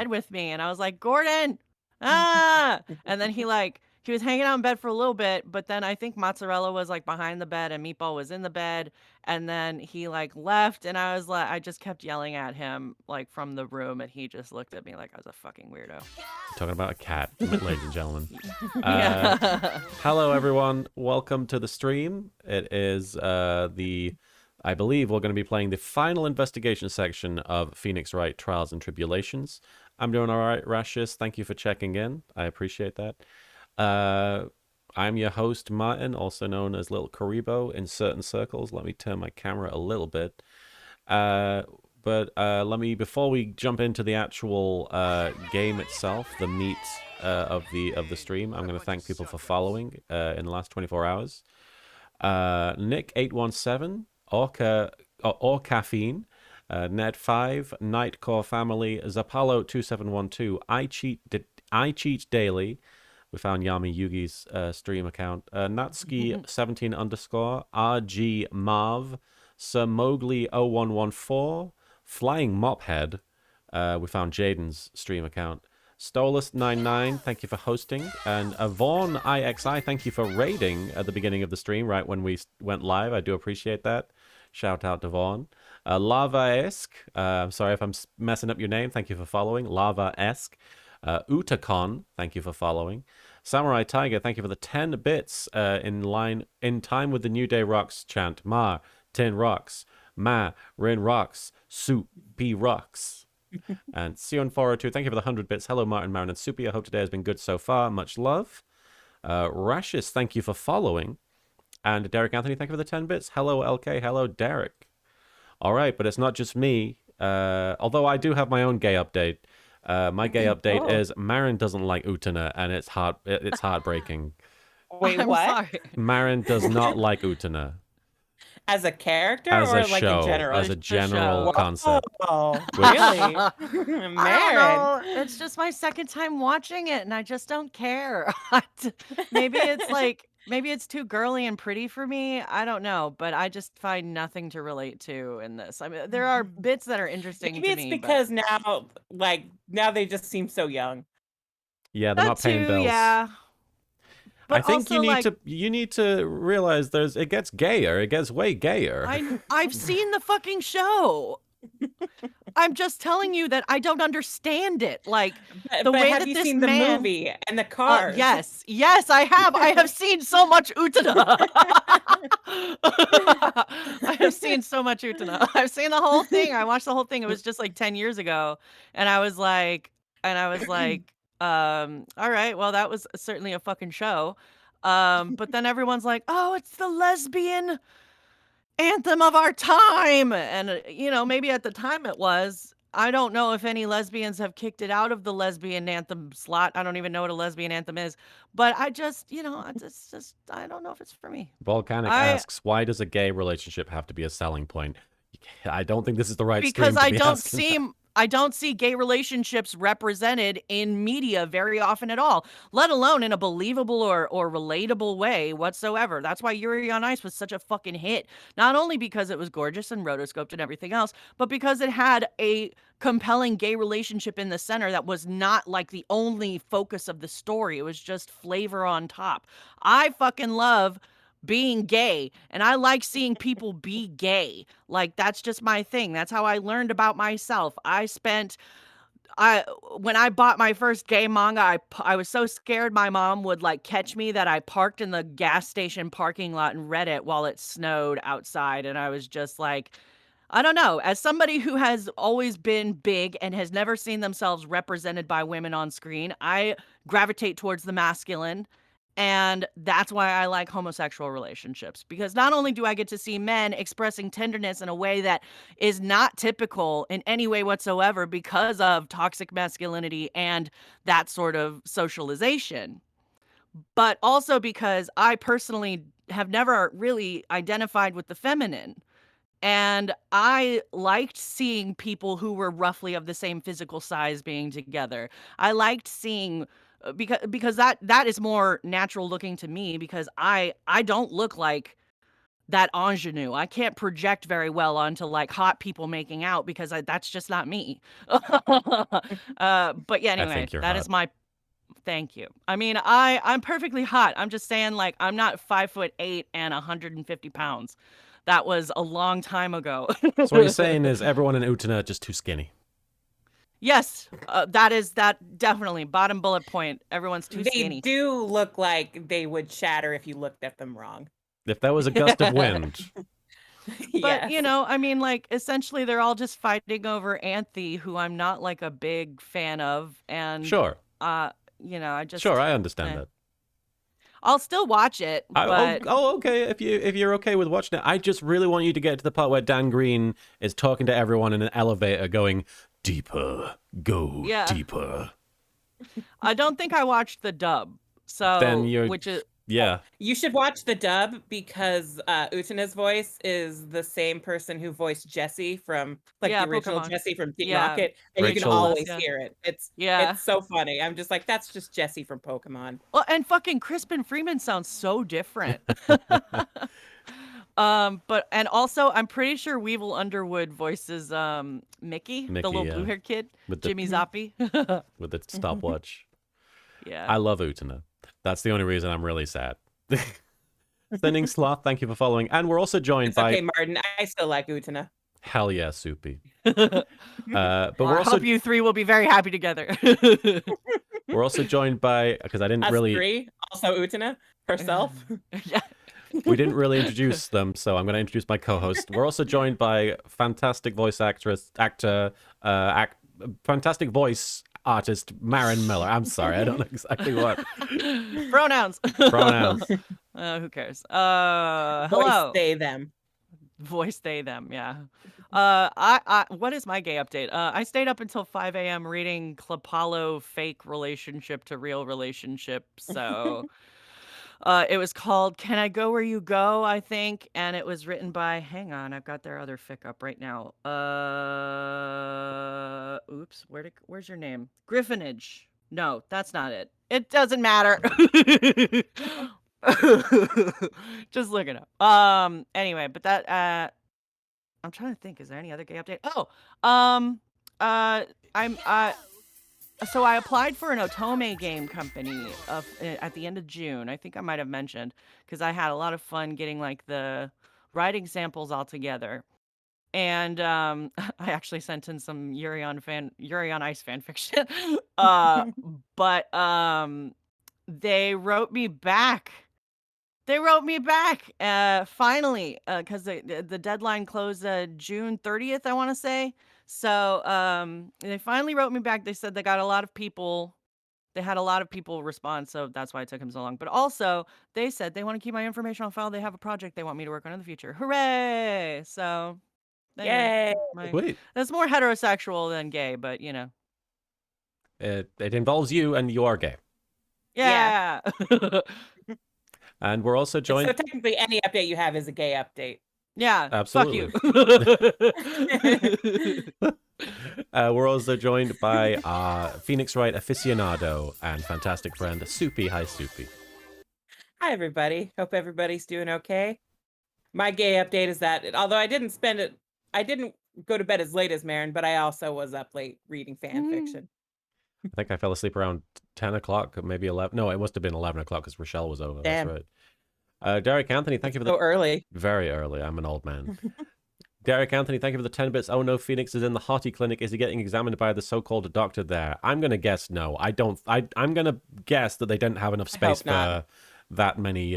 bed with me, and I was like, "Gordon, and then he was hanging out in bed for a little bit, but then I think mozzarella was like behind the bed and meatball was in the bed, and then he like left, and I just kept yelling at him like from the room, and he just looked at me like I was a fucking weirdo. Talking about a cat, ladies and gentlemen. Yeah. Hello, everyone. Welcome to the stream. It is I believe we're going to be playing the final investigation section of Phoenix Wright Trials and Tribulations. I'm doing all right, Rashis. Thank you for checking in. I appreciate that. I'm your host, Martin, also known as Little Karibo in certain circles. Let me turn my camera a little bit. Before we jump into the actual game itself, the meat of the stream, I'm going to thank people for following in the last 24 hours. Nick817, or Caffeine, Ned5, Nightcore Family, Zapalo2712, I Cheat Daily. We found Yami Yugi's stream account. Natsuki17 _ RG Marv, Sir Mowgli 0114, Flying Mophead. We found Jaden's stream account. Stolus99, thank you for hosting. And Vaughn IXI, thank you for raiding at the beginning of the stream, right when we went live. I do appreciate that. Shout out to Vaughn. Lava-esque, I'm sorry if I'm messing up your name. Thank you for following. Lava-esque. Utakon, thank you for following. Samurai Tiger, thank you for the 10 bits in time with the New Day Rocks chant. Ma, 10 rocks. Ma, Rin rocks. Soupy rocks. And Sion402, thank you for the 100 bits. Hello, Martin, Marin, and Soupy. I hope today has been good so far. Much love. Rashis, thank you for following. And Derek Anthony, thank you for the 10 bits. Hello, LK. Hello, Derek. All right, but it's not just me. Although I do have my own gay update. My gay update is Marin doesn't like Utana, and it's heartbreaking. Wait, I'm what? sorry. Marin does not like Utana. As a character As or a like show, in general? as a general concept. Oh, Which- really? I don't Marin. know. It's just my second time watching it, and I just don't care. Maybe it's too girly and pretty for me. I don't know, but I just find nothing to relate to in this. I mean, there are bits that are interesting Maybe to it's me, because now they just seem so young. Yeah, they're that not paying too, bills. yeah. But I think also, you need to realize it gets gayer. It gets way gayer. I've seen the fucking show. I'm just telling you that I don't understand it. Like But, the way have that you this seen man, the movie and the cars? yes, I have. I have seen so much Utana. I have seen so much Utana. I've seen the whole thing. I watched the whole thing. It was just like 10 years ago, and I was like, all right, well, that was certainly a fucking show. But then everyone's like, "Oh, it's the lesbian anthem of our time." And maybe at the time it was. I don't know if any lesbians have kicked it out of the lesbian anthem slot. I don't even know what a lesbian anthem is. But I just, it's just I don't know if it's for me. Volcanic I asks, why does a gay relationship have to be a selling point? I don't think this is the right Because stream to be asking that. I don't see gay relationships represented in media very often at all, let alone in a believable or relatable way whatsoever. That's why Yuri on Ice was such a fucking hit. Not only because it was gorgeous and rotoscoped and everything else, but because it had a compelling gay relationship in the center that was not like the only focus of the story. It was just flavor on top. I fucking love being gay, and I like seeing people be gay. Like, that's just my thing. That's how I learned about myself. I when I bought my first gay manga, I was so scared my mom would like catch me that I parked in the gas station parking lot and read it while it snowed outside. And I was just like, I don't know. As somebody who has always been big and has never seen themselves represented by women on screen, I gravitate towards the masculine. And that's why I like homosexual relationships, because not only do I get to see men expressing tenderness in a way that is not typical in any way whatsoever because of toxic masculinity and that sort of socialization, but also because I personally have never really identified with the feminine. And I liked seeing people who were roughly of the same physical size being together. I liked seeing because that is more natural looking to me, because I don't look like that ingenue. I can't project very well onto like hot people making out because that's just not me. But yeah, I anyway, think you're that hot. is my thank you. I mean, I'm perfectly hot. I'm just saying, like, I'm not 5'8" and 150 pounds. That was a long time ago. So what you're saying is everyone in Utana are just too skinny. Yes, that definitely bottom bullet point. Everyone's too They skinny. do look like they would shatter if you looked at them wrong. If there was a gust of wind, But Yes. I mean, like, essentially, they're all just fighting over Anthe, who I'm not like a big fan of, and sure, I sure, just I understand eh. that. I'll still watch it, but Okay. If you're okay with watching it, I just really want you to get to the part where Dan Green is talking to everyone in an elevator, going deeper, go yeah, deeper. I don't think I watched the dub. Then So, you're which is yeah. You should watch the dub because Utana's voice is the same person who voiced Jessie from like the yeah, original Pokemon. Jessie from Team Yeah, Rocket, and you can Rachel. Celeste, always yeah. hear it. Yeah. It's so funny. I'm just like, that's just Jessie from Pokemon. Well, and fucking Crispin Freeman sounds so different. But and also I'm pretty sure Weevil Underwood voices Mickey, the Mickey, little blue-haired kid, with the Jimmy Zoppy. with the stopwatch. Yeah. I love Utana. That's the only reason I'm really sad. Thinning Sloth, thank you for following. And we're also joined It's by okay, Martin. I still like Utana. hell yeah, Soupy. Well, But I we're also hope you three will be very happy together. we're also joined by, because I didn't Us really three, also Utana herself. Yeah. we didn't really introduce them, so I'm going to introduce my co-host. We're also joined by fantastic voice fantastic voice artist Marin Miller. I'm sorry, I don't know exactly what Pronouns. pronouns. Who cares? Voice Hello. they them. Voice they them, yeah. What is my gay update? I stayed up until 5 a.m. reading Klapalo Fake Relationship to Real Relationship. So it was called Can I Go Where You Go, I think, and it was written by, hang on, I've got their other fic up right now. Oops, where's your name? Griffinage. No, that's not it. It doesn't matter. Just look it up. Anyway, but that I'm trying to think, is there any other gay update? Oh, I'm so I applied for an Otome game company at the end of June. I think I might have mentioned, because I had a lot of fun getting like the writing samples all together. And I actually sent in some Yuri on Ice fan fiction. But they wrote me back. Finally, because the deadline closed June 30th, I want to say. So they finally wrote me back. They said they got a lot of people They had a lot of people respond, so that's why it took him so long. But also, they said they want to keep my information on file. They have a project they want me to work on in the future. Hooray! So, anyway, Yay! Wait, that's more heterosexual than gay, but you know. it involves you, and you are gay. Yeah. And we're also So joined. technically, any update you have is a gay update. Yeah. Absolutely. Fuck you. We're also joined by Phoenix Wright aficionado and fantastic friend Soupy. Hi, Soupy. Hi, everybody. Hope everybody's doing okay. My gay update is that although I didn't go to bed as late as Marin, but I also was up late reading fan fiction. I think I fell asleep around 10 o'clock, maybe 11. No, it must have been 11 o'clock because Rochelle was over. Damn. That's right. Derek Anthony, thank you for the... So early. Very early. I'm an old man. Derek Anthony, thank you for the 10 bits. Oh no, Phoenix is in the hottie clinic. Is he getting examined by the so-called doctor there? I'm going to guess no. I'm going to guess that they didn't have enough space for that many,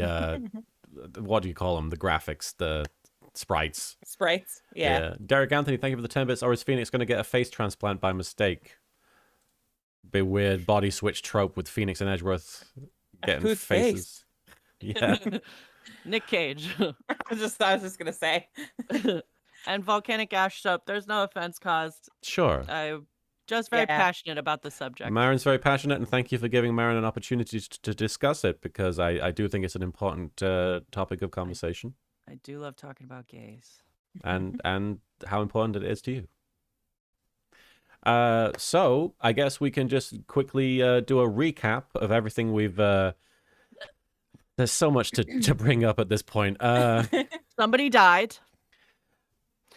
what do you call them? The graphics, the sprites. Sprites, yeah. Derek Anthony, thank you for the 10 bits. Or is Phoenix going to get a face transplant by mistake? Be weird body switch trope with Phoenix and Edgeworth getting Whose faces. Yeah. Nick Cage. I was just gonna say. And volcanic ash soap. There's no offense caused. Sure. I'm just very passionate about the subject. Marin's very passionate, and thank you for giving Marin an opportunity to discuss it, because I do think it's an important topic of conversation. I do love talking about gays. And how important it is to you. So I guess we can just quickly do a recap of everything we've... There's so much to bring up at this point. Somebody died.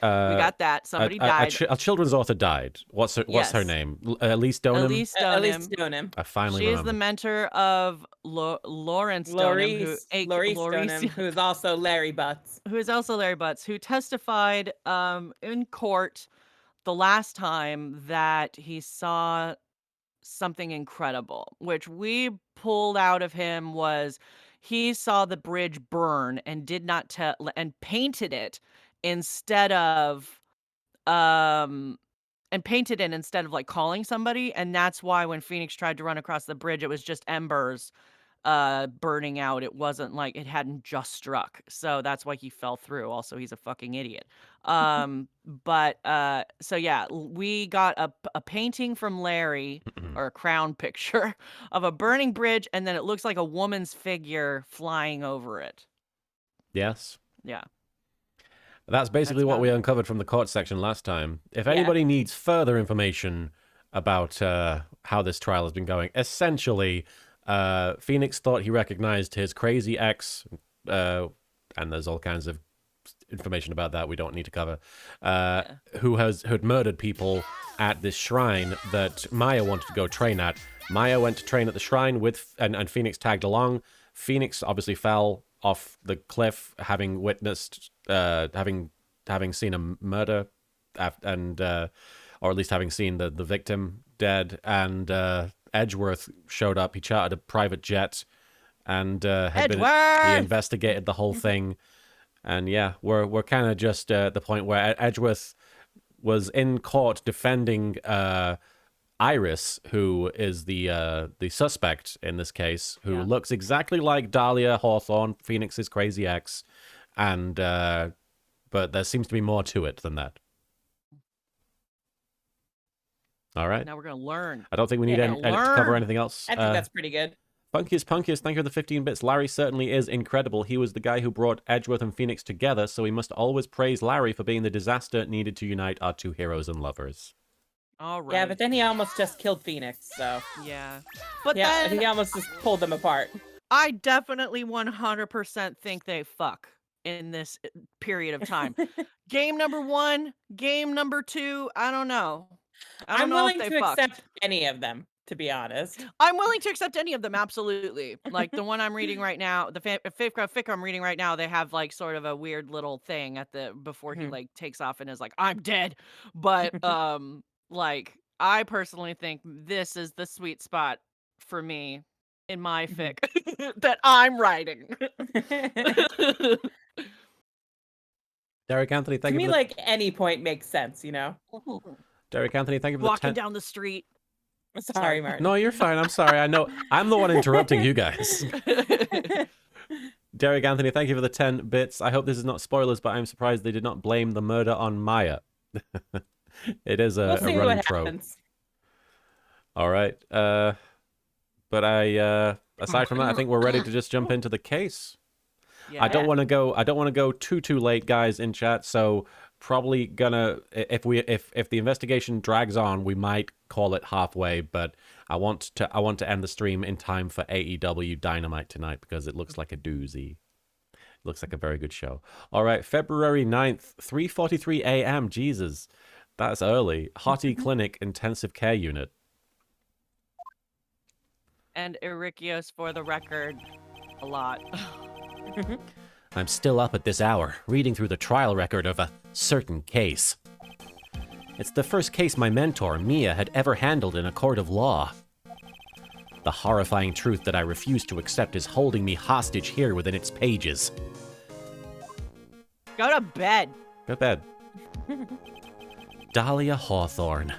We Uh, got that. Somebody died. a children's author died. What's her name? Elise Stoneham? Elise Elise Stoneham. Stoneham. I finally She is remember. the mentor of Lauren Stoneham, Laurie Stoneham, who is also Larry Butts. who is also Larry Butts, who testified in court the last time that he saw something incredible, which we pulled out of him was he saw the bridge burn and did not tell and painted it instead of like calling somebody, and that's why when Phoenix tried to run across the bridge, it was just embers burning out. It wasn't like it hadn't just struck, so that's why he fell through. Also, he's a fucking idiot. So yeah, we got a painting from Larry, or a crown picture of a burning bridge, and then it looks like a woman's figure flying over it. Yes. Yeah. That's basically what we uncovered from the court section last time. If anybody needs further information about how this trial has been going, essentially, Phoenix thought he recognized his crazy ex, and there's all kinds of information about that we don't need to cover, who had murdered people at this shrine that Maya wanted to go train at. Maya went to train at the shrine and Phoenix tagged along. Phoenix obviously fell off the cliff, having witnessed, having seen a murder, and or at least having seen the victim dead. And Edgeworth showed up. He chartered a private jet, and he investigated the whole thing. And yeah, we're kind of just at the point where Edgeworth was in court defending Iris, who is the suspect in this case, who looks exactly like Dahlia Hawthorne, Phoenix's crazy ex, and but there seems to be more to it than that. All right. Now we're gonna learn. I don't think we need to cover anything else. I think that's pretty good. Punkiest, thank you for the 15 bits. Larry certainly is incredible. He was the guy who brought Edgeworth and Phoenix together, so we must always praise Larry for being the disaster needed to unite our two heroes and lovers. All right. Yeah, but then he almost just killed Phoenix, so... Yeah. But then... he almost just pulled them apart. I definitely 100% think they fuck in this period of time. Game number 1, game number 2, I don't know. I'm willing to accept any of them, to be honest. I'm willing to accept any of them, absolutely. Like the one I'm reading right now, the fic I'm reading right now, they have like sort of a weird little thing at the before he like takes off and is like, I'm dead. But like I personally think this is the sweet spot for me in my fic that I'm writing. Derek Anthony, thank you. To me, like any point makes sense, you know. Derek Anthony, thank you for walking down the street. Sorry, Martin. No, you're fine. I'm sorry. I know I'm the one interrupting you guys. Derek Anthony, thank you for the 10 bits. I hope this is not spoilers, but I'm surprised they did not blame the murder on Maya. It is We'll a see running what trope. happens. All right. But aside from that, I think we're ready to just jump into the case. Yeah. I don't want to go too late, guys, in chat. So probably gonna if the investigation drags on, we might call it halfway. But I want to end the stream in time for AEW Dynamite tonight because it looks like a doozy. It looks like a very good show. All right, February 9th, 3:43 a.m. Jesus, that's early. Hottie Clinic Intensive Care Unit. And Erikios, for the record, a lot. I'm still up at this hour, reading through the trial record of a certain case. It's the first case my mentor, Mia, had ever handled in a court of law. The horrifying truth that I refuse to accept is holding me hostage here within its pages. Go to bed. Go to bed. Dahlia Hawthorne.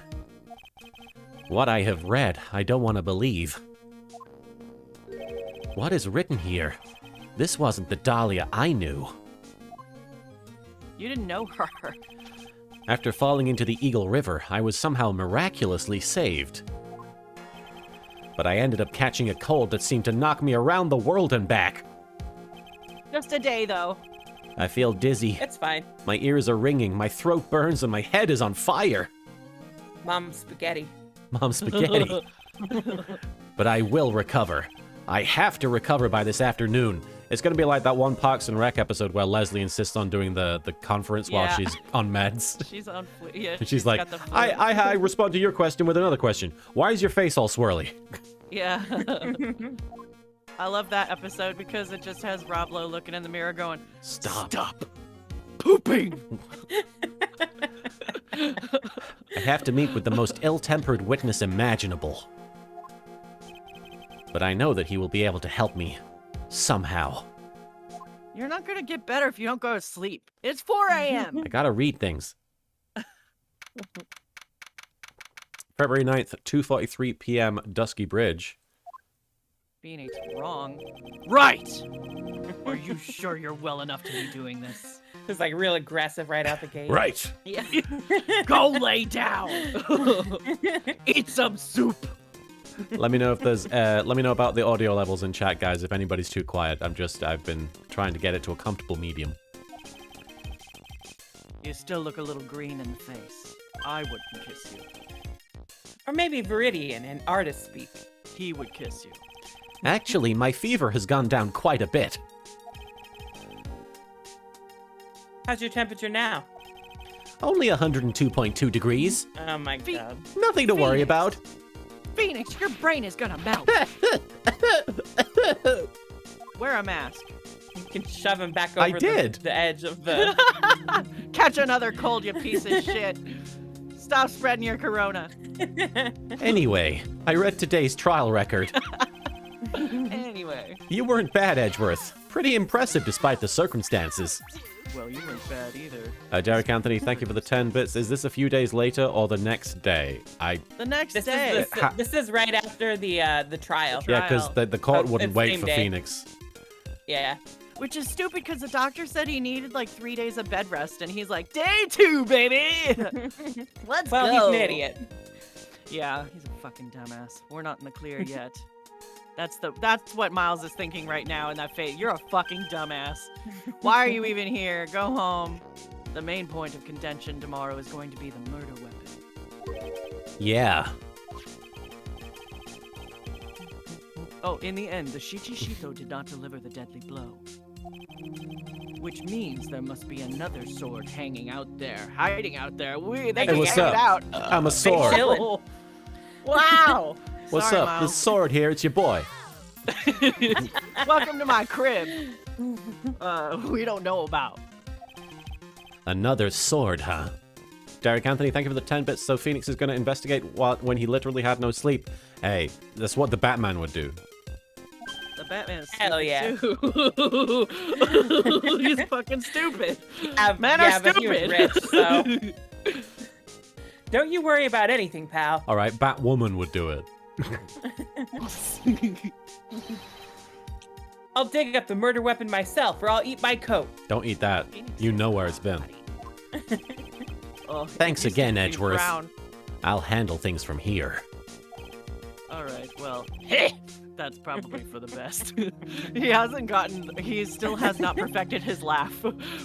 What I have read, I don't want to believe. What is written here? This wasn't the Dahlia I knew. You didn't know her. After falling into the Eagle River, I was somehow miraculously saved. But I ended up catching a cold that seemed to knock me around the world and back. Just a day, though. I feel dizzy. It's fine. My ears are ringing, my throat burns, and my head is on fire. Mom spaghetti. Mom spaghetti. But I will recover. I have to recover by this afternoon. It's going to be like that one Parks and Rec episode where Leslie insists on doing the conference while Yeah. she's on meds. She's on yeah, And she's like, got the flu. I respond to your question with another question. Why is your face all swirly? Yeah. I love that episode because it just has Rob Lowe looking in the mirror going, Stop pooping. I have to meet with the most ill-tempered witness imaginable. But I know that he will be able to help me. Somehow. You're not going to get better if you don't go to sleep. It's 4 a.m. I gotta read things. February 9th, 2:43 p.m. Dusky Bridge. Phoenix, wrong. Right! Are you sure you're well enough to be doing this? It's like real aggressive right out the gate. Right. Yeah. Go lay down! Eat some soup! Let me know if there's let me know about the audio levels in chat, guys, if anybody's too quiet. I've been trying to get it to a comfortable medium. You still look a little green in the face. I wouldn't kiss you. Or maybe Viridian in artist speak. He would kiss you. Actually, my fever has gone down quite a bit. How's your temperature now? Only 102.2 degrees. Oh my god. Nothing to worry Phoenix. about. Phoenix, your brain is gonna melt. Wear a mask. You can shove him back I over did. the edge of the... Catch another cold, you piece of shit. Stop spreading your corona. Anyway, I read today's trial record. Anyway. You weren't bad, Edgeworth. Pretty impressive despite the circumstances. Well, you weren't bad either. Derek Anthony, thank you for the 10 bits. Is this a few days later or the next day? The next This day. is, this is right after the trial. Yeah, because the court It's wouldn't wait same for day. Phoenix. Yeah. Which is stupid because the doctor said he needed like 3 days of bed rest, and he's like, day 2, baby! Let's Well, go! he's an idiot. Yeah, he's a fucking dumbass. We're not in the clear yet. That's what Miles is thinking right now in that face. You're a fucking dumbass. Why are you even here? Go home. The main point of contention tomorrow is going to be the murder weapon. Yeah. Oh, in the end, the Shichishito did not deliver the deadly blow. Which means there must be another sword hanging out there, hiding out there. They Hey, can what's get up? it out. I'm a sword. chillin'. Wow. What's Sorry, up? Miles. The sword here. It's your boy. Welcome to my crib. We don't know about. Another sword, huh? Derek Anthony, thank you for the 10 bits. So Phoenix is going to investigate when he literally had no sleep. Hey, that's what the Batman would do. The Batman is Hell stupid yeah. too. He's fucking stupid. Men yeah, are but he was stupid. rich, so Don't you worry about anything, pal. All right, Batwoman would do it. I'll dig up the murder weapon myself, or I'll eat my coat. Don't eat that. You know where it's been. Oh, Thanks you again, seem to be Edgeworth. brown. I'll handle things from here. All right, well, that's probably for the best. He still has not perfected his laugh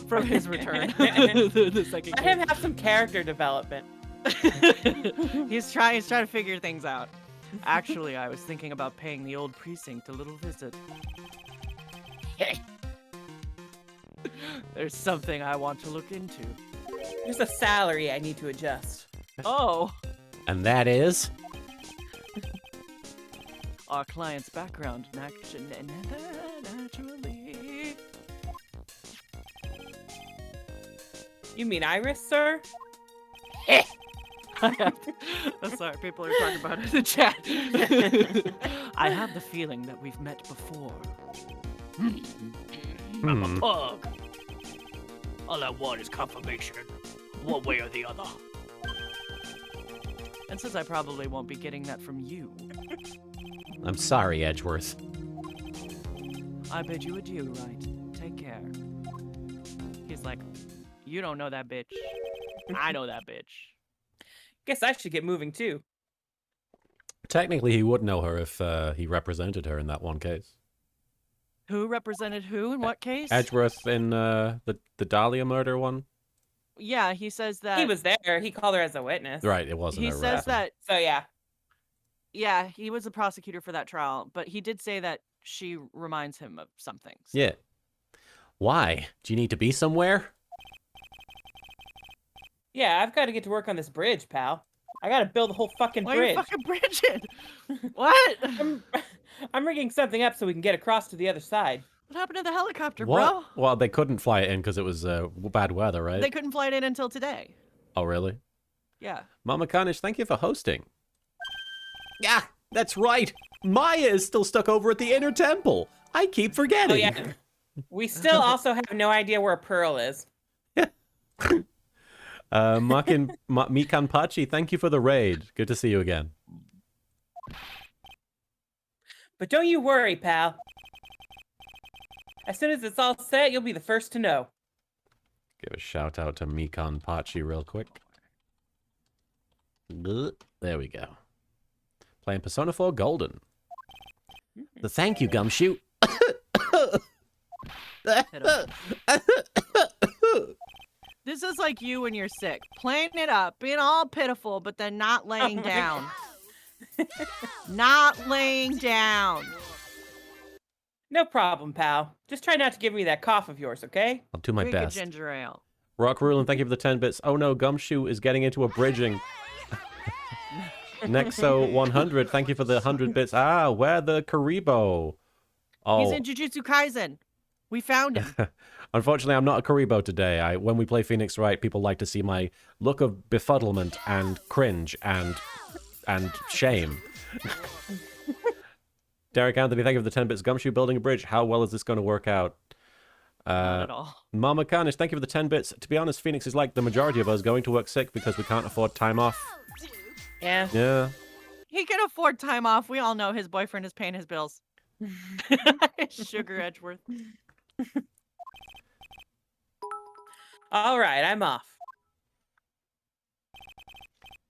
from his return. the second Let game. him have some character development. He's trying to figure things out. Actually, I was thinking about paying the old precinct a little visit. There's something I want to look into. There's a salary I need to adjust. Oh, And that is? our client's background naturally. You mean Iris, sir? I'm sorry, people are talking about it in the chat. I have the feeling that we've met before. I'm a pug. All I want is confirmation, one way or the other. And since I probably won't be getting that from you, I'm sorry, Edgeworth. I bid you adieu, Wright. Take care. He's like, you don't know that bitch. I know that bitch. Guess I should get moving too. Technically, he would know her if he represented her in that one case. Who represented who in what case? Edgeworth in the Dahlia murder one? Yeah, he says that. He was there. He called her as a witness. Right, it wasn't He her. says that. So yeah. Yeah, he was the prosecutor for that trial, but he did say that she reminds him of some things. Yeah. Why? Do you need to be somewhere? Yeah, I've got to get to work on this bridge, pal. I got to build a whole fucking Why are you bridge. fucking bridging? What? I'm rigging something up so we can get across to the other side. What happened to the helicopter, What? bro? Well, they couldn't fly it in because it was bad weather, right? They couldn't fly it in until today. Oh, really? Yeah. Mama Carnage, thank you for hosting. Yeah, that's right. Maya is still stuck over at the inner temple. I keep forgetting. Oh yeah. We still also have no idea where Pearl is. Mikan Pachi, thank you for the raid. Good to see you again. But don't you worry, pal. As soon as it's all set, you'll be the first to know. Give a shout out to Mikan Pachi real quick. There we go. Playing Persona 4 Golden. The thank you, Gumshoe. This is like you when you're sick. Playing it up, being all pitiful, but then not laying down. Not laying down. No problem, pal. Just try not to give me that cough of yours, okay? I'll do my Drink a best. ginger ale. Rock Rulin, thank you for the 10 bits. Oh no, Gumshoe is getting into a bridging. Nexo 100, thank you for the 100 bits. Ah, where the Karibo? Oh. He's in Jujutsu Kaisen. We found him. Unfortunately, I'm not a Karibo today. When we play Phoenix Wright, people like to see my look of befuddlement and cringe and shame. Derek Anthony, thank you for the 10 bits. Gumshoe building a bridge. How well is this going to work out? Not at all. Mama Carnage, thank you for the 10 bits. To be honest, Phoenix is like the majority of us going to work sick because we can't afford time off. Yeah. Yeah. He can afford time off. We all know his boyfriend is paying his bills. Sugar Edgeworth. All right, I'm off.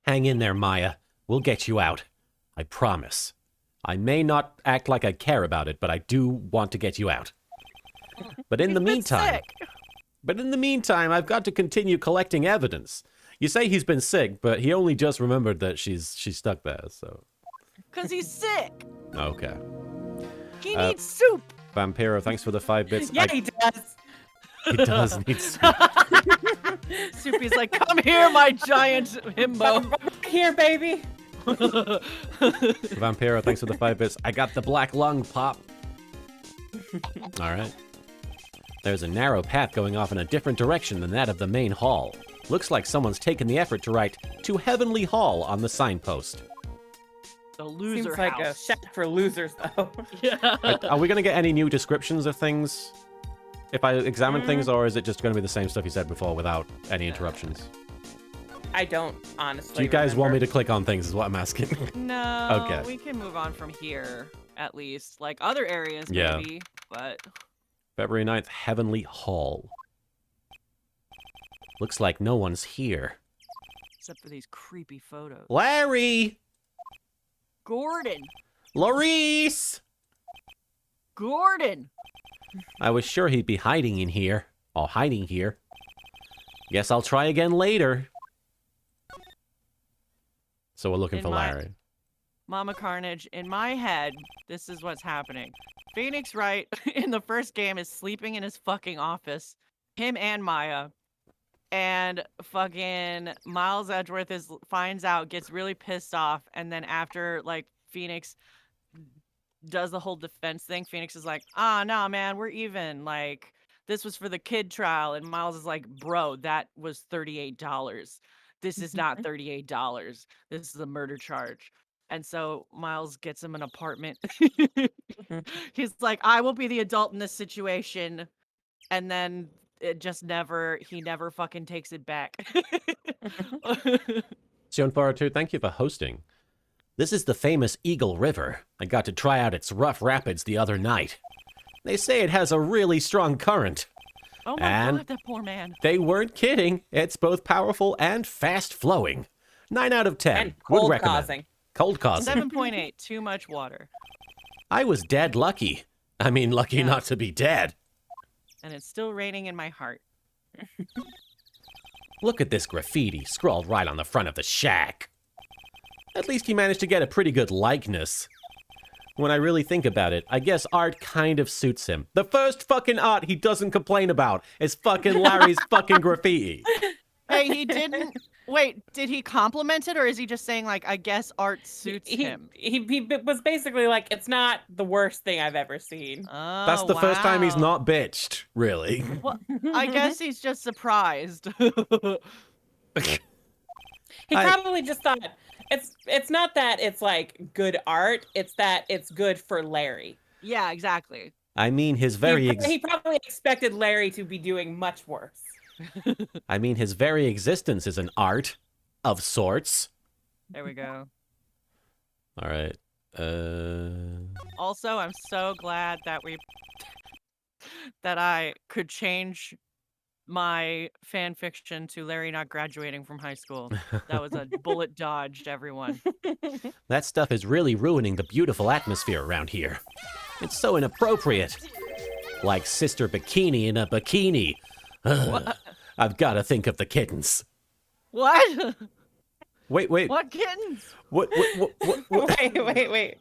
Hang in there, Maya. We'll get you out. I promise. I may not act like I care about it, but I do want to get you out. But in the He's been meantime, sick. I've got to continue collecting evidence. You say he's been sick, but he only just remembered that she's stuck there, so. Because he's sick. Okay. He needs soup. Vampiro, thanks for the 5 bits. Yeah, he does. He does need soup. Soupy's like, come here, my giant himbo. Here, baby. Vampiro, thanks for the 5 bits. I got the black lung, pop. All right. There's a narrow path going off in a different direction than that of the main hall. Looks like someone's taken the effort to write "To Heavenly Hall" on the signpost. The loser Seems like a house. shack for losers, though. Yeah. Are we going to get any new descriptions of things if I examine things, or is it just going to be the same stuff you said before without any interruptions? I don't honestly. Do you guys want me remember. to click on things? Is what I'm asking. No, Okay. we can move on from here, at least. Like, other areas, Yeah. maybe, but... February 9th, Heavenly Hall. Looks like no one's here. Except for these creepy photos. Larry! Gordon! Larice! Gordon! I was sure he'd be hiding in here. Or hiding here. Guess I'll try again later. So we're looking In for my- Larry. Mama Carnage, in my head, this is what's happening. Phoenix Wright, in the first game, is sleeping in his fucking office. Him and Maya. And fucking Miles Edgeworth finds out, gets really pissed off, and then after, like, Phoenix does the whole defense thing, Phoenix is like, nah, man, we're even. Like, this was for the kid trial. And Miles is like, bro, that was $38. This is not $38. This is a murder charge. And so Miles gets him an apartment. He's like, I will be the adult in this situation. And then it just he never fucking takes it back. Sion402, thank you for hosting. This is the famous Eagle River. I got to try out its rough rapids the other night. They say it has a really strong current. Oh my And- god, that poor man. They weren't kidding. It's both powerful and fast flowing. 9 out of 10. And Would cold recommend. causing. Cold causing. 7.8, too much water. I was dead lucky. I mean, lucky Yeah. not to be dead. And it's still raining in my heart. Look at this graffiti scrawled right on the front of the shack. At least he managed to get a pretty good likeness. When I really think about it, I guess art kind of suits him. The first fucking art he doesn't complain about is fucking Larry's fucking graffiti. Hey, he didn't. Wait, did he compliment it, or is he just saying like, I guess art suits him? He was basically like, it's not the worst thing I've ever seen. Oh, That's the first time he's wow. not bitched, really. Well, I guess he's just surprised. He I- probably just thought it's not that it's like good art, it's that it's good for Larry. Yeah, exactly. I mean, his very He probably expected Larry to be doing much worse. his very existence is an art of sorts. There we go. All right. Also, I'm so glad that that I could change my fan fiction to Larry not graduating from high school. That was a bullet dodged, everyone. That stuff is really ruining the beautiful atmosphere around here. It's so inappropriate. Like Sister Bikini in a bikini. Ugh. I've got to think of the kittens. What? Wait. What kittens? What? Wait.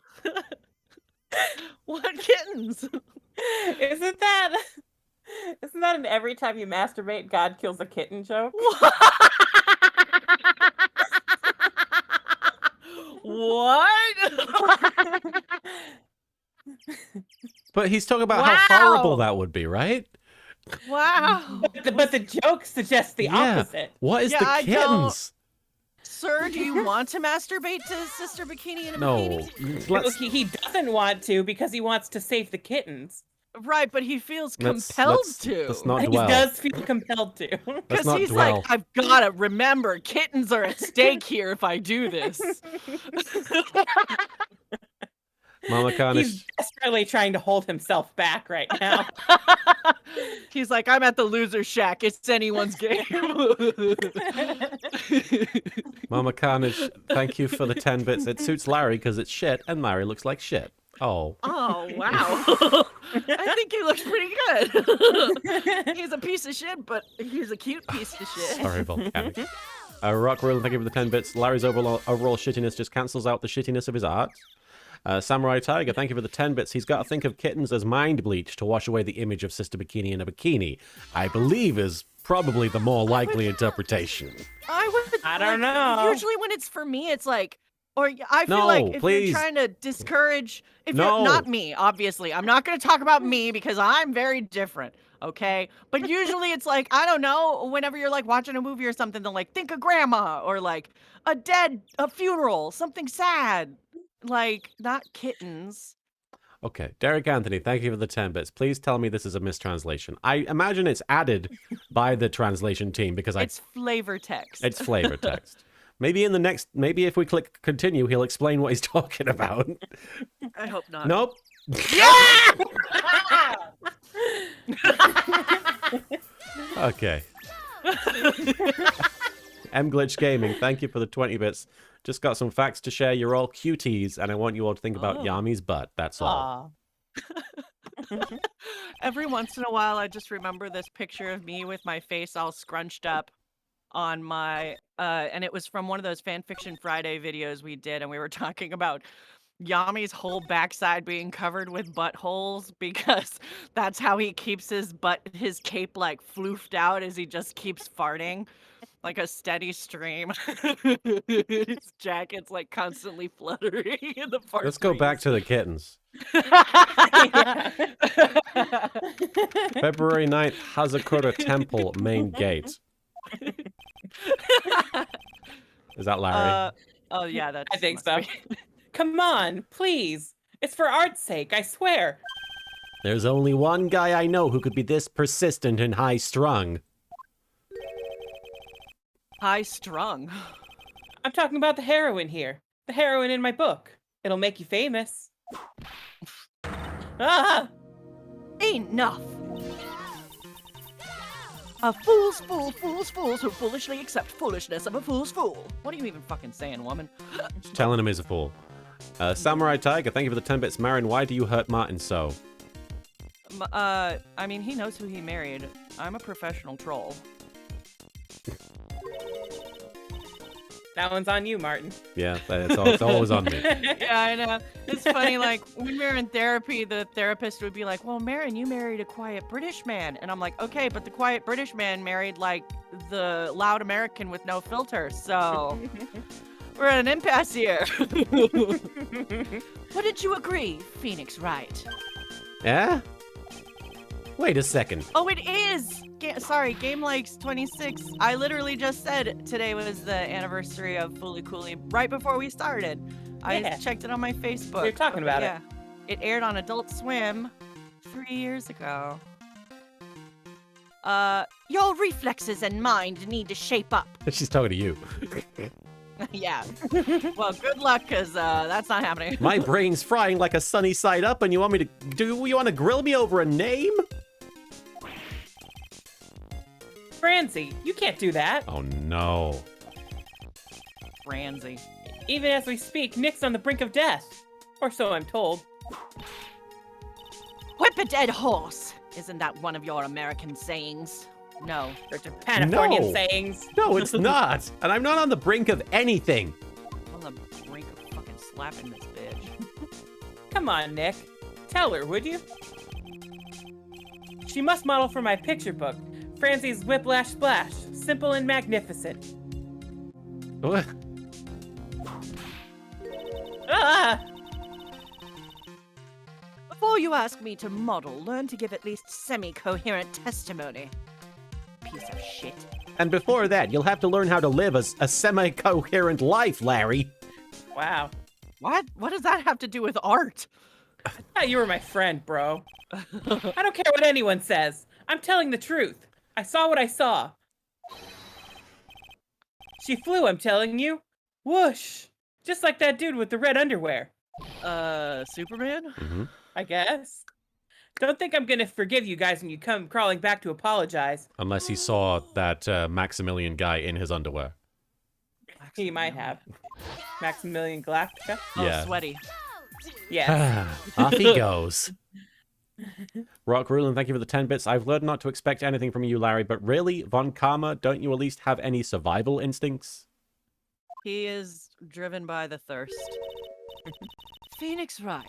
What kittens? Isn't that an every time you masturbate, God kills a kitten joke? What? But he's talking about how horrible Wow. that would be, right? Wow. But the joke suggests the Yeah. opposite. What is Yeah, the I don't- kittens? Sir, do you want to masturbate to Sister Bikini in a No. bikini? Let's, He doesn't want to because he wants to save the kittens. Right, but he feels let's- compelled let's- to. let's not He dwell. does feel compelled to. Let's Because not he's dwell. like, I've got to remember, kittens are at stake here if I do this. Mama Carnage. He's desperately trying to hold himself back right now. He's like, I'm at the loser shack. It's anyone's game. Mama Carnage, thank you for the 10 bits. It suits Larry because it's shit, and Larry looks like shit. Oh. Oh, wow. I think he looks pretty good. He's a piece of shit, but he's a cute piece of shit. Sorry, Volcanic. Rock Roll, thank you for the 10 bits. Larry's overall shittiness just cancels out the shittiness of his art. Samurai Tiger, thank you for the 10 bits. He's got to think of kittens as mind bleach to wash away the image of Sister Bikini in a bikini. I believe is probably the more likely interpretation. I don't know. Usually when it's for me, it's like, or I feel No, like if please. you're trying to discourage, if No. you're not me, obviously, I'm not going to talk about me because I'm very different. Okay. But usually it's like, I don't know, whenever you're like watching a movie or something, they'll like think of grandma or like a funeral, something sad. Like, not kittens. Okay, Derek Anthony, thank you for the 10 bits. Please tell me this is a mistranslation. I imagine it's added by the translation team because It's flavor text. it's flavor text. Maybe if we click continue, he'll explain what he's talking about. I hope not. Nope. Yeah! Okay. Glitch Gaming, thank you for the 20 bits. Just got some facts to share. You're all cuties, and I want you all to think about Yami's butt. That's all. Every once in a while, I just remember this picture of me with my face all scrunched up on my, and it was from one of those Fanfiction Friday videos we did, and we were talking about Yami's whole backside being covered with buttholes because that's how he keeps his cape like floofed out as he just keeps farting. Like a steady stream. His jacket's like constantly fluttering in the fart. Let's go back to the kittens. February 9th, Hazakura Temple, main gate. Is that Larry? Oh yeah, that's. I think so. Come on, please. It's for art's sake, I swear. There's only one guy I know who could be this persistent and high-strung. High strung. I'm talking about the heroine here. The heroine in my book. It'll make you famous. Ah! Enough. A fool's fool, fools who foolishly accept foolishness of a fool's fool. What are you even fucking saying, woman? Just telling him he's a fool. Samurai Tiger, thank you for the 10 bits. Marin, why do you hurt Martin so? I mean, he knows who he married. I'm a professional troll. That one's on you, Martin. Yeah, it's always on me. Yeah, I know. It's funny, like, when we were in therapy, the therapist would be like, well, Marin, you married a quiet British man. And I'm like, okay, but the quiet British man married, like, the loud American with no filter. So we're at an impasse here. What did you agree, Phoenix Wright? Yeah? Wait a second. Oh, it is! Sorry, Game Likes 26. I literally just said today was the anniversary of Fooly Cooly right before we started. I checked it on my Facebook. We were talking about it. It aired on Adult Swim 3 years ago. Your reflexes and mind need to shape up. She's talking to you. Yeah. Well, good luck, because that's not happening. My brain's frying like a sunny side up, and you want to grill me over a name? Francie, you can't do that. Oh no. Francie. Even as we speak, Nick's on the brink of death. Or so I'm told. Whip a dead horse. Isn't that one of your American sayings? No. They're Japanifornian sayings. No, it's not. And I'm not on the brink of anything. On the brink of fucking slapping this bitch. Come on, Nick. Tell her, would you? She must model for my picture book. Francie's Whiplash Splash. Simple and magnificent. What? Ah! Before you ask me to model, learn to give at least semi-coherent testimony. Piece of shit. And before that, you'll have to learn how to live a semi-coherent life, Larry. Wow. What? What does that have to do with art? I thought you were my friend, bro. I don't care what anyone says. I'm telling the truth. I saw what I saw. She flew, I'm telling you. Whoosh. Just like that dude with the red underwear. Superman? Mm-hmm. I guess. Don't think I'm gonna forgive you guys when you come crawling back to apologize. Unless he saw that Maximilian guy in his underwear. He might have. Maximilian Galactica? Yeah. Oh, sweaty. Yes. Off he goes. Rock Rulin, thank you for the 10 bits. I've learned not to expect anything from you, Larry, but really, Von Karma, don't you at least have any survival instincts? He is driven by the thirst. Phoenix Wright,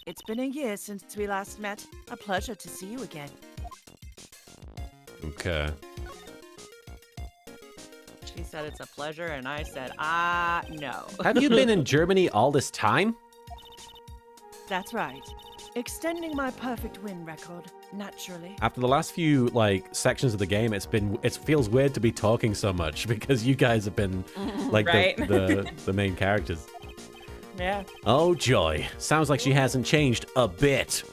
it's been a year since we last met. A pleasure to see you again. Okay. She said it's a pleasure, and I said, no. Have you been in Germany all this time? That's right. Extending my perfect win record, naturally. After the last few sections of the game, it feels weird to be talking so much because you guys have been like Right. the main characters. Yeah. Oh joy, sounds like she hasn't changed a bit.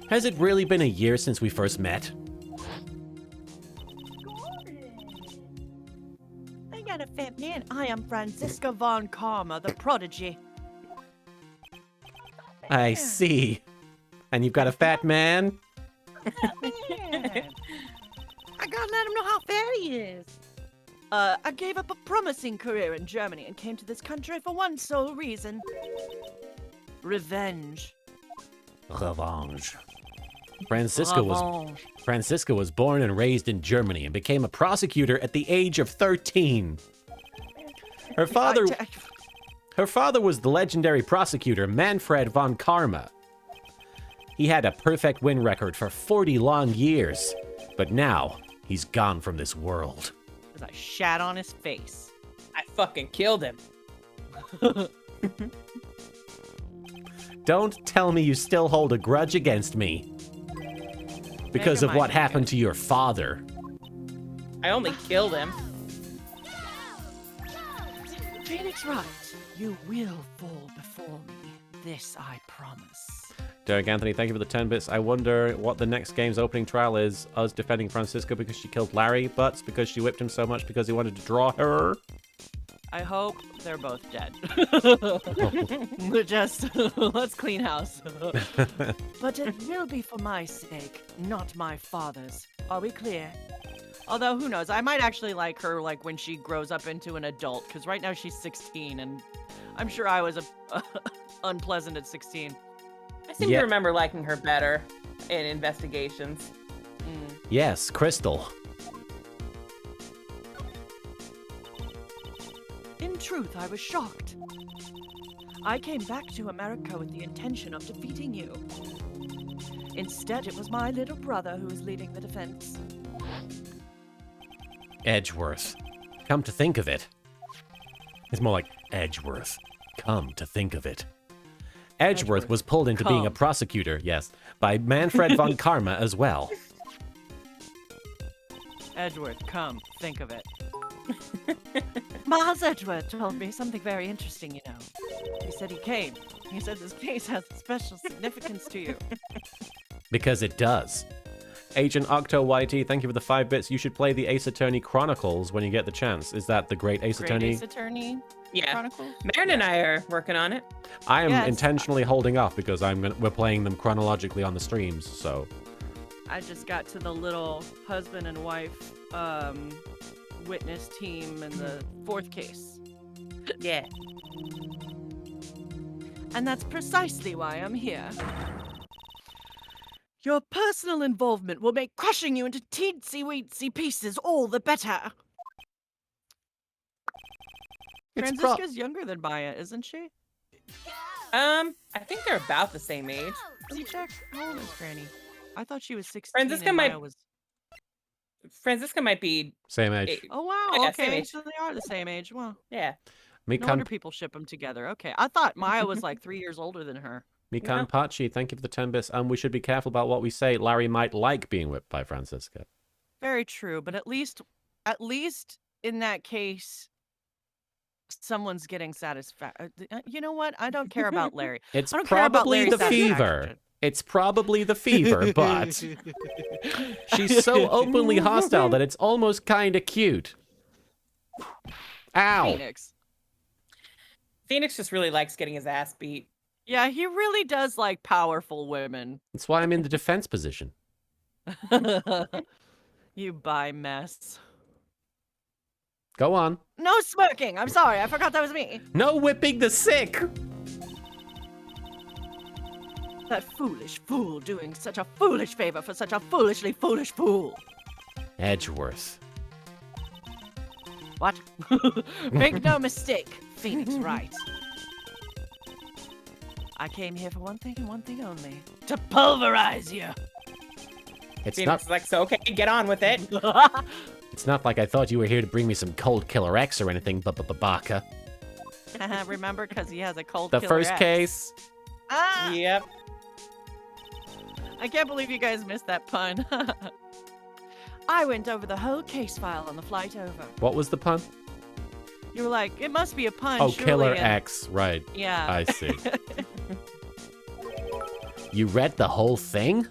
Has it really been a year since we first met? I got a fat man. I am Franziska von Karma, the prodigy. I see. And you've got a fat man? Man. I gotta let him know how fat he is. I gave up a promising career in Germany and came to this country for one sole reason. Revenge. Revanche. Franziska was born and raised in Germany and became a prosecutor at the age of 13. Her father was the legendary prosecutor Manfred von Karma. He had a perfect win record for 40 long years, but now he's gone from this world. As I shat on his face. I fucking killed him. Don't tell me you still hold a grudge against me because of what happened to your father. I only killed him. Phoenix Wright, you will fall before me. This I promise. Derek Anthony, thank you for the 10 bits. I wonder what the next game's opening trial is. Us defending Franziska because she killed Larry, Butts because she whipped him so much because he wanted to draw her. I hope they're both dead. Just, let's clean house. But it will be for my sake, not my father's. Are we clear? Although, who knows? I might actually like her like when she grows up into an adult, because right now she's 16, and I'm sure I was unpleasant at 16. I seem to remember liking her better in Investigations. Yes, Crystal. In truth, I was shocked. I came back to America with the intention of defeating you. Instead, it was my little brother who was leading the defense. Edgeworth. Come to think of it. It's more like Edgeworth. Come to think of it. Edgeworth was pulled into being a prosecutor, yes, by Manfred von Karma as well. Edgeworth, come, think of it. Miles Edgeworth told me something very interesting, you know. He said he came. He said this case has special significance to you. Because it does. Agent Octo YT, thank you for the 5 bits. You should play the Ace Attorney Chronicles when you get the chance. Is that the Great Ace Attorney? Ace Attorney Chronicles? Marin and I are working on it. I am intentionally holding off because we're playing them chronologically on the streams, so. I just got to the little husband and wife witness team in the 4th case. Yeah. And that's precisely why I'm here. Your personal involvement will make crushing you into teensy-weensy pieces all the better. Franziska's younger than Maya, isn't she? I think they're about the same age. Let me check. How old is Granny? I thought she was 16 Franziska and might... Maya was... Franziska might be... Same age. Oh, wow. Yeah, okay, same age. so they are the same age. Well, Yeah. no wonder people ship them together. Okay, I thought Maya was like 3 years older than her. Mikan Pachi, thank you for the 10 bits. And we should be careful about what we say. Larry might like being whipped by Franziska. Very true, but at least in that case, someone's getting satisfaction. You know what? I don't care about Larry. It's I don't care about probably Larry's the fever. It's probably the fever, but she's so openly hostile that it's almost kind of cute. Ow. Phoenix just really likes getting his ass beat. Yeah, he really does like powerful women. That's why I'm in the defense position. You bi mess. Go on. No smirking. I'm sorry. I forgot that was me. No whipping the sick. That foolish fool doing such a foolish favor for such a foolishly foolish fool. Edgeworth. What? Make no mistake, Phoenix Wright. I came here for one thing and one thing only. To pulverize you. It's Phoenix is like, so okay, get on with it. It's not like I thought you were here to bring me some Cold Killer X or anything, Baka. Remember, because he has a cold The killer first X. case. Ah! Yep. I can't believe you guys missed that pun. I went over the whole case file on the flight over. What was the pun? You were like, it must be a pun. Oh, surely, Killer and- X, right. Yeah. I see. You read the whole thing?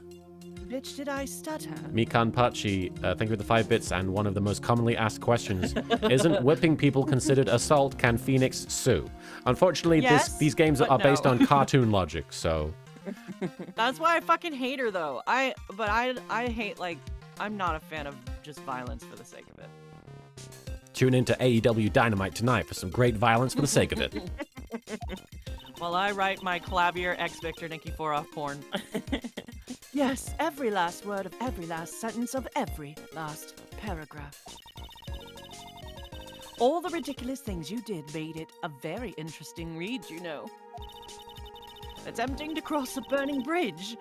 Bitch, did I stutter? Mikan Pachi, thank you for the 5 bits, and one of the most commonly asked questions. Isn't whipping people considered assault? Can Phoenix sue? Unfortunately, Yes, these games but are based no. on cartoon logic, so... That's why I fucking hate her, though. I hate, like, I'm not a fan of just violence for the sake of it. Tune into AEW Dynamite tonight for some great violence for the sake of it. While I write my Clavier X Victor Nikki Foroff porn. Yes, every last word of every last sentence of every last paragraph. All the ridiculous things you did made it a very interesting read, you know. Attempting to cross a burning bridge.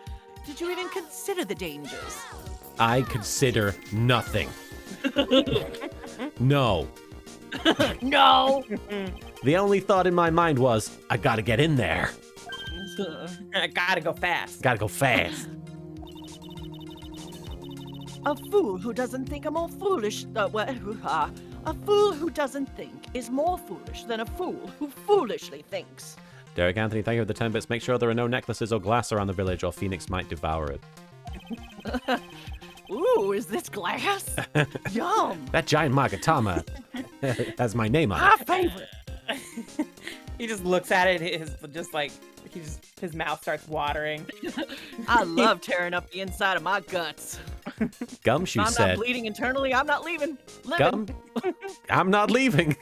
Did you even consider the dangers? I consider nothing. No. No! The only thought in my mind was, I gotta get in there. I gotta go fast. Gotta go fast. A fool who doesn't think are more foolish. A fool who doesn't think is more foolish than a fool who foolishly thinks. Derek Anthony, thank you for the 10 bits. Make sure there are no necklaces or glass around the village or Phoenix might devour it. Ooh, is this glass? Yum! That giant Magatama has my name on My it. favorite. He just looks at it. His mouth starts watering. I love tearing up the inside of my guts. Gumshoe If I'm said, not bleeding internally, I'm not leaving. Living. I'm not leaving.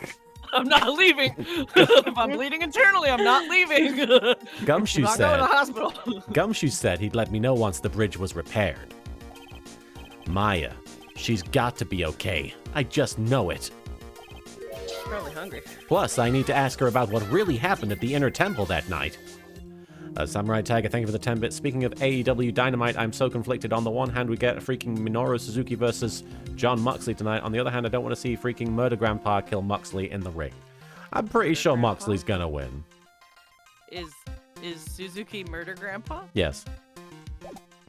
I'm not leaving. If I'm bleeding internally, I'm not leaving. Gumshoe I'm not going to the said, hospital. Gumshoe said he'd let me know once the bridge was repaired. Maya, she's got to be okay. I just know it. She's probably hungry. Plus, I need to ask her about what really happened at the Inner Temple that night. Samurai Tiger, thank you for the 10 bits. Speaking of AEW Dynamite, I'm so conflicted. On the one hand, we get freaking Minoru Suzuki versus John Moxley tonight. On the other hand, I don't want to see freaking Murder Grandpa kill Moxley in the ring. I'm pretty sure Grandpa? Moxley's gonna win. Is Suzuki Murder Grandpa? Yes.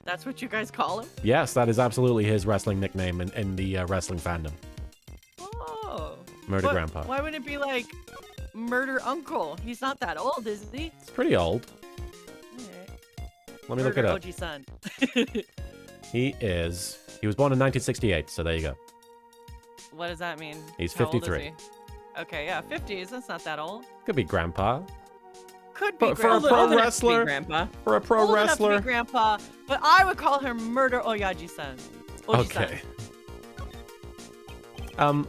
That's what you guys call him? Yes, that is absolutely his wrestling nickname in the wrestling fandom. Oh. Murder But Grandpa. Why wouldn't it be like Murder Uncle? He's not that old, is he? It's pretty old. Alright. Let me look it Murder up. OG son. He was born in 1968, so there you go. What does that mean? He's How old is 53. he? Okay, yeah, 50s. That's not that old. Could be Grandpa. Could be But for a Grandpa. pro Old enough to be wrestler, Grandpa. for a pro Old enough to wrestler. be Grandpa, but I would call her Murder Oyaji-san. Oji-san. Okay.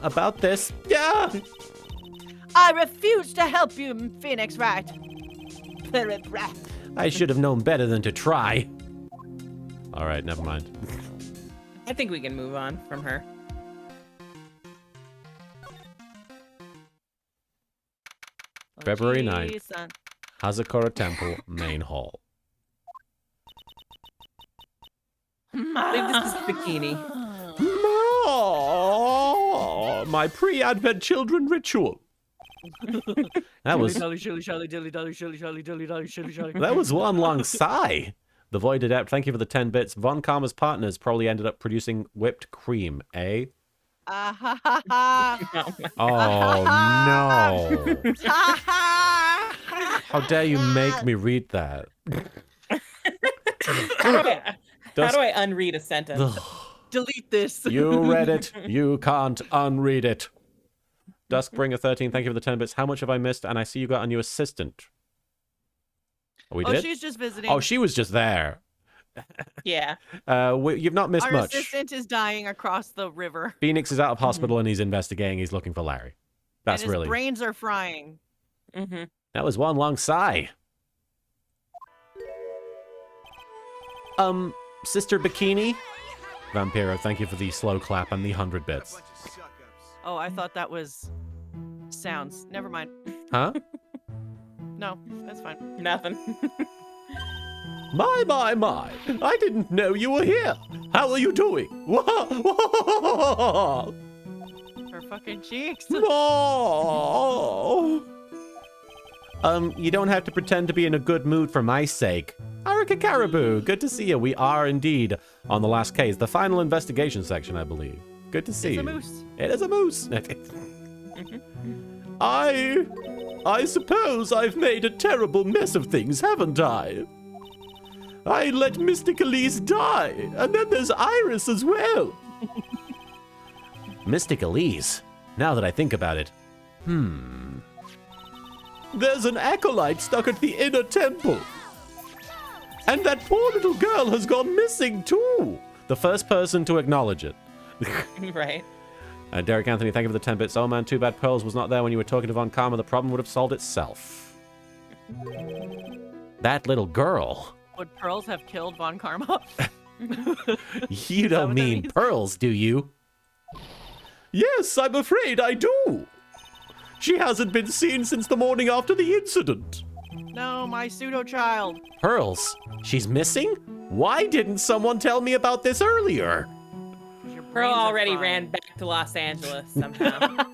About this, yeah. I refuse to help you, Phoenix Wright. I should have known better than to try. All right, never mind. I think we can move on from her. February 9th. Oji-san. Hazakura Temple, main hall. I think this is bikini. My pre-advent children ritual. That was one long sigh. The Void Adept, thank you for the 10 bits. Von Karma's partners probably ended up producing whipped cream, eh? Oh my- Oh no. How dare you make me read that? How do I unread a sentence? Ugh. Delete this. You read it. You can't unread it. Duskbringer 13, thank you for the 10 bits. How much have I missed? And I see you got a new assistant. Oh, we Oh, did? she's just visiting. Oh, she was just there. Yeah. You've not missed Our much. assistant is dying across the river. Phoenix is out of hospital and he's investigating. He's looking for Larry. That's and his really... brains are frying. Mm-hmm. That was one long sigh. Sister Bikini? Vampiro, thank you for the slow clap and the 100 bits. Oh, I thought that was sounds. Never mind. Huh? No, that's fine. Nothing. My. I didn't know you were here. How are you doing? Her fucking cheeks. Oh. You don't have to pretend to be in a good mood for my sake. Arika Caribou, good to see you. We are indeed on the last case, the final investigation section, I believe. Good to see It's a you. moose. It is a moose. I suppose I've made a terrible mess of things, haven't I? I let Mystic Elise die, and then there's Iris as well. Mystic Elise? Now that I think about it. There's an acolyte stuck at the inner temple. And that poor little girl has gone missing too. The first person to acknowledge it. Right. Derek Anthony, thank you for the 10 bits. Oh man, too bad Pearls was not there when you were talking to Von Karma. The problem would have solved itself. That little girl. Would Pearls have killed Von Karma? You don't what that mean means? Pearls, do you? Yes, I'm afraid I do. She hasn't been seen since the morning after the incident. No, my pseudo-child. Pearls? She's missing? Why didn't someone tell me about this earlier? Your Pearl brains are already fried. ran back to Los Angeles somehow.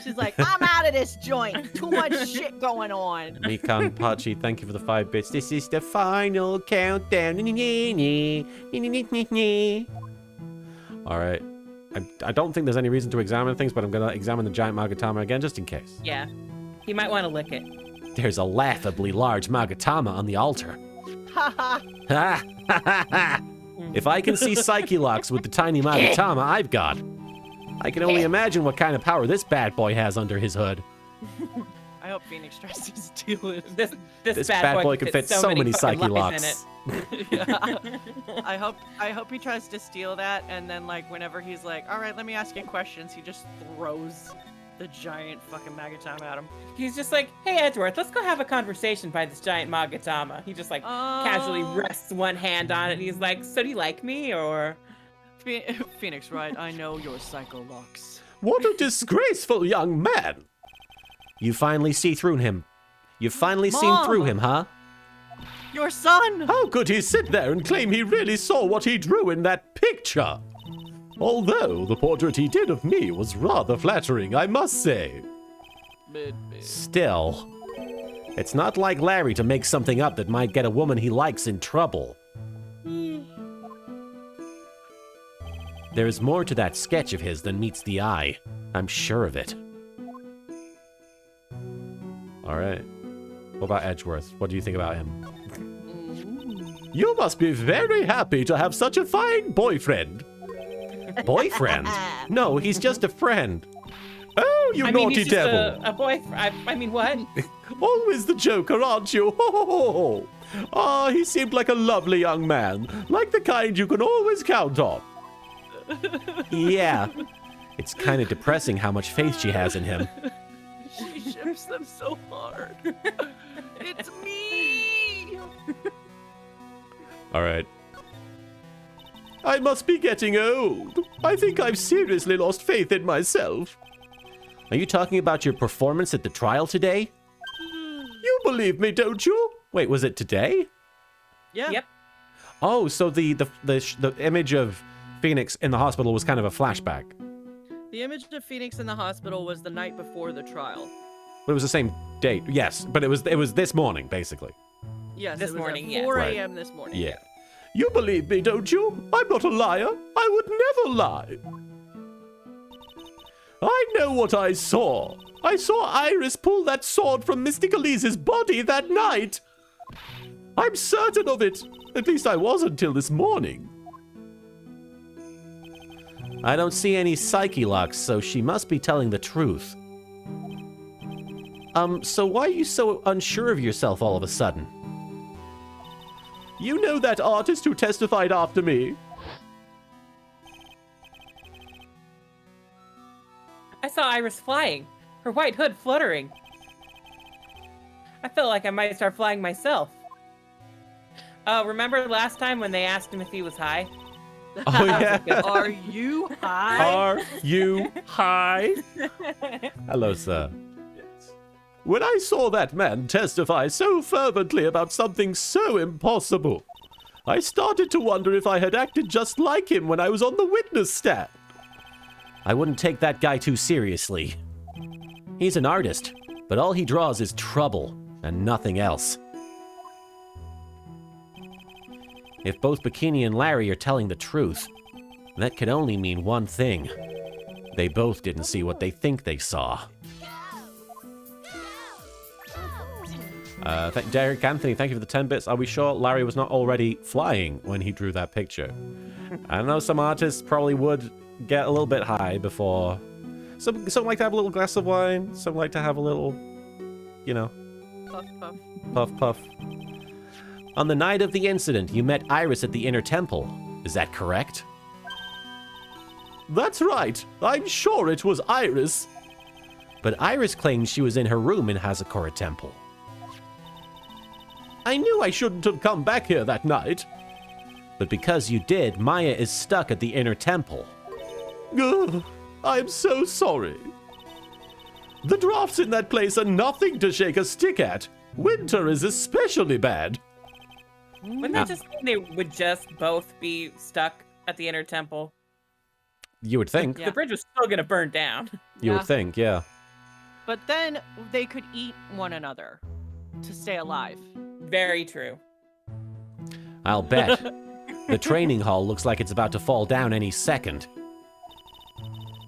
She's like, I'm out of this joint. Too much shit going on. Mikan Pachi, thank you for the 5 bits. This is the final countdown. Alright. I don't think there's any reason to examine things, but I'm going to examine the giant Magatama again just in case. Yeah. He might want to lick it. There's a laughably large Magatama on the altar. Haha. Ha! Ha ha ha! If I can see Psyche locks with the tiny Magatama I've got, I can only imagine what kind of power this bad boy has under his hood. I hope Phoenix tries to steal it. This bad boy can fit so many fucking Psyche lies locks. Yeah. I hope he tries to steal that, and then like whenever he's like, all right, let me ask you questions, he just throws the giant fucking Magatama at him. He's just like, hey, Edgeworth, let's go have a conversation by this giant Magatama. He just like casually rests one hand on it, and he's like, so do you like me, or... Phoenix Wright, I know your psycho locks. What a disgraceful young man! You finally see through him. You've finally seen Mom! through him, huh? Your son! How could he sit there and claim he really saw what he drew in that picture? Although the portrait he did of me was rather flattering, I must say. Still, it's not like Larry to make something up that might get a woman he likes in trouble. There's more to that sketch of his than meets the eye. I'm sure of it. All right. What about Edgeworth? What do you think about him? You must be very happy to have such a fine boyfriend. Boyfriend? No, he's just a friend. Oh, you naughty he's just devil. a boyfriend. I mean, what? Always the joker, aren't you? Ho, ho, ho, ho. Ah, he seemed like a lovely young man. Like the kind you can always count on. Yeah. It's kind of depressing how much faith she has in him. She ships them so hard. It's me! All right. I must be getting old. I think I've seriously lost faith in myself. Are you talking about your performance at the trial today? You believe me, don't you? Wait, was it today? Yeah. Yep. Oh, so the image of Phoenix in the hospital was kind of a flashback. The image of Phoenix in the hospital was the night before the trial. But it was the same date. Yes, but it was this morning, basically. Yes, This it was morning, at yes. 4 Right. a.m. this morning. Yeah. You believe me, don't you? I'm not a liar. I would never lie. I know what I saw. I saw Iris pull that sword from Mystic Elise's body that night. I'm certain of it. At least I was until this morning. I don't see any psyche locks, so she must be telling the truth. So why are you so unsure of yourself all of a sudden? You know that artist who testified after me? I saw Iris flying, her white hood fluttering. I felt like I might start flying myself. Oh, remember last time when they asked him if he was high? Oh, yeah. Are you high? Are you high? Hello, sir. When I saw that man testify so fervently about something so impossible, I started to wonder if I had acted just like him when I was on the witness stand. I wouldn't take that guy too seriously. He's an artist, but all he draws is trouble and nothing else. If both Bikini and Larry are telling the truth, that can only mean one thing. They both didn't see what they think they saw. Derek Anthony, thank you for the 10 bits. Are we sure Larry was not already flying when he drew that picture? I know some artists probably would get a little bit high before. Some like to have a little glass of wine. Some like to have a little, you know. Puff, puff. Puff, puff. On the night of the incident, you met Iris at the Inner Temple. Is that correct? That's right. I'm sure it was Iris. But Iris claims she was in her room in Hazakura Temple. I knew I shouldn't have come back here that night. But because you did, Maya is stuck at the Inner Temple. Ugh, I'm so sorry. The drafts in that place are nothing to shake a stick at. Winter is especially bad. Wouldn't that just mean they would just both be stuck at the Inner Temple? You would think. Yeah. The bridge was still going to burn down. You Yeah. would think, yeah. But then they could eat one another to stay alive. Very true. I'll bet. The training hall looks like it's about to fall down any second.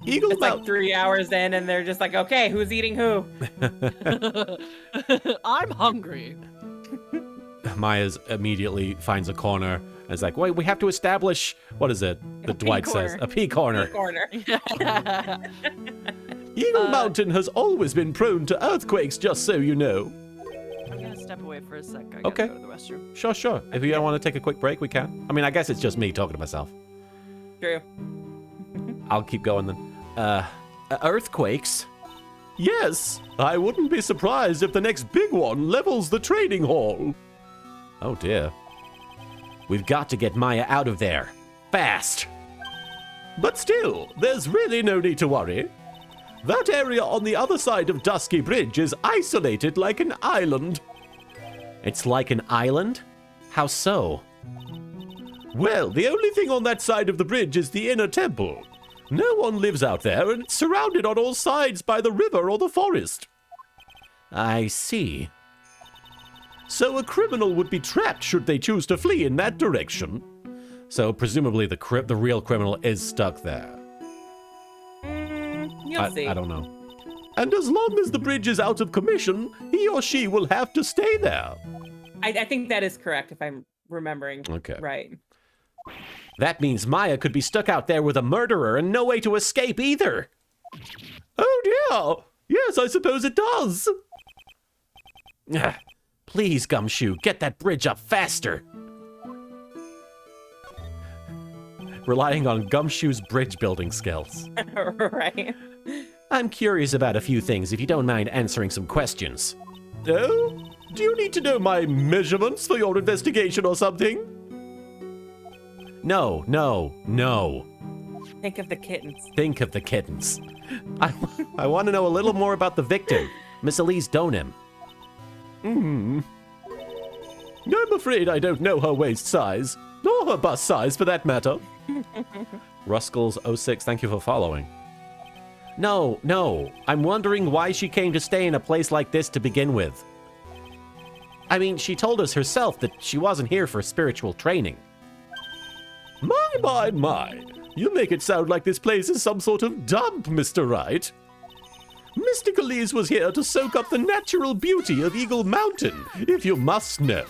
Eagle It's like 3 hours in, and they're just like, okay, who's eating who? I'm hungry. Maya's immediately finds a corner and is like, wait, we have to establish, what is it? The pea Dwight says. corner. A pea corner. Corner. Eagle Mountain has always been prone to earthquakes, just so you know. I'm gonna step away for a sec. I gotta Okay. go to the restroom. Sure, sure. If you don't want to take a quick break, we can. I mean, I guess it's just me talking to myself. True. I'll keep going then. Earthquakes? Yes, I wouldn't be surprised if the next big one levels the training hall. Oh dear. We've got to get Maya out of there. Fast! But still, there's really no need to worry. That area on the other side of Dusky Bridge is isolated like an island. It's like an island? How so? Well, the only thing on that side of the bridge is the Inner Temple. No one lives out there, and it's surrounded on all sides by the river or the forest. I see. So a criminal would be trapped should they choose to flee in that direction. So presumably the real criminal is stuck there. You'll see. I don't know. And as long as the bridge is out of commission, he or she will have to stay there. I think that is correct if I'm remembering Okay. right. That means Maya could be stuck out there with a murderer and no way to escape either. Oh dear! Yes, I suppose it does. Please, Gumshoe, get that bridge up faster. Relying on Gumshoe's bridge building skills. Right. I'm curious about a few things, if you don't mind answering some questions. Oh? Do you need to know my measurements for your investigation or something? No. Think of the kittens. Think of the kittens. I want to know a little more about the victim, Miss Elise Donim. I'm afraid I don't know her waist size, nor her bust size for that matter. Ruskels06, thank you for following. No, I'm wondering why she came to stay in a place like this to begin with. I mean, she told us herself that she wasn't here for spiritual training. My. You make it sound like this place is some sort of dump, Mr. Wright. Mystic Elise was here to soak up the natural beauty of Eagle Mountain, if you must know.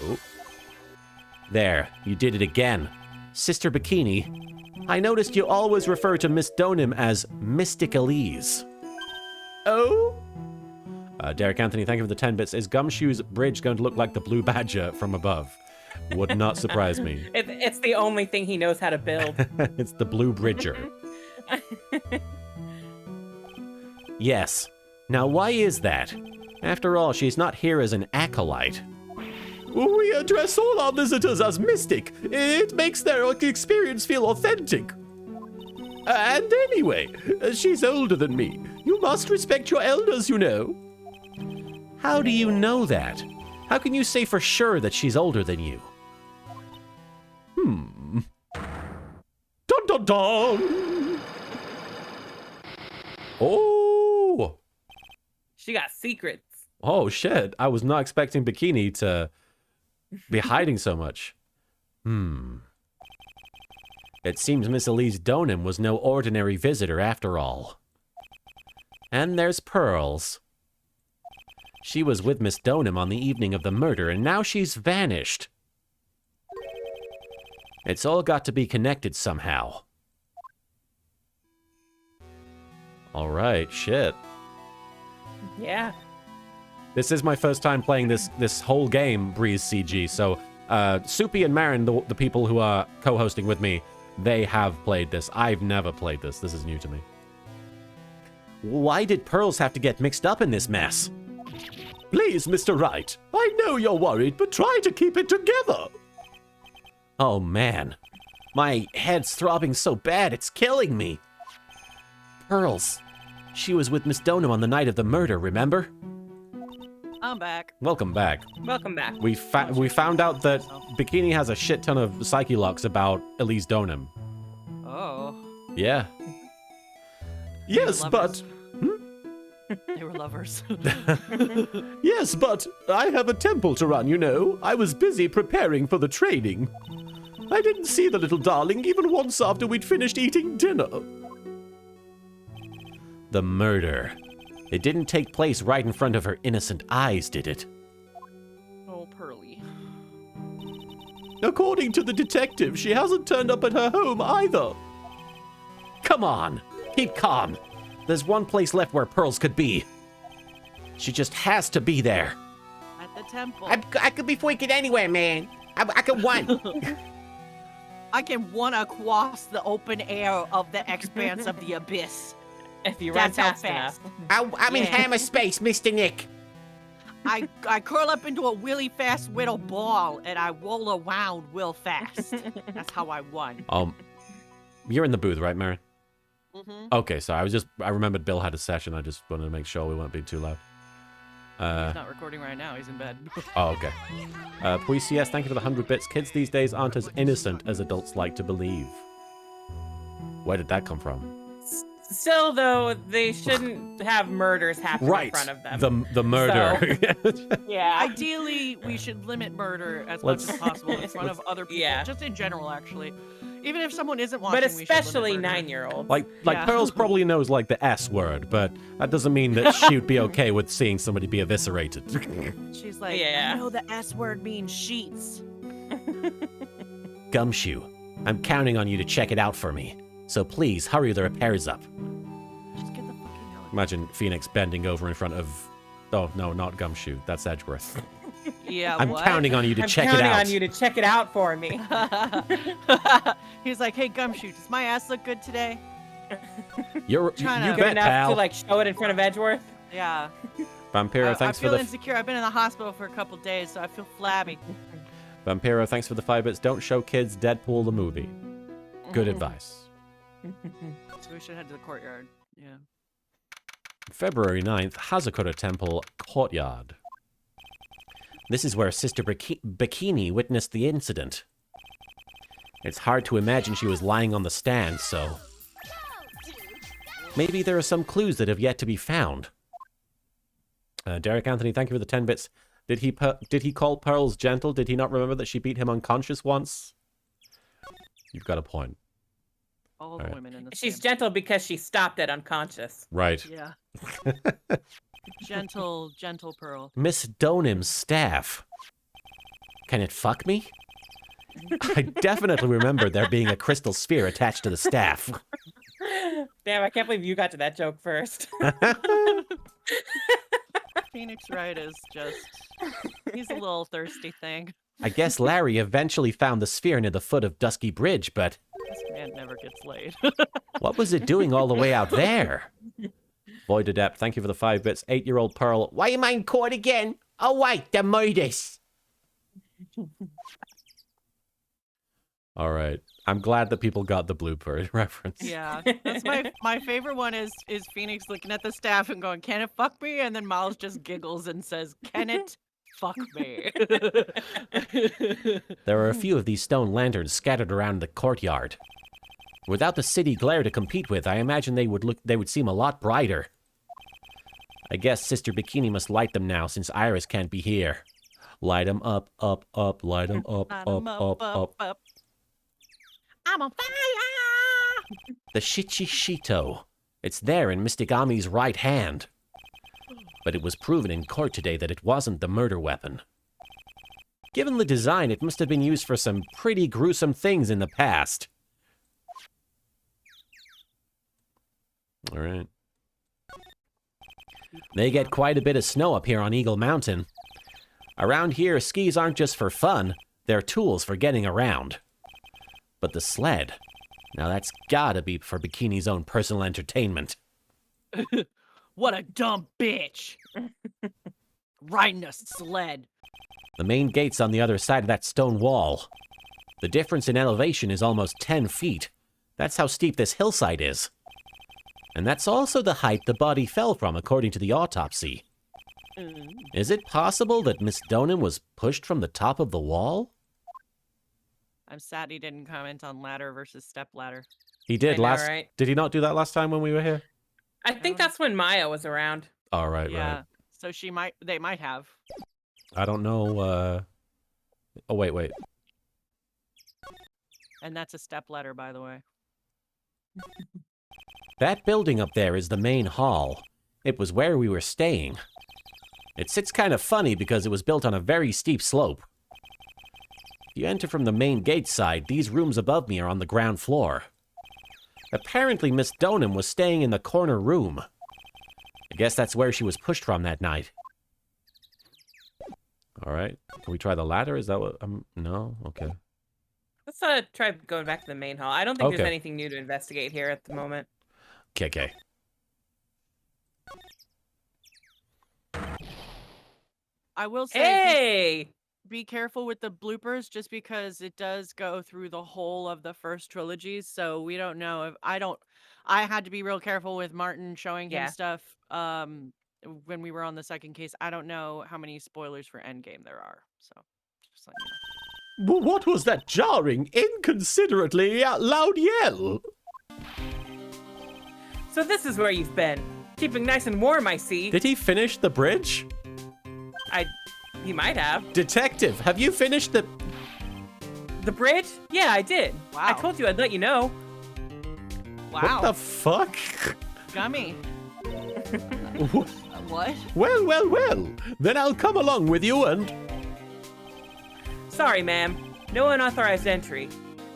There, you did it again. Sister Bikini, I noticed you always refer to Miss Donim as Mystic Elise. Oh? Derek Anthony, thank you for the 10 bits. Is Gumshoe's bridge going to look like the Blue Badger from above? Would not surprise me. It's the only thing he knows how to build. It's the Blue Bridger. Yes. Now, why is that? After all, she's not here as an acolyte. We address all our visitors as mystic. It makes their experience feel authentic. And anyway, she's older than me. You must respect your elders, you know. How do you know that? How can you say for sure that she's older than you? Dun dun dun! Oh! She got secrets. Oh shit, I was not expecting Bikini to be hiding so much. It seems Miss Elise Donim was no ordinary visitor after all. And there's Pearls. She was with Miss Donham on the evening of the murder, and now she's vanished. It's all got to be connected somehow. All right, shit. Yeah. This is my first time playing this whole game, Breeze CG, so Soupy and Marin, the people who are co-hosting with me, they have played this. I've never played this. This is new to me. Why did pearls have to get mixed up in this mess? Please, Mr. Wright. I know you're worried, but try to keep it together. Oh, man. My head's throbbing so bad, it's killing me. Pearls. She was with Miss Donham on the night of the murder, remember? I'm back. Welcome back. Welcome back. We found out that Bikini has a shit ton of psyche locks about Elise Donham. Oh. Yeah. Yes, but... They were lovers. Yes, but I have a temple to run, you know. I was busy preparing for the training. I didn't see the little darling even once after we'd finished eating dinner. The murder. It didn't take place right in front of her innocent eyes, did it? Oh, Pearly. According to the detective, she hasn't turned up at her home either. Come on, keep calm. There's one place left where Pearls could be. She just has to be there. At the temple. I could be freaking anywhere, man. I could run. I can run across the open air of the expanse of the abyss. If you run That's how fast enough. I'm in Yeah. hammer space, Mr. Nick. I curl up into a really fast little ball and I roll around real fast. That's how I run. You're in the booth, right, Marin? Mm-hmm. Okay, so I remembered Bill had a session. I just wanted to make sure we weren't being too loud. He's not recording right now. He's in bed. Oh, okay. Puis, thank you for the 100 bits. Kids these days aren't as innocent as adults like to believe. Where did that come from? Still, though, they shouldn't have murders happen in front of them. The murder. Yeah. Ideally, we should limit murder as much as possible in front of other people. Yeah. Just in general, actually. Even if someone isn't watching, But we should limit especially murder. 9-year-olds. like Yeah. Pearls probably knows like the S word, but that doesn't mean that she'd be okay with seeing somebody be eviscerated. She's like, Yeah. I know the S word means sheets. Gumshoe, I'm counting on you to check it out for me. So please hurry the repairs up. Just get the fucking hell. Imagine Phoenix bending over in front of... Oh, no, not Gumshoe. That's Edgeworth. Yeah, I'm what? counting on you to I'm check it counting out. on you to check it out for me. He's like, hey, Gumshoe, does my ass look good today? You Trying to- bet, Good enough pal. to like show it in front of Edgeworth. Yeah. Vampiro, thanks I for feel the... insecure. I've been in the hospital for a couple days, so I feel flabby. Vampiro, thanks for the 5 bits. Don't show kids Deadpool the movie. Good advice. So we should head to the courtyard. Yeah. February 9th, Hazakura Temple Courtyard. This is where Sister Bikini witnessed the incident. It's hard to imagine she was lying on the stand, so... Maybe there are some clues that have yet to be found. Derek Anthony, thank you for the 10 bits. Did he call Pearls gentle? Did he not remember that she beat him unconscious once? You've got a point. All the Alright. women in the She's gentle because she stopped at unconscious. Right. Yeah. Gentle Pearl. Miss Donham's staff. Can it fuck me? I definitely remember there being a crystal sphere attached to the staff. Damn, I can't believe you got to that joke first. Phoenix Wright is just... He's a little thirsty thing. I guess Larry eventually found the sphere near the foot of Dusky Bridge, but This man never gets laid. what was it doing all the way out there? Void Adept, thank you for the 5 bits. 8-year-old Pearl. Why am I in court again? Oh, wait, the murders. All right. I'm glad that people got the blooper reference. Yeah, that's my favorite one is Phoenix looking at the staff and going, "Can it fuck me?" And then Miles just giggles and says, "Can it fuck me?" There are a few of these stone lanterns scattered around the courtyard. Without the city glare to compete with, I imagine they would seem a lot brighter. I guess Sister Bikini must light them now since Iris can't be here. Light 'em up, up, up, light 'em up, Light up, 'em up, up. I'm on fire! The Shichishito. It's there in Mystic Ami's right hand. but it was proven in court today that it wasn't the murder weapon. Given the design, it must have been used for some pretty gruesome things in the past. All right. They get quite a bit of snow up here on Eagle Mountain. Around here, skis aren't just for fun, they're tools for getting around. But the sled, now that's gotta be for Bikini's own personal entertainment. What a dumb bitch. Riding a sled. The main gate's on the other side of that stone wall. The difference in elevation is almost 10 feet. That's how steep this hillside is. And that's also the height the body fell from, according to the autopsy. Is it possible that Miss Donen was pushed from the top of the wall? I'm sad he didn't comment on ladder versus step ladder. He did I know, last. right? Did he not do that last time when we were here? I think that's when Maya was around. Oh, right, Yeah. right. So they might have. I don't know. Oh, wait. And that's a step ladder, by the way. That building up there is the main hall. It was where we were staying. It sits kind of funny because it was built on a very steep slope. If you enter from the main gate side, these rooms above me are on the ground floor. Apparently, Miss Donen was staying in the corner room. I guess that's where she was pushed from that night. All right. Can we try the ladder? Is that what... no? Okay. Let's try going back to the main hall. I don't think Okay. there's anything new to investigate here at the moment. Okay. I will say Hey! be careful with the bloopers just because it does go through the whole of the first trilogy. So we don't know if I had to be real careful with Martin showing him Yeah. stuff when we were on the second case. I don't know how many spoilers for Endgame there are. So just let you know. What was that jarring, inconsiderately loud yell? So this is where you've been. Keeping nice and warm, I see. Did he finish the bridge? He might have. Detective, have you finished the... The bridge? Yeah, I did. I Wow. told you I'd let you know. Wow. What the fuck? Gummy. What? Well. Then I'll come along with you and... Sorry, ma'am. No unauthorized entry.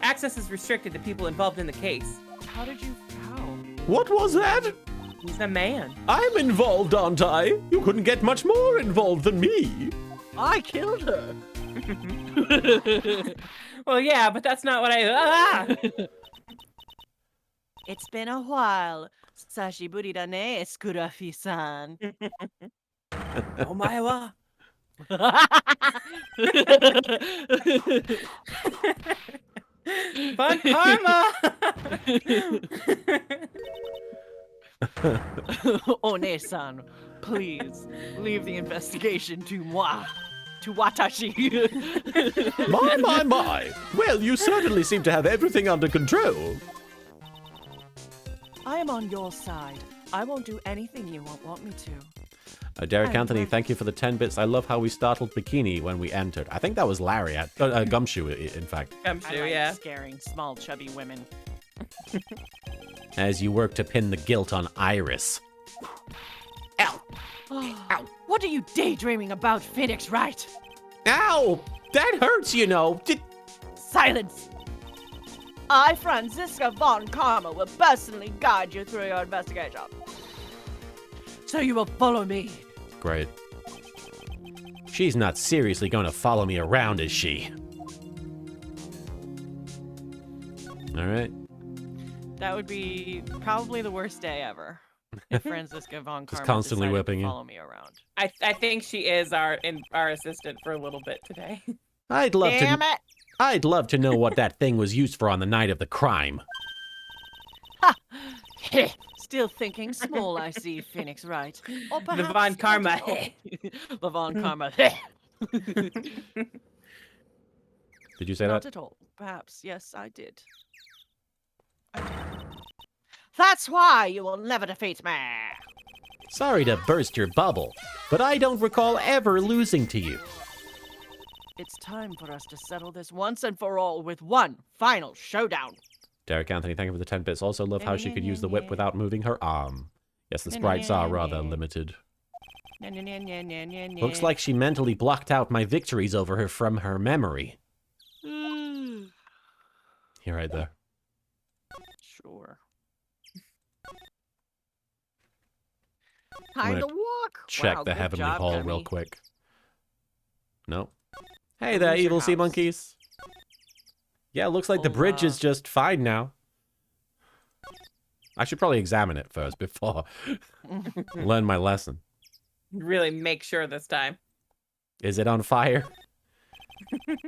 Access is restricted to people involved in the case. How did you... How? What was that? He's a man. I'm involved, aren't I? You couldn't get much more involved than me. I killed her. Well, yeah, but that's not what I... It's been a while. Sashiburi da ne, Skurafi-san. Oh, my wa. Fun karma! One-san, please leave the investigation to moi. To Watashi. My. Well, you certainly seem to have everything under control. I am on your side. I won't do anything you won't want me to. Derek I'm Anthony, perfect. thank you for the 10 bits. I love how we startled Bikini when we entered. I think that was Larry, Gumshoe, in fact. I'm I sure, like yeah. scaring small, chubby women. As you work to pin the guilt on Iris. Ow! Ow. What are you daydreaming about, Phoenix Wright? Ow! That hurts, you know. Silence! I, Franziska von Karma, will personally guide you through your investigation. So you will follow me. Great. She's not seriously going to follow me around, is she? All right. That would be probably the worst day ever. If Franziska von Karma constantly decided whipping to you. follow me around. I think she is our assistant for a little bit today. I'd love Damn it! I'd love to know what that thing was used for on the night of the crime. Still thinking small, I see, Phoenix Wright. Or perhaps Von not Karma. at all. The Von Karma. Did you say Not that? at all. Perhaps, yes, I did. That's why you will never defeat me. Sorry to burst your bubble, but I don't recall ever losing to you. It's time for us to settle this once and for all with one final showdown. Derek Anthony, thank you for the 10 bits. Also love how she could use the whip without moving her arm. Yes, the sprites are rather limited. Looks like she mentally blocked out my victories over her from her memory. You're right there. Sure. I'm Time to gonna walk. Check Wow, the good heavenly job, hall real Gummy. quick. No. Hey The there, loser evil sea house. monkeys. Yeah, looks like the bridge is just fine now. I should probably examine it first before learn my lesson. Really make sure this time. Is it on fire?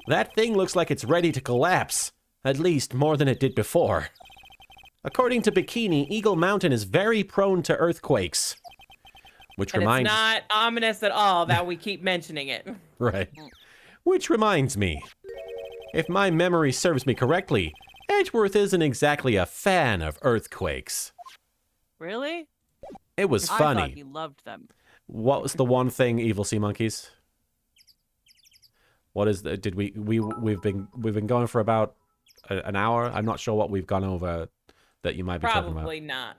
That thing looks like it's ready to collapse. At least more than it did before. According to Bikini, Eagle Mountain is very prone to earthquakes. Which And reminds... it's not ominous at all that we keep mentioning it. Right. Which reminds me, if my memory serves me correctly, Edgeworth isn't exactly a fan of earthquakes. Really? It was I thought funny. he loved them. What was the one thing, evil sea monkeys? What is the... Did we've been going for about an hour? I'm not sure what we've gone over that you might be talking about. Probably not.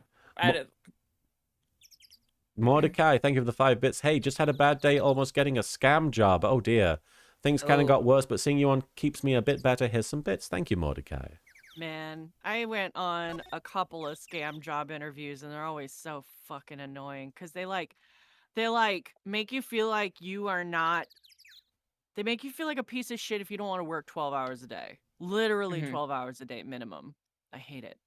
Mordecai, thank you for the 5 bits. Hey, just had a bad day almost getting a scam job. Oh dear. Things kind of got worse, but seeing you on keeps me a bit better. Here's some bits. Thank you, Mordecai. Man, I went on a couple of scam job interviews and they're always so fucking annoying because they make you feel like you are not. They make you feel like a piece of shit if you don't want to work 12 hours a day. Literally 12 hours a day minimum. I hate it.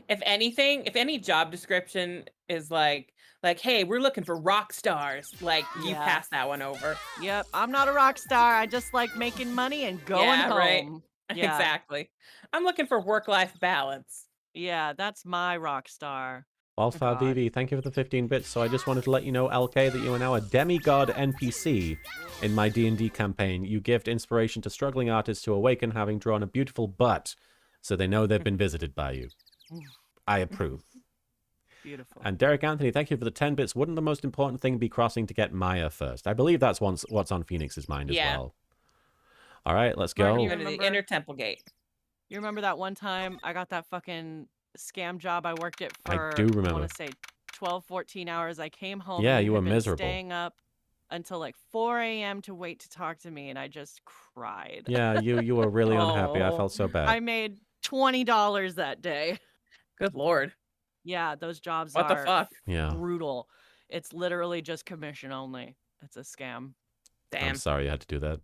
If anything, if any job description is like, hey, we're looking for rock stars, like you Yeah. pass that one over. Yep, I'm not a rock star. I just like making money and going Yeah, home. right. Yeah. Exactly. I'm looking for work-life balance. Yeah, that's my rock star. Wildfire God. VV, thank you for the 15 bits. So I just wanted to let you know, LK, that you are now a demigod NPC in my D&D campaign. You gift inspiration to struggling artists to awaken having drawn a beautiful butt, so they know they've been visited by you. I approve. Beautiful. And Derek Anthony, thank you for the 10 bits. Wouldn't the most important thing be crossing to get Maya first? I believe that's what's on Phoenix's mind as well. All right, let's Martin, go. you Going to the remember- inner temple gate. You remember that one time I got that fucking scam job I worked at for, I do remember. I want to say 12, 14 hours. I came home Yeah, and you had were been miserable. staying up until like 4 a.m. to wait to talk to me, and I just cried. Yeah, you were really unhappy. I felt so bad. I made $20 that day. Good Lord. Yeah, those jobs What the are fuck? Yeah. brutal. It's literally just commission only. It's a scam. Damn. I'm sorry you had to do that.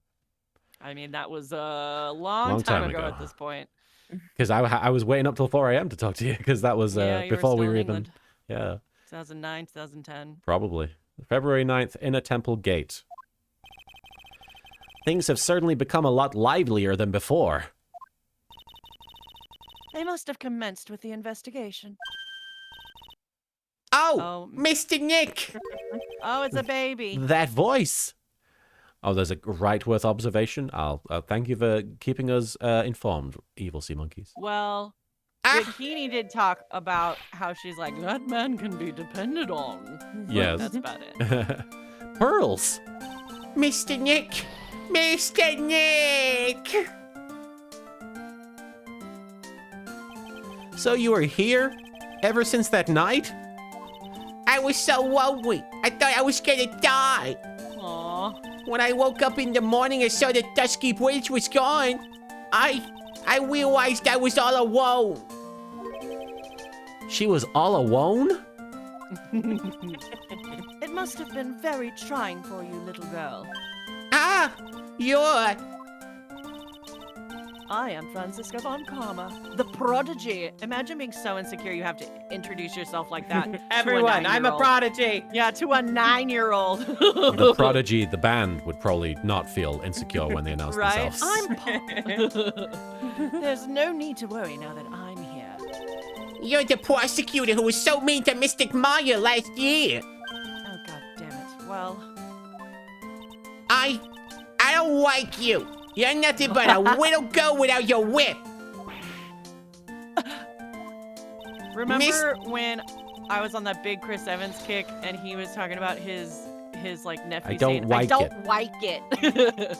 I mean, that was a long, Long time time ago ago. at this point. Because I was waiting up till 4 a.m. to talk to you, because that was Yeah, you were before we still were in even... England. Yeah, 2009, 2010. probably. February 9th, Inner Temple Gate. Things have certainly become a lot livelier than before. They must have commenced with the investigation. Oh, Mr. Nick. Oh, it's a baby. That voice! Oh, there's a right worth observation. I'll thank you for keeping us informed, evil sea monkeys. Well, Bikini did talk about how she's like, that man can be depended on. But Yes. that's about it. Pearls! Mr. Nick. Mr. Nick. So you were here ever since that night? I was so worried. I thought I was gonna die. Aw. When I woke up in the morning and saw the dusky bridge was gone, I realized I was all alone. She was all alone? It must have been very trying for you, little girl. Ah, you're... I am Francisca von Karma, the prodigy. Imagine being so insecure you have to introduce yourself like that. to Everyone, I'm a 9-year-old. prodigy. Yeah, to a 9-year-old. The Prodigy, the band, would probably not feel insecure when they announced Right? themselves. I'm Pop. There's no need to worry now that I'm here. You're the prosecutor who was so mean to Mystic Maya last year. Oh, god damn it. Well, I don't like you. You're nothing but a little girl without your whip. remember when I was on that big Chris Evans kick and he was talking about his like nephew I don't saying, like I it." don't like it.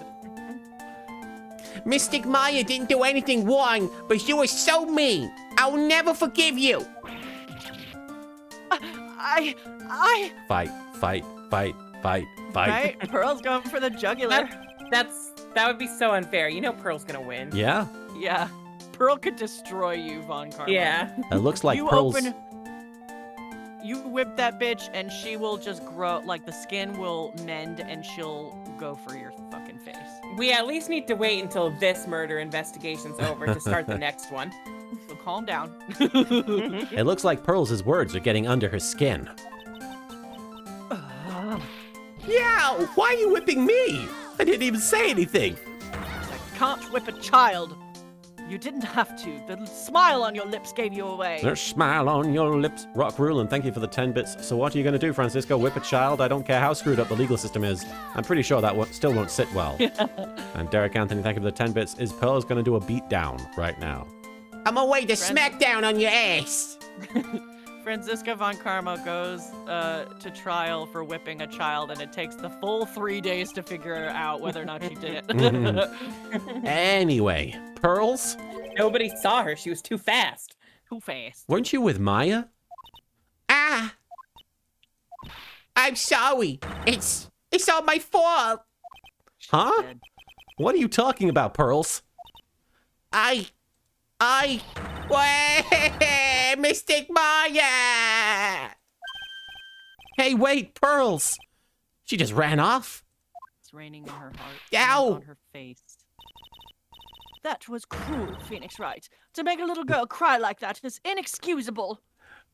Mystic Maya didn't do anything wrong, but you were so mean. I'll never forgive you. I. Fight, fight, fight, fight, fight. Right? Pearl's going for the jugular. That would be so unfair. You know Pearl's gonna win. Yeah. Yeah. Pearl could destroy you, Von Karma. Yeah. It looks like you Pearl's... You whip that bitch, and she will just grow. Like, the skin will mend, and she'll go for your fucking face. We at least need to wait until this murder investigation's over to start the next one. So calm down. It looks like Pearl's words are getting under her skin. Yeah, why are you whipping me? I didn't even say anything. I can't whip a child. You didn't have to. The smile on your lips gave you away. There's a smile on your lips. Rock Rulin, thank you for the 10 bits. So what are you going to do, Francisco? Whip a child? I don't care how screwed up the legal system is. I'm pretty sure that still won't sit well. And Derek Anthony, thank you for the 10 bits. Is Pearl's going to do a beat down right now? I'm away to smack down on your ass. Franziska Von Karma goes to trial for whipping a child, and it takes the full 3 days to figure out whether or not she did it. Anyway, Pearls? Nobody saw her. She was too fast. Too fast. Weren't you with Maya? Ah. I'm sorry. It's all my fault. Huh? Dead. What are you talking about, Pearls? Mystic Maya. Hey, wait, Pearls! She just ran off? It's raining in her heart. Ow. And on her face. That was cruel, Phoenix Wright. To make a little girl cry like that is inexcusable.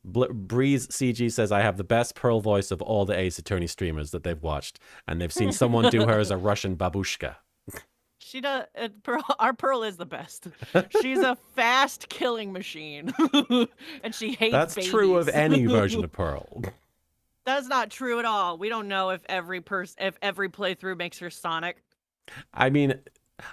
Breeze CG says, I have the best Pearl voice of all the Ace Attorney streamers that they've watched, and they've seen someone do her as a Russian babushka. She does. Our Pearl is the best. She's a fast killing machine, and she hates. That's babies. true of any version of Pearl. That's not true at all. We don't know if every playthrough makes her Sonic. I mean,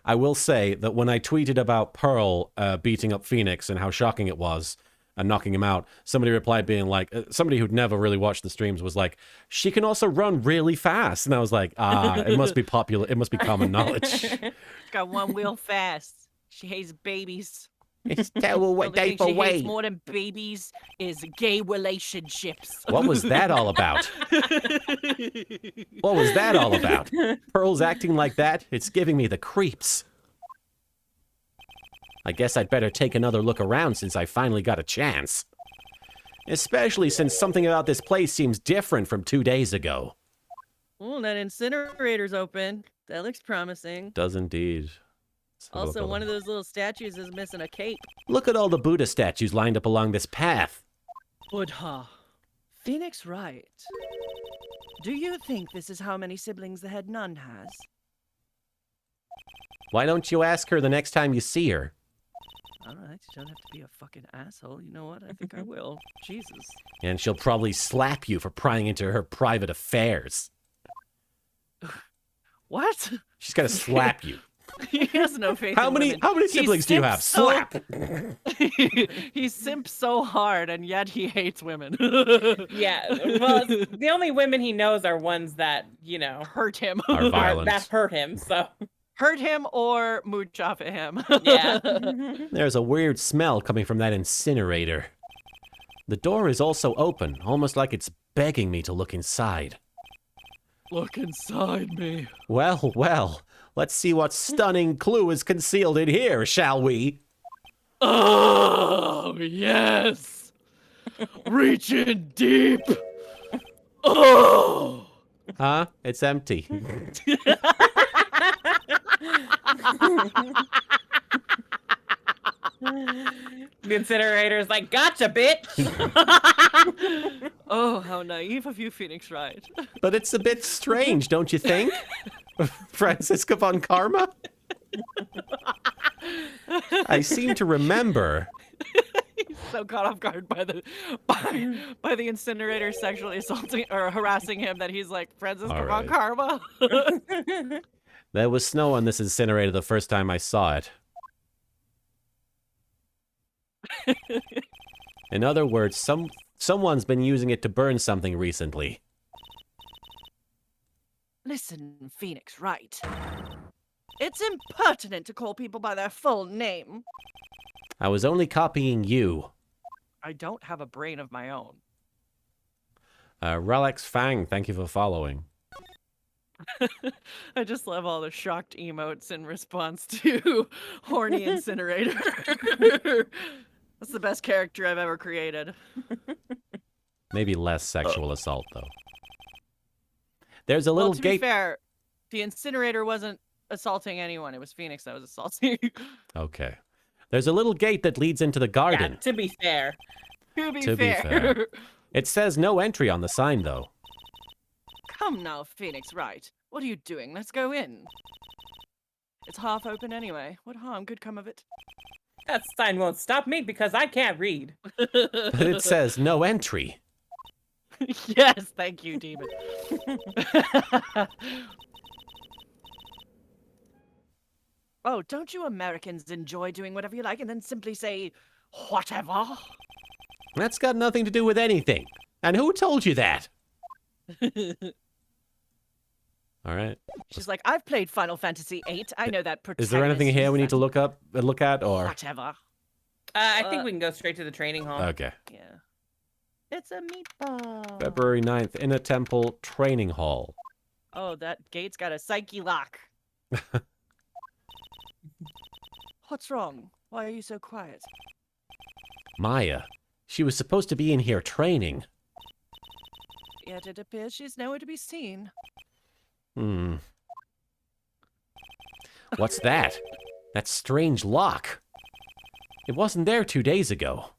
I will say that when I tweeted about Pearl beating up Phoenix and how shocking it was and knocking him out, somebody replied being like, somebody who'd never really watched the streams was like, she can also run really fast. And I was like, it must be popular. It must be common knowledge. She's got one wheel fast. She hates babies. It's terrible The what only they thing for she hates way. more than babies is gay relationships. What was that all about? What was that all about? Pearl's acting like that? It's giving me the creeps. I guess I'd better take another look around since I finally got a chance. Especially since something about this place seems different from 2 days ago. Oh, that incinerator's open. That looks promising. Does indeed. Let's have a look Also, over one of there. those little statues is missing a cape. Look at all the Buddha statues lined up along this path. Buddha. Phoenix Wright. Do you think this is how many siblings the head nun has? Why don't you ask her the next time you see her? All right, you don't have to be a fucking asshole. You know what? I think I will. Jesus. And she'll probably slap you for prying into her private affairs. What? She's gonna slap you. He has no faith How in many women. He siblings do you have? simps so- Slap! He simps so hard, and yet he hates women. Yeah. Well, the only women he knows are ones that, you know, Hurt him. Are violent. that hurt him. So, Hurt him or mooch off at him. yeah. There's a weird smell coming from that incinerator. The door is also open, almost like it's begging me to look inside. Look inside me. Well, well, let's see what stunning clue is concealed in here, shall we? Oh, yes. Reach in deep. Oh. Huh? It's empty. The incinerator's like, gotcha, bitch. Oh, how naive of you, Phoenix Wright. But it's a bit strange, don't you think? Francisca Von Karma? I seem to remember. He's so caught off guard by the incinerator sexually assaulting or harassing him that he's like, Francisco All Von right. Karma. There was snow on this incinerator the first time I saw it. In other words, someone's been using it to burn something recently. Listen, Phoenix Wright. It's impertinent to call people by their full name. I was only copying you. I don't have a brain of my own. Relics Fang, thank you for following. I just love all the shocked emotes in response to horny incinerator. That's the best character I've ever created. Maybe less sexual assault, though. There's a little Well, to be gate. fair, the incinerator wasn't assaulting anyone. It was Phoenix that was assaulting. Okay. There's a little gate that leads into the Yeah, garden. to be fair. To be To be fair. fair. It says no entry on the sign, though. Come now, Phoenix Wright. What are you doing? Let's go in. It's half open anyway. What harm could come of it? That sign won't stop me because I can't read. But it says no entry. Yes, thank you, demon. Oh, don't you Americans enjoy doing whatever you like and then simply say, whatever? That's got nothing to do with anything. And who told you that? All right. She's like, I've played Final Fantasy VIII. I know that Is there anything protagonist here is we need to that look at, or? Whatever. I think we can go straight to the training hall. Okay. Yeah. It's a meatball. February 9th, Inner Temple Training Hall. Oh, that gate's got a psyche lock. What's wrong? Why are you so quiet? Maya. She was supposed to be in here training. Yet it appears she's nowhere to be seen. What's that? That strange lock. It wasn't there 2 days ago.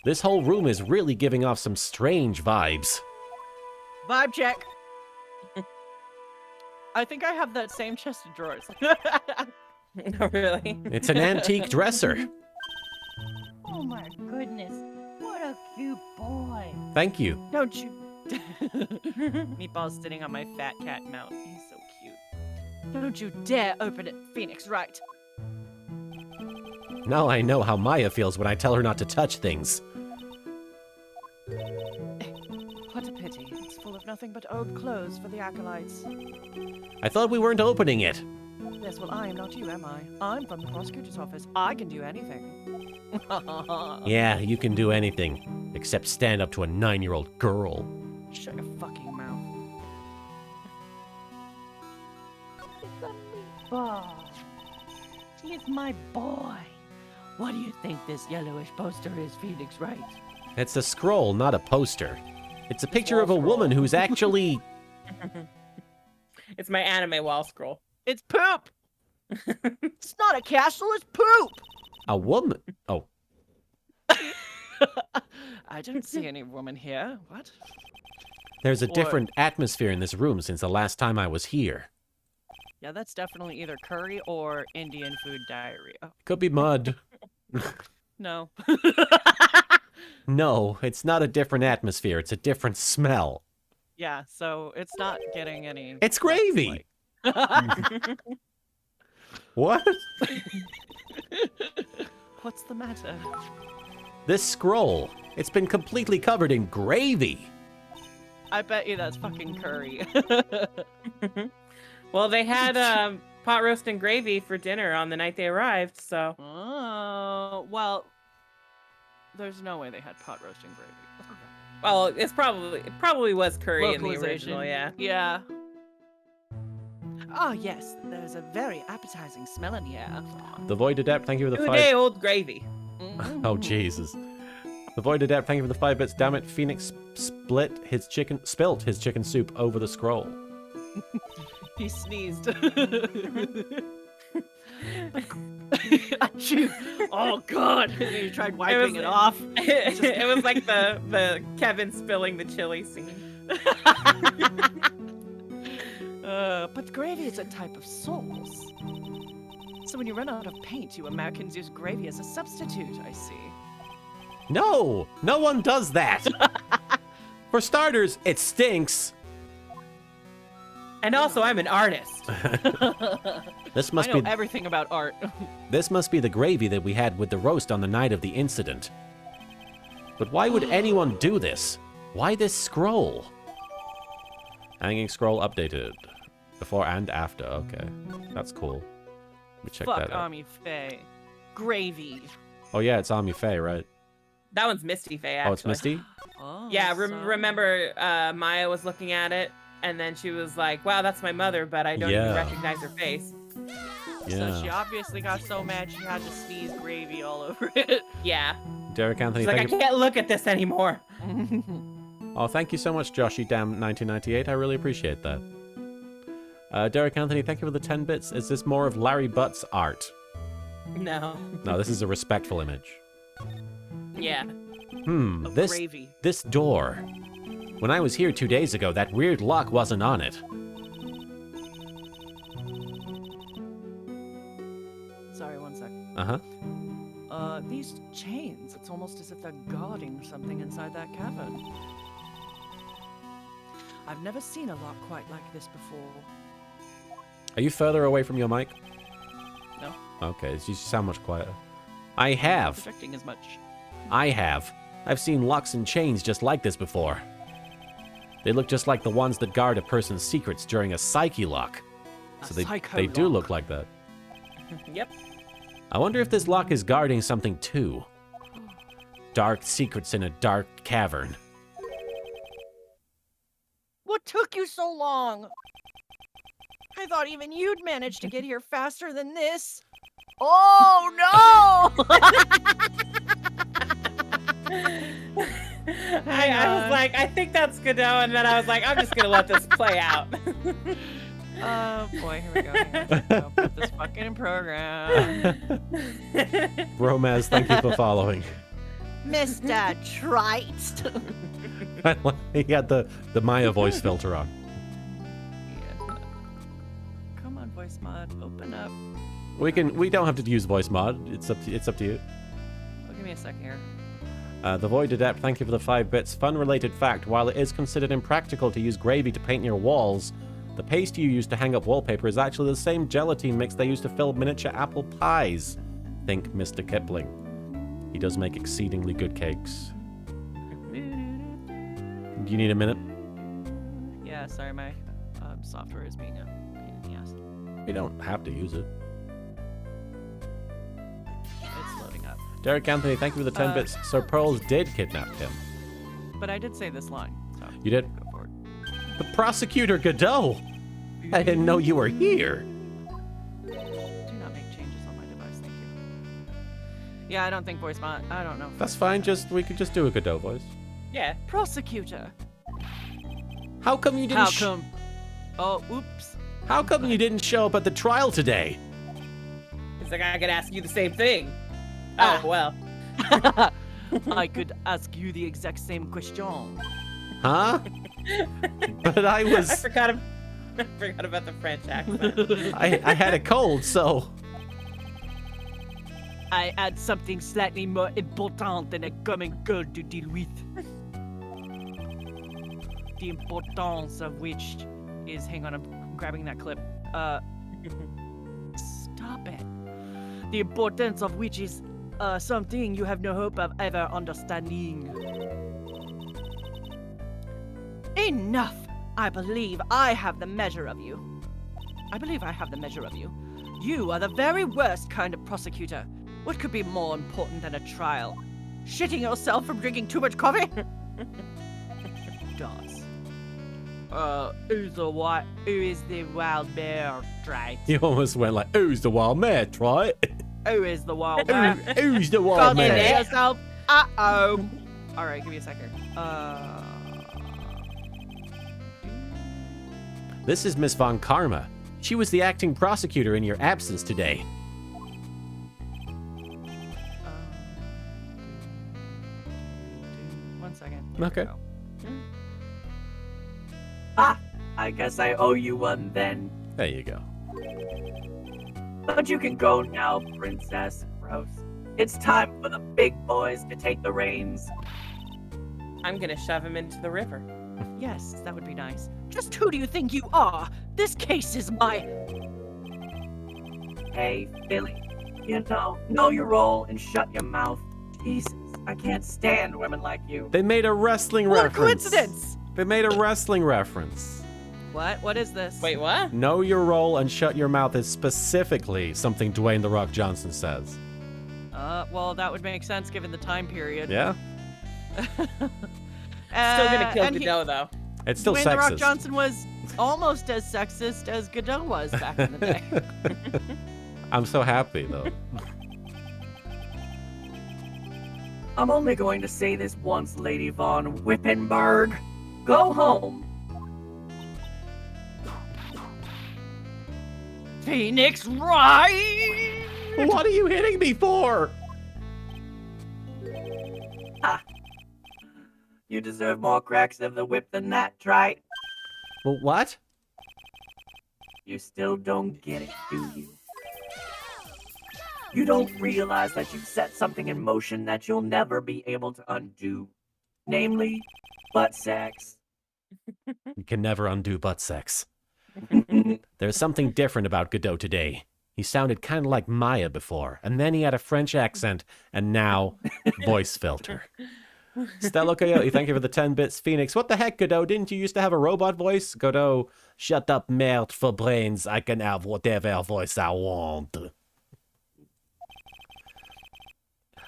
This whole room is really giving off some strange vibes. Vibe check. I think I have that same chest of drawers. No, really? It's an antique dresser. Oh my goodness. What a cute boy. Thank you. Don't you? Meatball's sitting on my fat cat mount. He's so cute. Don't you dare open it, Phoenix Wright. Now I know how Maya feels when I tell her not to touch things. What a pity. It's full of nothing but old clothes for the acolytes. I thought we weren't opening it. Yes, well, I am not you, am I? I'm from the prosecutor's office. I can do anything. Yeah, you can do anything, except stand up to a 9-year-old girl. Shut your fucking mouth. It's a meatball. He is my boy. What do you think this yellowish poster is, Phoenix Wright? It's a scroll, not a poster. It's a picture of a woman who's actually... It's my anime wall scroll. It's poop! It's not a castle, it's poop! a woman. Oh, I don't see any woman here. What? there's a What? different atmosphere in this room since the last time I was here. Yeah, that's definitely either curry or Indian food diarrhea. Could be mud. No. No, it's not a different atmosphere. It's a different smell. Yeah, so it's not getting any. It's gravy. What? What's the matter? This scroll, it's been completely covered in gravy. I bet you that's fucking curry. Well, they had pot roast and gravy for dinner on the night they arrived, so Oh, well, there's no way they had pot roast and gravy. well, it probably was curry in the Localization. original, yeah. Yeah. Oh, yes, there's a very appetizing smell in here. The Void Adept, thank you for the 5. 2-day-old gravy. Oh, Jesus. The Void Adept, thank you for the 5 bits. Damn it, Phoenix spilt his chicken soup over the scroll. He sneezed. Achoo. Oh, God. He tried wiping it off. It was like the Kevin spilling the chili scene. But gravy is a type of sauce. So when you run out of paint, you Americans use gravy as a substitute, I see. No, no one does that. For starters, it stinks. And also, I'm an artist. This I must know be everything about art. this must be the gravy that we had with the roast on the night of the incident. But why would anyone do this? Why this scroll? Hanging scroll updated. Before and after. Okay, that's cool. Let me check Fuck that out. Ami Faye. Gravy. Oh yeah, it's Ami Faye, right? That one's Misty Faye, actually. Oh, it's Misty? Oh, Yeah, so- remember Maya was looking at it, and then she was like, wow, that's my mother, but I don't even Yeah. recognize her face. So she Yeah. obviously got so mad she had to sneeze gravy all over it. Yeah. Derek Anthony, She's like, I thank you. can't look at this anymore. Oh, thank you so much, Joshy Dam 1998. I really appreciate that. Derek Anthony, thank you for the 10 bits. Is this more of Larry Butt's art? No. No, this is a respectful image. Yeah. Of This gravy. this door. When I was here 2 days ago, that weird lock wasn't on it. Sorry, one sec. Uh-huh. These chains, it's almost as if they're guarding something inside that cavern. I've never seen a lock quite like this before. Are you further away from your mic? No. Okay, you sound much quieter. I have. Projecting as much. I've seen locks and chains just like this before. They look just like the ones that guard a person's secrets during a psyche lock. So they do look like that. Yep. I wonder if this lock is guarding something too. Dark secrets in a dark cavern. What took you so long? I thought even you'd manage to get here faster than this. Oh no! I was like, I think that's Godot, and then I was like, I'm just gonna let this play out. Oh boy, here we go. Here we go. Put this fucking in program. Romaz, thank you for following. Mr. Trite. He had the Maya voice filter on. Yeah. Come on, voice mod, open up. We don't have to use voice mod. It's up to you. Oh, give me a second here. The Void Adept, thank you for the 5 bits. Fun related fact, while it is considered impractical to use gravy to paint your walls, the paste you use to hang up wallpaper is actually the same gelatine mix they use to fill miniature apple pies. Think Mr. Kipling. He does make exceedingly good cakes. Do you need a minute? Yeah, sorry, my software is being a pain in the ass. We don't have to use it. It's loading up. Derek Anthony, thank you for the 10 bits. So Pearls did kidnap him. But I did say this line, so You did? go for it. The Prosecutor Godot! I didn't know you were here. Do not make changes on my device, thank you. Yeah, I don't think voice mod. I don't know. if That's voice fine, mod- we could just do a Godot voice. Yeah. Prosecutor. How come you didn't How come? Oh, oops. How come you didn't show up at the trial today? It's like I could ask you the same thing. Ah. Oh well. I could ask you the exact same question. Huh? But I I was forgot about the French accent. I had a cold, so I had something slightly more important than a common cold to deal with. The importance of which is, hang on, I'm grabbing that clip. Stop it. The importance of which is something you have no hope of ever understanding. Enough! I believe I have the measure of you. You are the very worst kind of prosecutor. What could be more important than a trial? Shitting yourself from drinking too much coffee? Does. Who is the wild bear, right? you almost went like, "Who's the wild mare, right? Who is the wild bear? Who's the wild Can't mare?" say yourself. Uh-oh. Alright, give me a second. This is Miss Von Karma. She was the acting prosecutor in your absence today. One second. Okay. I guess I owe you one then. There you go. But you can go now, Princess Rose. It's time for the big boys to take the reins. I'm gonna shove him into the river. Yes, that would be nice. Just who do you think you are? This case is my... Hey, Billy, you know your role and shut your mouth. Jesus, I can't stand women like you. They made a wrestling What a reference. coincidence! They made a wrestling reference. What? What is this? Wait, what? Know your role and shut your mouth is specifically something Dwayne The Rock Johnson says. Well, that would make sense given the time period. Yeah? Still gonna kill and Godot, though. It's still Dwayne The Rock sexist. Johnson was almost as sexist as Godot was back in the day. I'm so happy though. I'm only going to say this once, Lady Von Wippenberg. Go home. Phoenix Wright! What are you hitting me for? You deserve more cracks of the whip than that, Trite. Well, what? You still don't get it, do you? You don't realize that you've set something in motion that you'll never be able to undo. Namely, butt sex. You can never undo butt sex. There's something different about Godot today. He sounded kind of like Maya before, and then he had a French accent, and now voice filter. Stella Coyote, thank you for the 10 bits. Phoenix, what the heck, Godot? Didn't you used to have a robot voice? Godot, shut up, merde for brains. I can have whatever voice I want.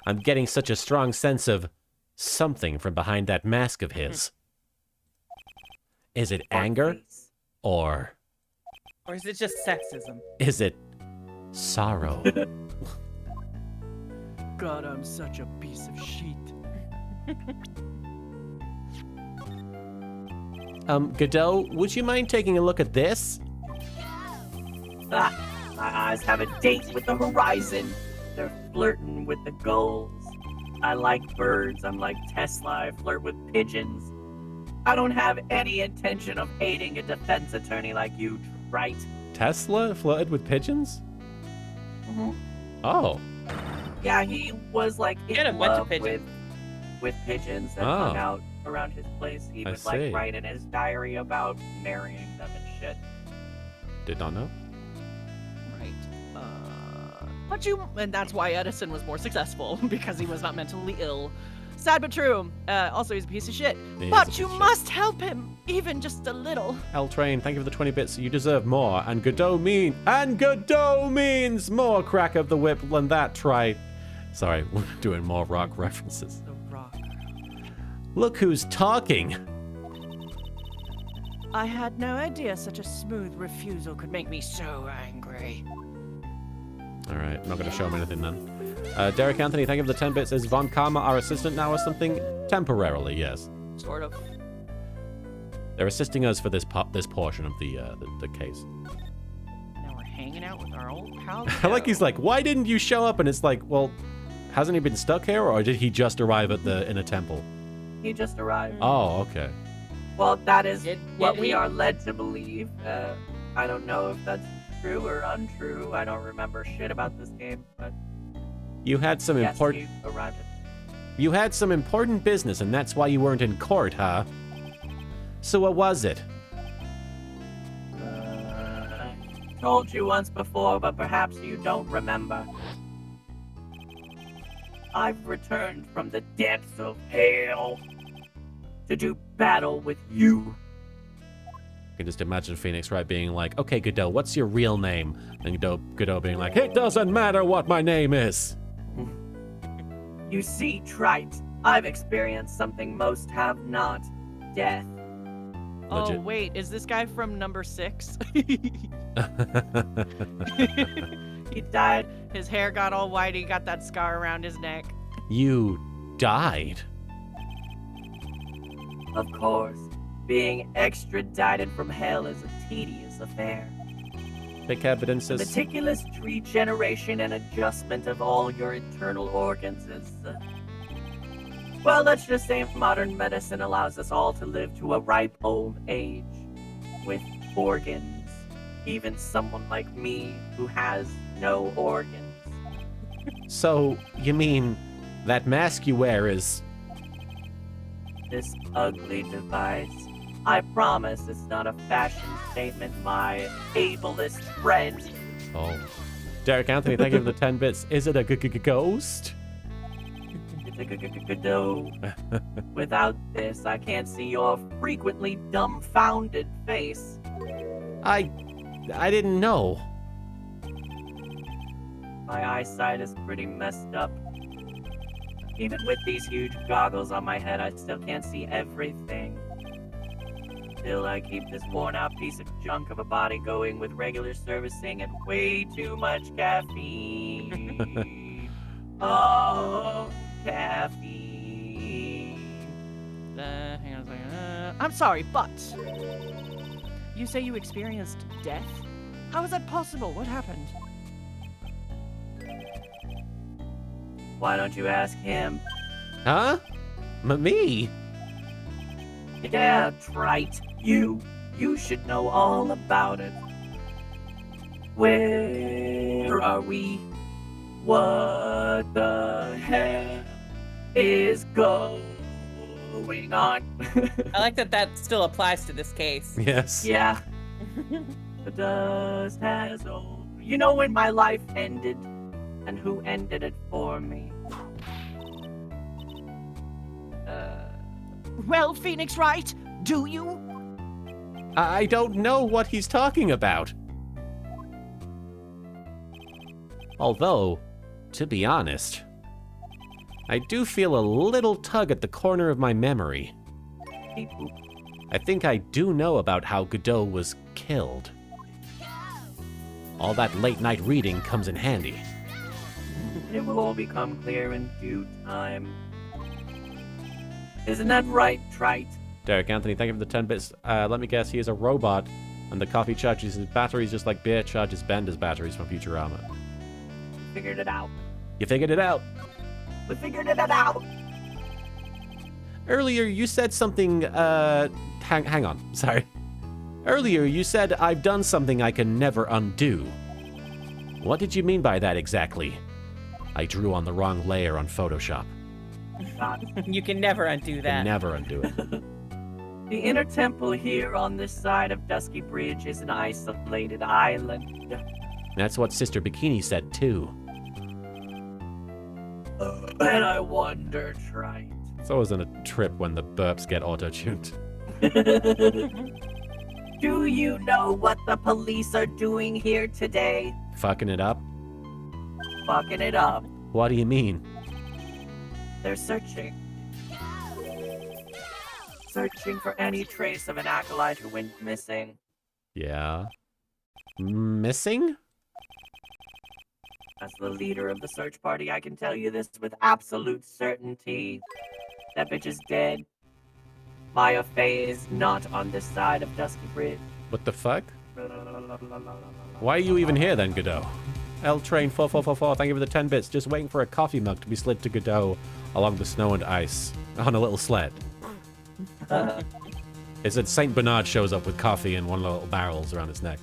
I'm getting such a strong sense of something from behind that mask of his. Is it anger? Or Or is it just sexism? is it sorrow? God, I'm such a piece of shit. Godot, would you mind taking a look at this? Ah, my eyes have a date with the horizon. They're flirting with the goals. I like birds. I'm like Tesla. I flirt with pigeons. I don't have any intention of hating a defense attorney like you, right? Tesla flirted with pigeons? Mhm. Oh. Yeah, he was like in Get a bunch of love pigeons. with pigeons that Oh. hung out around his place. He I would see. like write in his diary about marrying them and shit. Did not know. Right. And that's why Edison was more successful, because he was not mentally ill. Sad but true. Also, he's a piece of shit. He is a But piece you of shit. must help him, even just a little. L Train, thank you for the 20 bits. You deserve more. And Godot means more crack of the whip than that, try. Sorry, we're doing more rock references. The Rock. Look who's talking. I had no idea such a smooth refusal could make me so angry. All right, I'm not going to show him anything then. Derek Anthony, thank you for the 10 bits. Is Von Karma our assistant now or something? Temporarily, yes. Sort of. They're assisting us for this portion of the case. Now we're hanging out with our old pal. I like he's like, why didn't you show up? And it's like, well, hasn't he been stuck here, or did he just arrive in a temple? He just arrived. Oh, okay. Well, that is Did what we he? are led to believe. I don't know if that's true or untrue. I don't remember shit about this game, but You had some yes, important. he arrived. You had some important business, and that's why you weren't in court, huh? So what was it? Told you once before, but perhaps you don't remember. I've returned from the depths of hell to do battle with you. I can just imagine Phoenix Wright being like, okay, Godot, what's your real name? And Godot being like, it doesn't matter what my name is. You see, Trite, I've experienced something most have not. Death. Oh, Legit. wait. Is this guy from number 6? He died. His hair got all white. He got that scar around his neck. You died. Of course, being extradited from hell is a tedious affair. Big evidence The is. meticulous regeneration and adjustment of all your internal organs is, well, let's just say modern medicine allows us all to live to a ripe old age with organs. Even someone like me who has no organs. So, you mean that mask you wear is. This ugly device. I promise it's not a fashion statement, my ableist friend. Oh. Derek Anthony, thank you for the 10 bits. Is it a ghost? It's a Godot. Without this, I can't see your frequently dumbfounded face. I didn't know. My eyesight is pretty messed up. Even with these huge goggles on my head, I still can't see everything. Still, I keep this worn-out piece of junk of a body going with regular servicing and way too much caffeine. Oh, caffeine. Hang on a second. I'm sorry, but you say you experienced death? How is that possible? What happened? Why don't you ask him? Huh? Me? Yeah, Trite. You should know all about it. Where are we? What the hell is going on? I like that still applies to this case. Yes. Yeah. The dust has over. You know when my life ended? And who ended it for me? Well, Phoenix Wright, do you? I don't know what he's talking about. Although, to be honest, I do feel a little tug at the corner of my memory. I think I do know about how Godot was killed. All that late-night reading comes in handy. It will all become clear in due time. Isn't that right, Trite? Derek Anthony, thank you for the 10 bits. Let me guess, he is a robot, and the coffee charges his batteries just like beer charges Bender's batteries from Futurama. Figured it out. You figured it out. We figured it out. Earlier, you said something, hang on, sorry. Earlier, you said, I've done something I can never undo. What did you mean by that exactly? I drew on the wrong layer on Photoshop. You can never undo Can that. never undo it. The inner temple here on this side of Dusky Bridge is an isolated island. That's what Sister Bikini said, too. And I wonder, Trite. It's always on a trip when the burps get auto-tuned. Do you know what the police are doing here today? Fucking it up? Fucking it up. What do you mean? They're searching. Searching for any trace of an acolyte who went missing. Yeah. Missing? As the leader of the search party, I can tell you this with absolute certainty. That bitch is dead. Maya Fey is not on this side of Dusky Bridge. What the fuck? Why are you even here then, Godot? L Train 4444, thank you for the 10 bits. Just waiting for a coffee mug to be slid to Godot along the snow and ice on a little sled. It's that Saint Bernard shows up with coffee in one of the little barrels around his neck.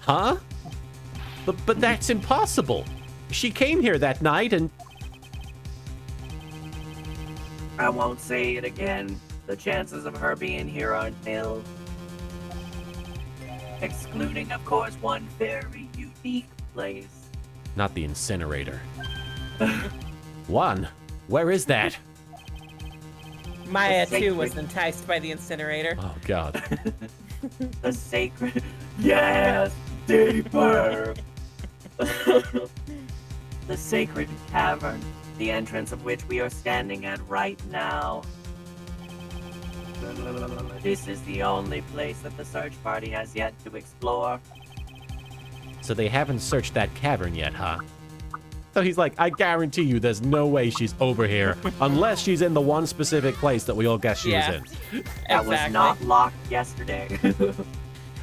Huh? But that's impossible. She came here that night and... I won't say it again. The chances of her being here are nil. Excluding, of course, one very unique place. Not the incinerator. One? Where is that? Maya, The too, was sacred- enticed by the incinerator. Oh, God. The sacred... Yes! Deeper! The sacred cavern, the entrance of which we are standing at right now. This is the only place that the search party has yet to explore. So they haven't searched that cavern yet, huh? So he's like, I guarantee you there's no way she's over here unless she's in the one specific place that we all guessed she was in. That was not locked yesterday.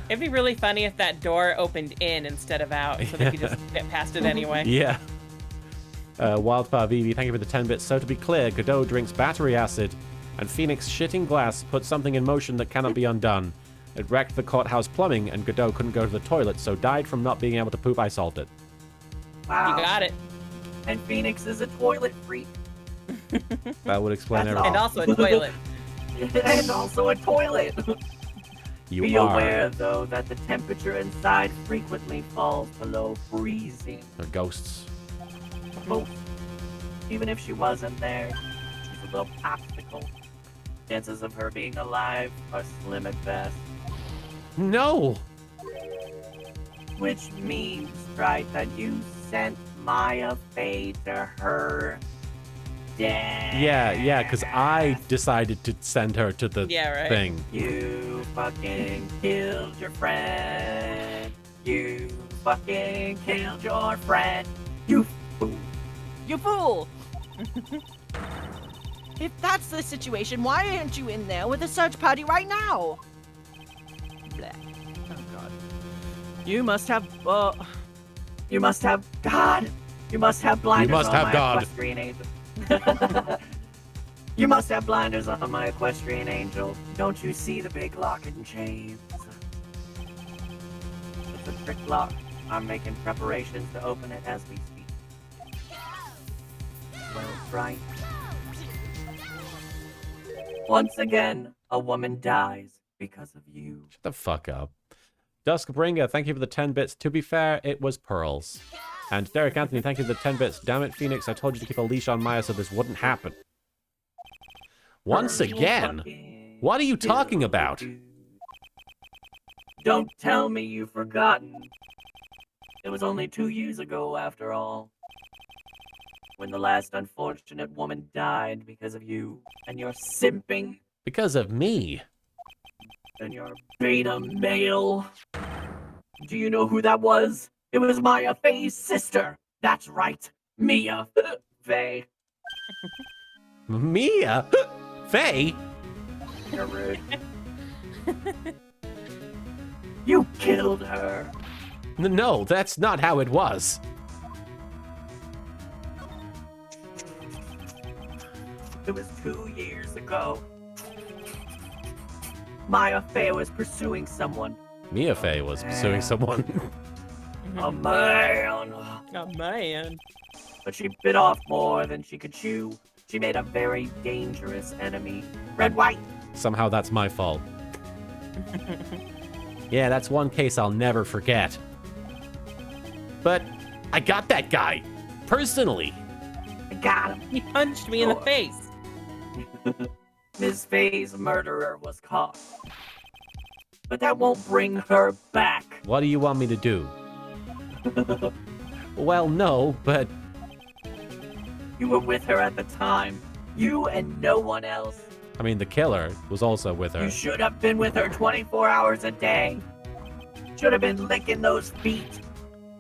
It'd be really funny if that door opened in instead of out, so they could just get past it anyway. Yeah. Wildfire VV, thank you for the 10 bits. So to be clear, Godot drinks battery acid, and Phoenix shitting glass put something in motion that cannot be undone. It wrecked the courthouse plumbing, and Godot couldn't go to the toilet, so died from not being able to poop. I solved it. Wow. You got it. And Phoenix is a toilet freak. That would explain That's everything. And also a toilet. And also a toilet. You Be are. aware, though, that the temperature inside frequently falls below freezing. They're ghosts. Both. Even if she wasn't there, she's a little popsicle. Chances of her being alive are slim at best. No! Which means, right, that you sent Maya Fey to her. dead. Yeah, because I decided to send her to the Yeah, right. thing. You fucking killed your friend. You fucking killed your friend. You fool. You fool! If that's the situation, why aren't you in there with a search party right now? Blah. Oh, God. You must have, You must have God. You must have blinders must on have my God. equestrian angel. You must have blinders on my equestrian angel. Don't you see the big lock and chains? It's a trick lock. I'm making preparations to open it as we speak. Well, right. Once again, a woman dies because of you. Shut the fuck up. Duskbringer, thank you for the 10 bits. To be fair, it was pearls. And Derek Anthony, thank you for the 10 bits. Damn it, Phoenix, I told you to keep a leash on Maya so this wouldn't happen. Once again? What are you talking about? Don't tell me you've forgotten. It was only 2 years ago, after all, when the last unfortunate woman died because of you and your simping Because of me. and your beta male. Do you know who that was? It was Maya Faye's sister. That's right, Mia Faye. Mia? Faye? You're rude. You killed her. No, that's not how it was. It was 2 years ago. Maya Faye was pursuing someone. Mia Faye was pursuing someone. A man. Oh, man. But she bit off more than she could chew. She made a very dangerous enemy. Red White. Somehow that's my fault. Yeah, that's one case I'll never forget. But I got that guy. Personally. I got him. He punched me in the face. Ms. Faye's murderer was caught. But that won't bring her back. What do you want me to do? Well, no, but You were with her at the time. You and no one else. I mean, the killer was also with her. You should have been with her 24 hours a day. Should have been licking those feet.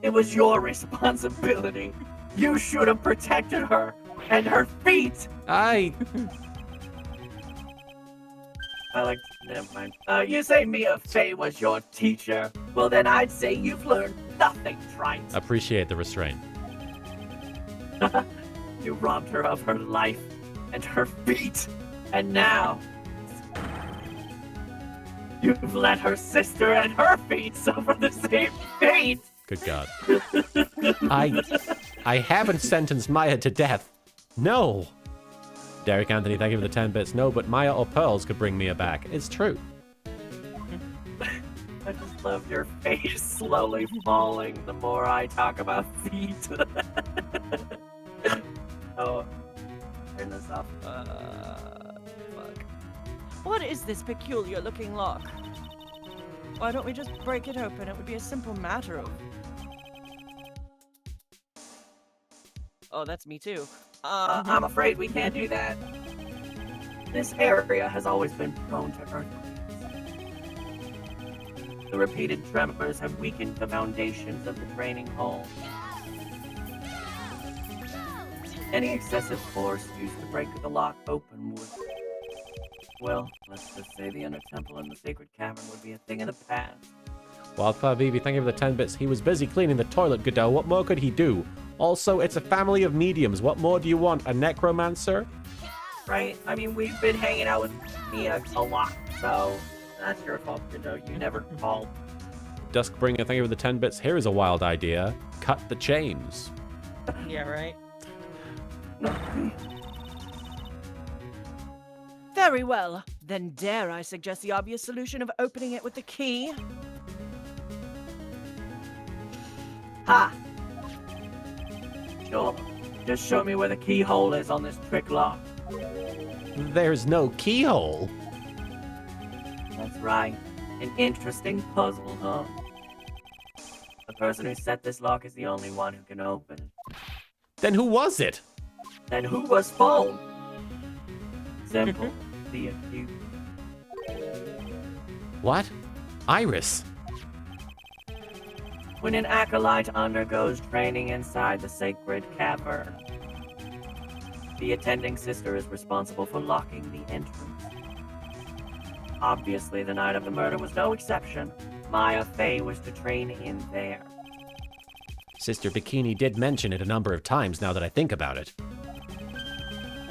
It was your responsibility. You should have protected her and her feet. Never mind. You say Mia Faye was your teacher. Well, then I'd say you've learned nothing, Trite. Appreciate the restraint. You robbed her of her life and her feet. And now, you've let her sister and her feet suffer the same fate. Good God. I haven't sentenced Maya to death. No. Derek Anthony, thank you for the 10 bits. No, but Maya or Pearls could bring Mia back. It's true. I just love your face slowly falling the more I talk about feet. Oh, turn this off. Fuck. What is this peculiar looking lock? Why don't we just break it open? It would be a simple matter of... Oh, that's me too. I'm afraid we can't do that. This area has always been prone to earthquakes. The repeated tremors have weakened the foundations of the training hall. Any excessive force used to break the lock open would... Well, let's just say the Inner Temple and the Sacred Cavern would be a thing of the past. Wildfire Vivi, thank you for the 10 bits. He was busy cleaning the toilet, Godot. What more could he do? Also, it's a family of mediums. What more do you want? A necromancer? Right? I mean, we've been hanging out with Mia a lot, so that's your fault, Godot. You never called. Duskbringer, thank you for the 10 bits. Here is a wild idea. Cut the chains. Yeah, right. Very well. Then dare I suggest the obvious solution of opening it with the key? Ha! Sure. Just show me where the keyhole is on this trick lock. There's no keyhole. That's right. An interesting puzzle, huh? The person who set this lock is the only one who can open it. Then who was it? Then who was phone? Simple. The accused. What? Iris. When an acolyte undergoes training inside the sacred cavern, the attending sister is responsible for locking the entrance. Obviously, the night of the murder was no exception. Maya Fey was to train in there. Sister Bikini did mention it a number of times now that I think about it.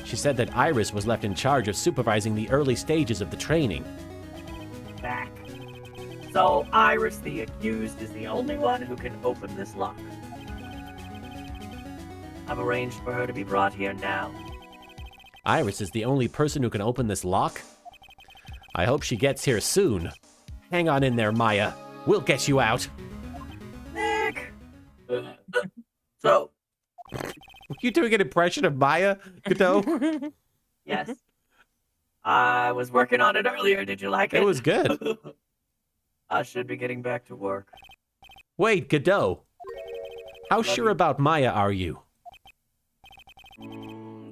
She said that Iris was left in charge of supervising the early stages of the training. Back. So, Iris, the accused, is the only one who can open this lock. I've arranged for her to be brought here now. Iris is the only person who can open this lock? I hope she gets here soon. Hang on in there, Maya. We'll get you out. Nick! So, Were you doing an impression of Maya, Godot? yes. I was working on it earlier. Did you like it? It was good. I should be getting back to work. Wait, Godot. How sure about Maya are you?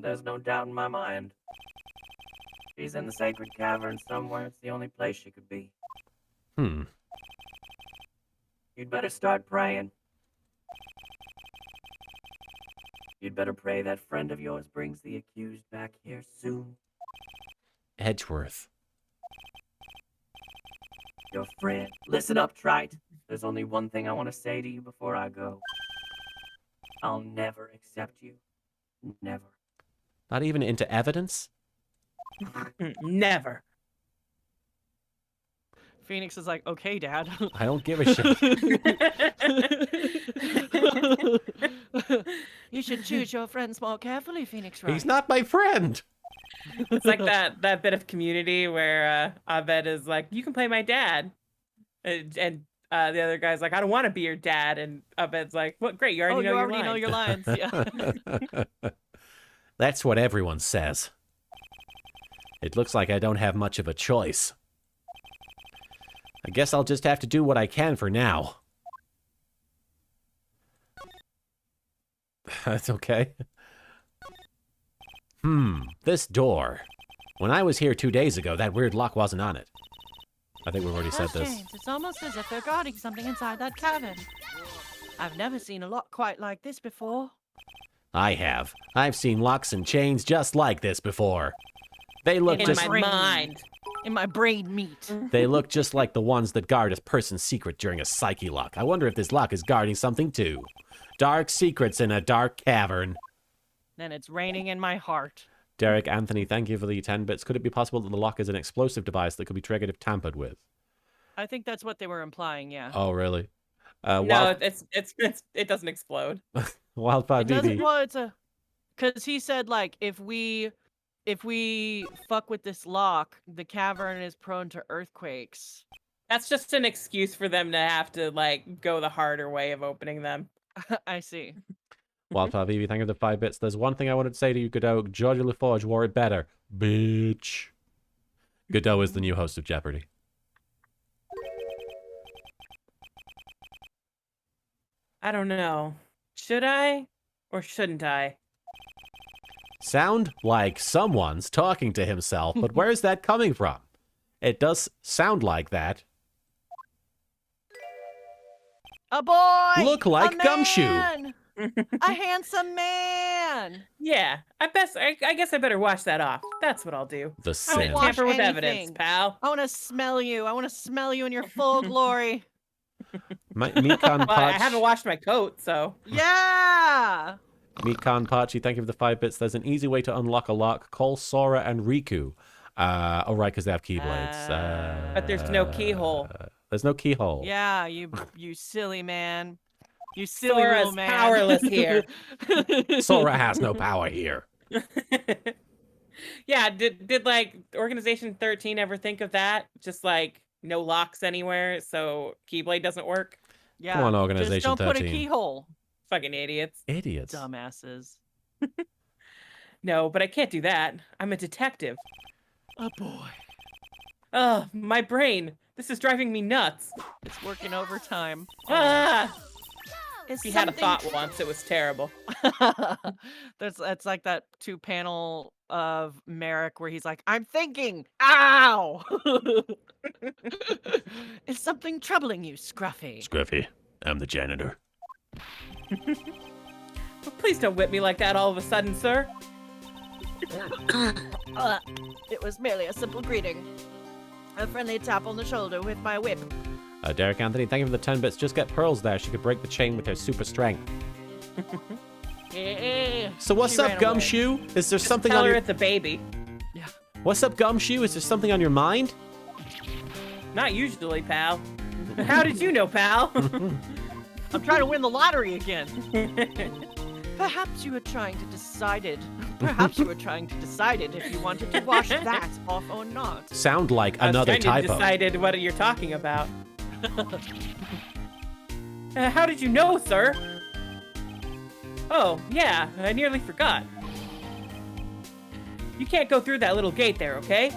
There's no doubt in my mind. She's in the sacred cavern somewhere. It's the only place she could be. You'd better start praying. You'd better pray that friend of yours brings the accused back here soon. Edgeworth. Your friend. Listen up, Trite. There's only one thing I want to say to you before I go. I'll never accept you. Never. Not even into evidence? Never. Phoenix is like, okay, Dad. I don't give a shit. You should choose your friends more carefully, Phoenix Wright. He's not my friend. It's like that bit of Community where Abed is like, you can play my dad. And the other guy's like, I don't want to be your dad. And Abed's like, what? Great, you already know your lines. Yeah. That's what everyone says. It looks like I don't have much of a choice. I guess I'll just have to do what I can for now. That's okay. This door. When I was here 2 days ago, that weird lock wasn't on it. I think we've already said That's this. changed. It's almost as if they're guarding something inside that cavern. I've never seen a lock quite like this before. I have. I've seen locks and chains just like this before. They look In just my mind. In my brain meat. they look just like the ones that guard a person's secret during a psyche lock. I wonder if this lock is guarding something too. Dark secrets in a dark cavern. Then it's raining in my heart. Derek Anthony, thank you for the 10 bits. Could it be possible that the lock is an explosive device that could be triggered if tampered with? I think that's what they were implying, yeah. Oh, really? No, it doesn't explode. Wildfire It doesn't, BB. well, it's a... Because he said, like, if we fuck with this lock, the cavern is prone to earthquakes. That's just an excuse for them to have to, like, go the harder way of opening them. I see. Wildfire BB, thank you for the 5 bits. There's one thing I wanted to say to you, Godot. Georgia LaForge wore it better. Bitch. Godot is the new host of Jeopardy. I don't know. Should I or shouldn't I? Sound like someone's talking to himself, but where's that coming from? It does sound like that. A boy! Look like a Gumshoe. man! A handsome man! Yeah, I guess I better wash that off. That's what I'll do. The I sin. don't want- Tamper with anything. evidence, pal. I want to smell you. I want to smell you in your full glory. Mikan Well, I haven't Pachi, washed my coat, so. Yeah! Mikan Pachi, thank you for the 5 bits. There's an easy way to unlock a lock. Call Sora and Riku. Oh, right, because they have keyblades. But there's no keyhole. There's no keyhole. Yeah, you silly man. You silly Sora's little man. powerless here. Sora has no power here. Yeah, did like Organization 13 ever think of that? Just like no locks anywhere, so Keyblade doesn't work? Yeah. Come on, Just Organization don't put a 13. keyhole. Fucking idiots. Idiots. Dumbasses. No, but I can't do that. I'm a detective. A boy. Ugh, my brain. This is driving me nuts. It's working overtime. Ah! He had a thought once. It was terrible. It's like that 2 panel of Merrick where he's like, I'm thinking. Ow! Is something troubling you, Scruffy? Scruffy, I'm the janitor. Please don't whip me like that all of a sudden, sir. It was merely a simple greeting. A friendly tap on the shoulder with my whip. Derek Anthony, thank you for the 10 bits. Just get Pearls there. She could break the chain with her super strength. So what's She up, ran away. Gumshoe? Is there something Tell on her your... it's a baby. What's up, Gumshoe? Is there something on your mind? Not usually, pal. How did you know, pal? I'm trying to win the lottery again. Perhaps you were trying to decide it. Perhaps you were trying to decide it if you wanted to wash that off or not. Sound like I was another trying to typo. decided what you're talking about. How did you know, sir? Oh, yeah, I nearly forgot. You can't go through that little gate there, okay?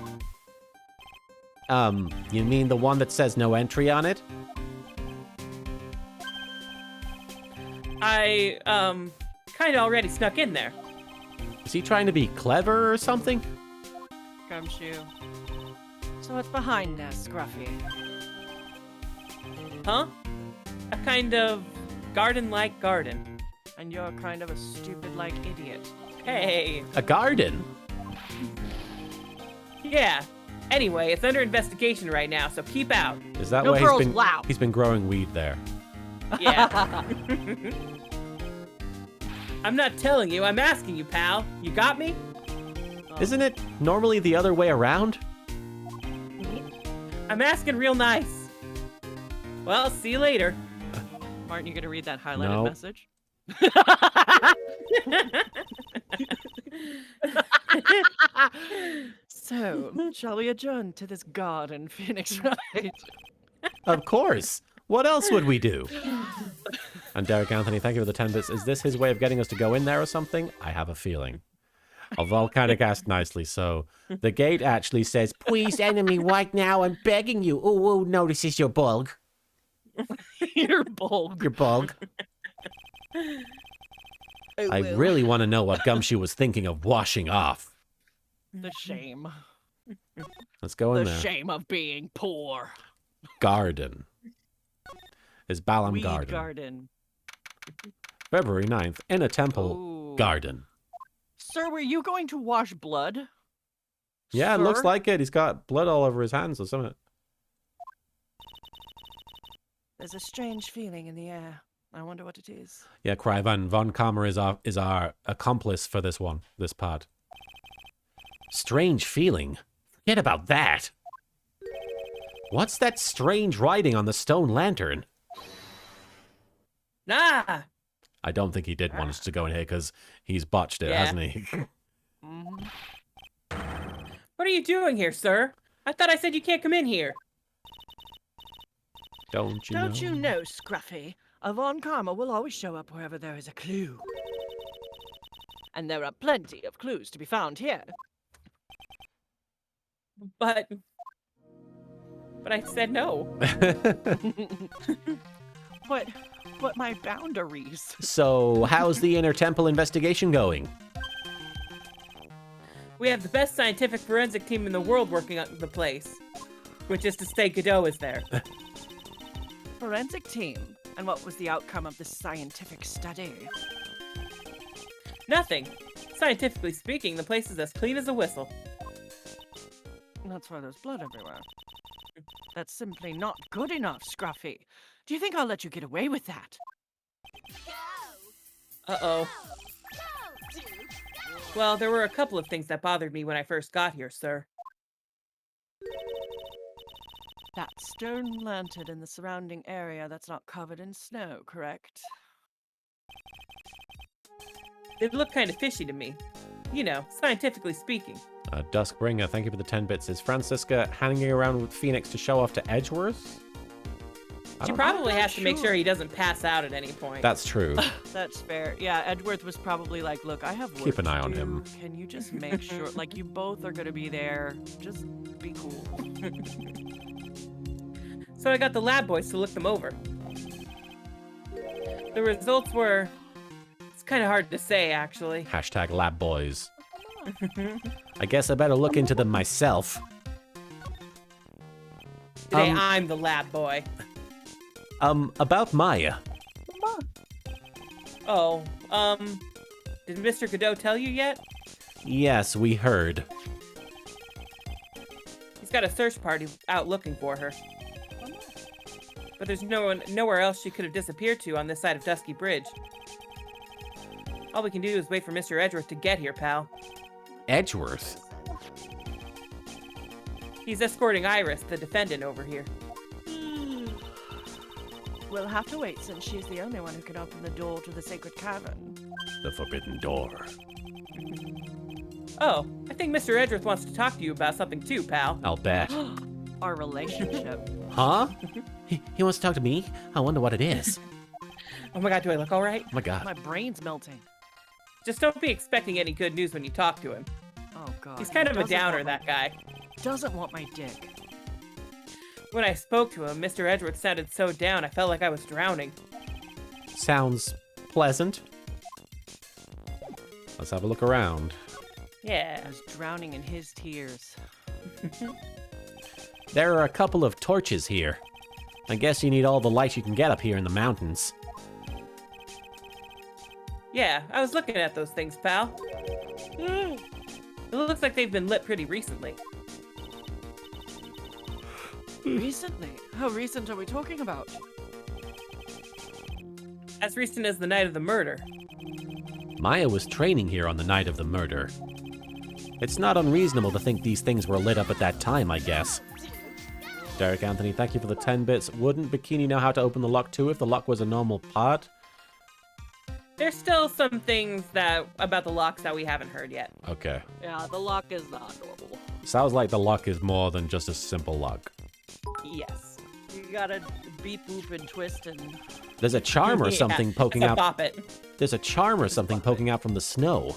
You mean the one that says no entry on it? I, kind of already snuck in there. Is he trying to be clever or something? Gumshoe. So what's behind there, Scruffy? Huh? A kind of garden-like garden. And you're kind of a stupid-like idiot. Hey. A garden? Yeah. Anyway, it's under investigation right now, so keep out. Is that No why pearls allowed. he's been growing weed there? Yeah. I'm not telling you, I'm asking you, pal. You got me? Isn't it normally the other way around? I'm asking real nice. Well, see you later. Martin, you gonna read that highlighted No. message? So, shall we adjourn to this garden, Phoenix Wright? Of course. What else would we do? And Derek Anthony, thank you for the 10 bits. Is this his way of getting us to go in there or something? I have a feeling. Volcanic asked nicely, so the gate actually says, please enter me right now, I'm begging you. Oh, no, this is your bug. Your bulb. Your bug. I really want to know what Gumshoe was thinking of washing off. The shame. Let's go in The there. shame of being poor. Garden. Is Balam Weed Garden. garden. February 9th, in a temple Ooh. garden. Sir, were you going to wash blood? Yeah, it looks Sir? like it. He's got blood all over his hands or something. There's a strange feeling in the air. I wonder what it is. Yeah, Cryvan. Von Kammer is our accomplice for this part. Strange feeling? Forget about that. What's that strange writing on the stone lantern? Nah. I don't think he did want us to go in here because he's botched it, Yeah. hasn't he? Mhm. What are you doing here, sir? I thought I said you can't come in here. Don't you know? Don't you know, Scruffy? A Von Karma will always show up wherever there is a clue. And there are plenty of clues to be found here. But I said no. But my boundaries. So, how's the inner temple investigation going? We have the best scientific forensic team in the world working on the place. Which is to say Godot is there. Forensic team. And what was the outcome of this scientific study? Nothing. Scientifically speaking, the place is as clean as a whistle. That's why there's blood everywhere. That's simply not good enough, Scruffy. Do you think I'll let you get away with that? Uh-oh. Well, there were a couple of things that bothered me when I first got here, sir. That stone lantern in the surrounding area that's not covered in snow, correct? They look kind of fishy to me. You know, scientifically speaking. Duskbringer, thank you for the 10 bits. Is Francisca hanging around with Phoenix to show off to Edgeworth? I She don't- probably I'm not has to make sure. sure he doesn't pass out at any point. That's true. That's fair. Yeah, Edgeworth was probably like, look, I have work Keep an to eye on do. him. Can you just make sure, like, you both are going to be there. Just be cool. So I got the lab boys to look them over. The results were... It's kind of hard to say, actually. Hashtag lab boys. I guess I better look into them myself. Today, I'm the lab boy. About Maya. Oh, did Mr. Godot tell you yet? Yes, we heard. He's got a search party out looking for her. But there's nowhere else she could have disappeared to on this side of Dusky Bridge. All we can do is wait for Mr. Edgeworth to get here, pal. Edgeworth? He's escorting Iris, the defendant, over here. We'll have to wait since she's the only one who can open the door to the sacred cavern. The forbidden door. Oh, I think Mr. Edgeworth wants to talk to you about something too, pal. I'll bet. Our relationship. Huh? He wants to talk to me? I wonder what it is. Oh my god, do I look alright? Oh my god. My brain's melting. Just don't be expecting any good news when you talk to him. Oh god. He's kind of a Doesn't downer, want my- that guy. Doesn't want my dick. When I spoke to him, Mr. Edgeworth sounded so down, I felt like I was drowning. Sounds pleasant. Let's have a look around. Yeah. I was drowning in his tears. There are a couple of torches here. I guess you need all the light you can get up here in the mountains. Yeah, I was looking at those things, pal. It looks like they've been lit pretty recently. Recently? How recent are we talking about? As recent as the night of the murder. Maya was training here on the night of the murder. It's not unreasonable to think these things were lit up at that time, I guess. Derek Anthony, thank you for the 10 bits. Wouldn't Bikini know how to open the lock too if the lock was a normal part? There's still some things about the locks that we haven't heard yet. Okay. Yeah, the lock is not normal. Sounds like the lock is more than just a simple lock. Yes. You gotta beep, boop, and twist and... There's a charm or Yeah, something poking it's a out. bop it. There's a charm or something poking out from the snow.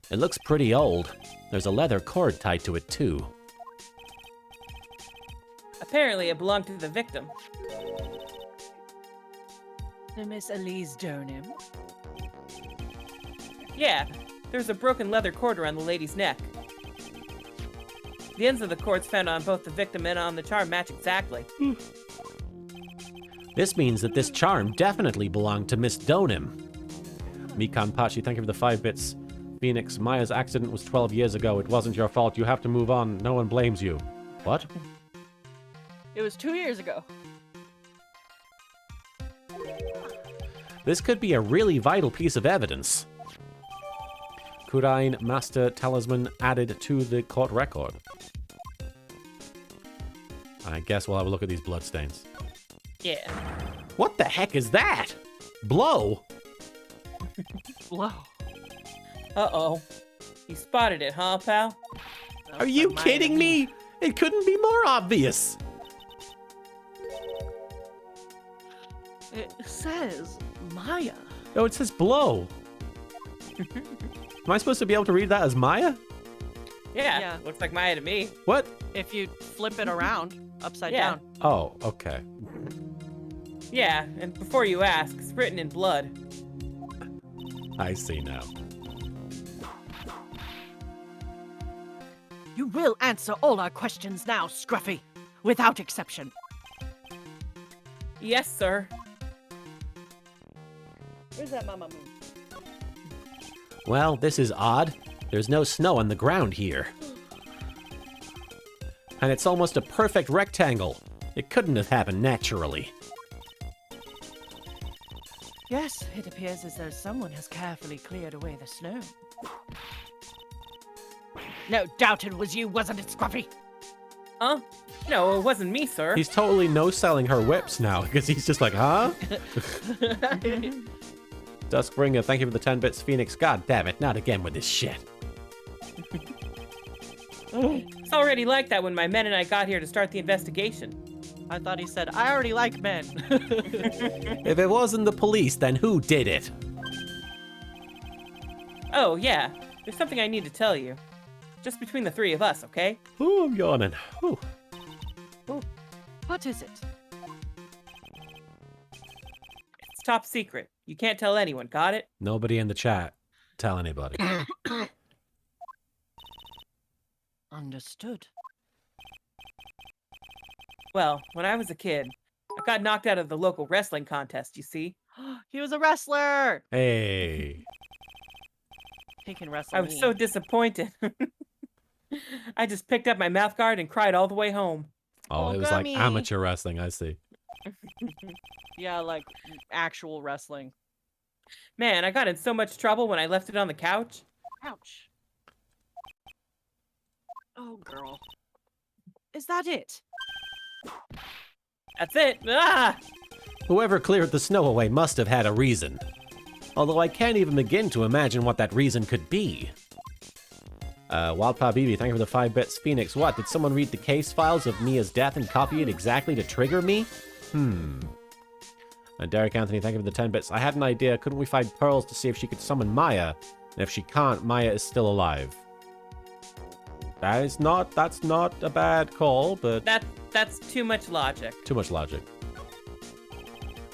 It looks pretty old. There's a leather cord tied to it too. Apparently, it belonged to the victim. The Miss Elise Donim. Yeah, there's a broken leather cord around the lady's neck. The ends of the cords found on both the victim and on the charm match exactly. This means that this charm definitely belonged to Miss Donim. Mikan Pachi, thank you for the 5 bits. Phoenix, Maya's accident was 12 years ago. It wasn't your fault. You have to move on. No one blames you. What? It was 2 years ago. This could be a really vital piece of evidence. Kurain Master Talisman added to the court record. I guess we'll have a look at these bloodstains. Yeah. What the heck is that? Blow? Blow. Uh-oh. You spotted it, huh, pal? Are you kidding me? It couldn't be more obvious. It says Maya. Oh, it says blow. Am I supposed to be able to read that as Maya? Yeah, Yeah. looks like Maya to me. What? If you flip it around, upside Yeah. down. Oh, okay. Yeah, and before you ask, it's written in blood. I see now. You will answer all our questions now, Scruffy. Without exception. Yes, sir. Where's that Mama Moon? Well, this is odd. There's no snow on the ground here. And it's almost a perfect rectangle. It couldn't have happened naturally. Yes, it appears as though someone has carefully cleared away the snow. No doubt it was you, wasn't it, Scruffy? Huh? No, it wasn't me, sir. He's totally no-selling her whips now, because he's just like, huh? Duskbringer, thank you for the 10 bits. Phoenix, god damn it, not again with this shit. It's already like that when my men and I got here to start the investigation. I thought he said, I already like men. If it wasn't the police, then who did it? Oh, yeah. There's something I need to tell you. Just between the three of us, okay? Oh, I'm yawning. Ooh. What is it? top secret. You can't tell anyone, got it? Nobody in the chat. Tell anybody. Understood. Well, when I was a kid, I got knocked out of the local wrestling contest, you see? He was a wrestler. Hey. He can wrestle I was me. so disappointed. I just picked up my mouth guard and cried all the way home. Oh, Oh, it was like Gummy. amateur wrestling, I see. Yeah, like actual wrestling. Man, I got in so much trouble when I left it on the couch. Ouch. Oh, girl. Is that it? That's it. Ah! Whoever cleared the snow away must have had a reason. Although I can't even begin to imagine what that reason could be. Wildpa BB, thank you for the 5 bits. Phoenix, what? Did someone read the case files of Mia's death and copy it exactly to trigger me? Derek Anthony, thank you for the 10 bits. I had an idea. Couldn't we find pearls to see if she could summon Maya? And if she can't, Maya is still alive. That's not a bad call, but That's too much logic. too much logic.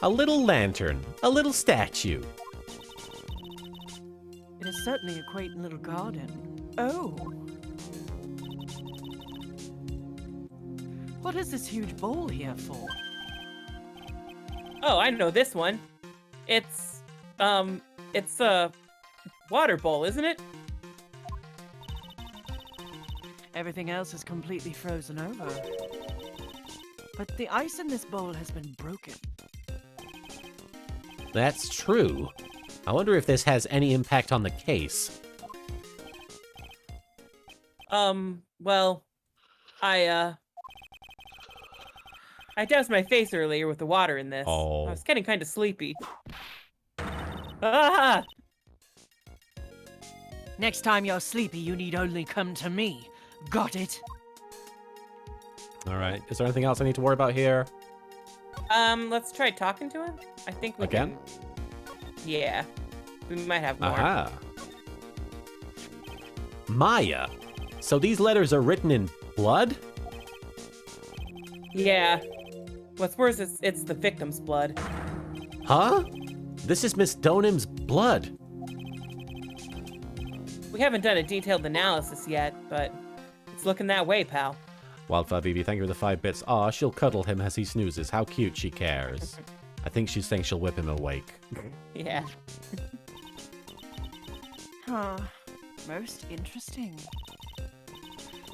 A little lantern, a little statue. It is certainly a quaint little garden. Oh. What is this huge bowl here for? Oh, I know this one. It's a water bowl, isn't it? Everything else is completely frozen over. But the ice in this bowl has been broken. That's true. I wonder if this has any impact on the case. Well, I doused my face earlier with the water in this. Oh. I was getting kind of sleepy. Ah! Next time you're sleepy, you need only come to me. Got it? All right. Is there anything else I need to worry about here? Let's try talking to him. I think we Again? can- Yeah. We might have more. Aha. Maya. So these letters are written in blood? Yeah. What's worse is it's the victim's blood. Huh? This is Miss Donim's blood. We haven't done a detailed analysis yet, but it's looking that way, pal. Wildfire BB, thank you for the 5 bits. Aw, she'll cuddle him as he snoozes. How cute she cares. I think she's saying she'll whip him awake. Yeah. Huh. Most interesting.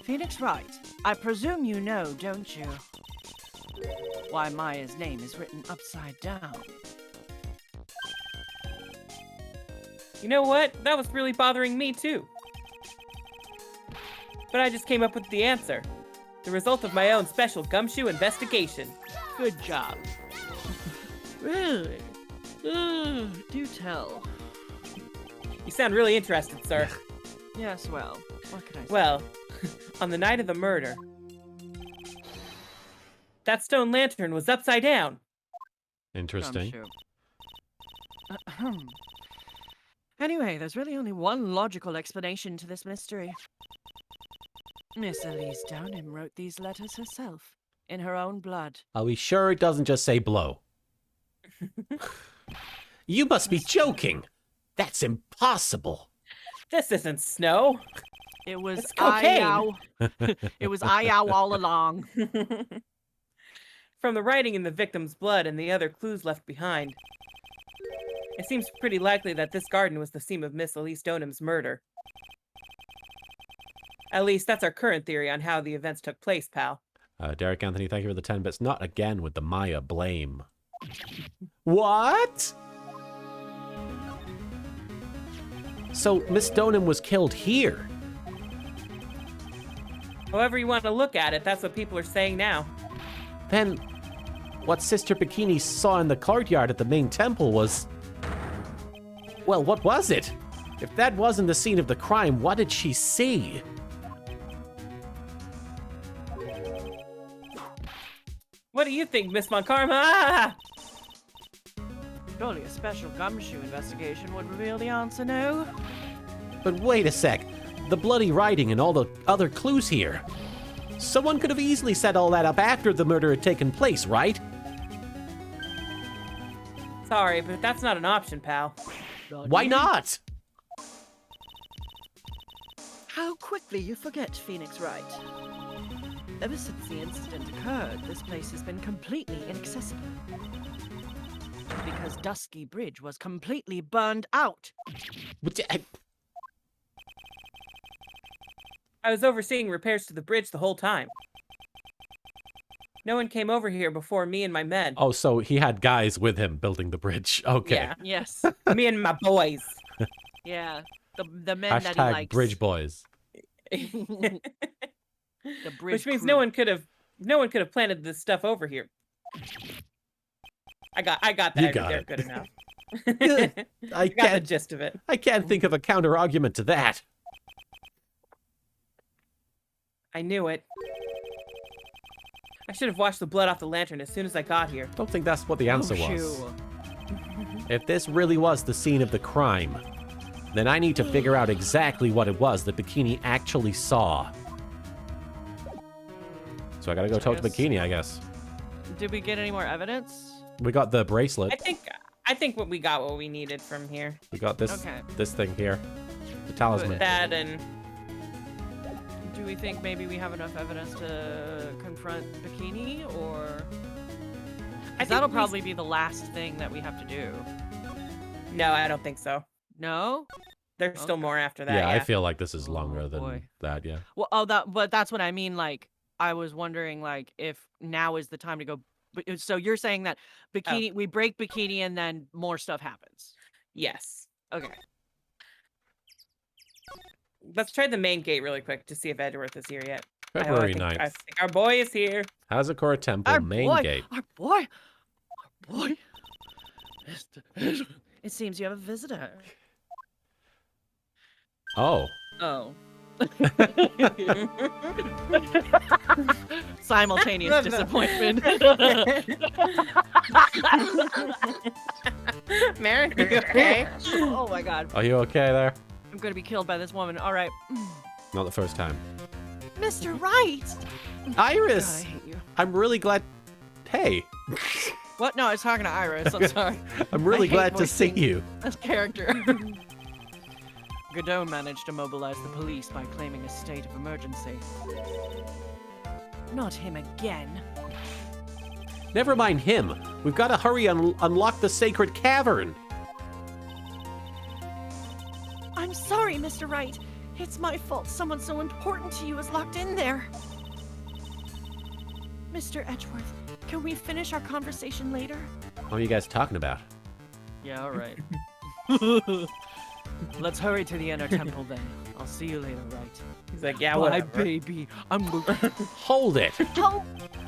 Phoenix Wright, I presume you know, don't you? Why Maya's name is written upside down. You know what? That was really bothering me too. But I just came up with the answer. The result of my own special gumshoe investigation. Good job. Really? Do tell. You sound really interested, sir. Yes, well, what can I say? Well, on the night of the murder, that stone lantern was upside down. Interesting. Gumshoe. Ahem. Anyway, there's really only one logical explanation to this mystery. Miss Elise Downham wrote these letters herself, in her own blood. Are we sure it doesn't just say blow? You must be joking. That's impossible. This isn't snow. It was It's cocaine. I-ow. It was I-ow all along. From the writing in the victim's blood and the other clues left behind, it seems pretty likely that this garden was the scene of Miss Elise Donham's murder. At least that's our current theory on how the events took place, pal. Derek Anthony, thank you for the 10 bits. Not again with the Maya blame. What? So Miss Donham was killed here. However you want to look at it, that's what people are saying now. Then what Sister Bikini saw in the courtyard at the main temple was... Well, what was it? If that wasn't the scene of the crime, what did she see? What do you think, Miss Von Karma? Ah! Surely a special gumshoe investigation would reveal the answer, no? But wait a sec. The bloody writing and all the other clues here. Someone could have easily set all that up after the murder had taken place, right? It's sorry, but that's not an option, pal. Why not? How quickly you forget, Phoenix Wright. Ever since the incident occurred, this place has been completely inaccessible. Because Dusky Bridge was completely burned out. I was overseeing repairs to the bridge the whole time. No one came over here before me and my men. Oh, so he had guys with him building the bridge. Okay. Yeah, Yes. me and my boys. Yeah. The men that he Hashtag likes. bridge boys. The bridge Which means crew. no one could have planted this stuff over here. I got that. You right got there. it. Good enough. I I got the can't. gist of it. I can't think of a counter argument to that. I knew it. I should have washed the blood off the lantern as soon as I got here. Don't think that's what the answer was. Phew. If this really was the scene of the crime, then I need to figure out exactly what it was that Bikini actually saw. So I gotta go talk to Yes. Bikini, I guess. Did we get any more evidence? We got the bracelet. I think what we got what we needed from here. We got this Okay. this thing here. The talisman. That and Do we think maybe we have enough evidence to confront Bikini, or? I 'Cause that'll probably be the last thing that we have to do. No, I don't think so. No? There's still Okay. more after that. Yeah, Yeah, I feel like this is Oh, longer than boy. that, yeah. Well, but that's what I mean. Like, I was wondering, like, if now is the time to go. So you're saying that Bikini, we break Bikini, and then more stuff happens. Yes. Okay. Let's try the main gate really quick to see if Edgeworth is here yet. February I 9th. think our boy is here. Hazakura Temple, Our main boy, gate. Our boy. Our boy. It seems you have a visitor. Oh. Oh. Simultaneous disappointment. Marin, are you okay? Oh my god. Are you okay there? I'm gonna be killed by this woman. All right. Not the first time. Mr. Wright. Iris! God, I hate you. I'm really glad. Hey, What? No, I was talking to Iris. I'm sorry. I'm really hate glad to see voicing- you. This character. Godot managed to mobilize the police by claiming a state of emergency. Not him again. Never mind him. We've got to hurry and unlock the sacred cavern. I'm sorry, Mr. Wright. It's my fault someone so important to you is locked in there. Mr. Edgeworth, can we finish our conversation later? What are you guys talking about? Yeah, all right. Let's hurry to the inner temple then. I'll see you later, Wright. He's like, yeah, Bye, whatever. baby. I'm Hold it. Oh,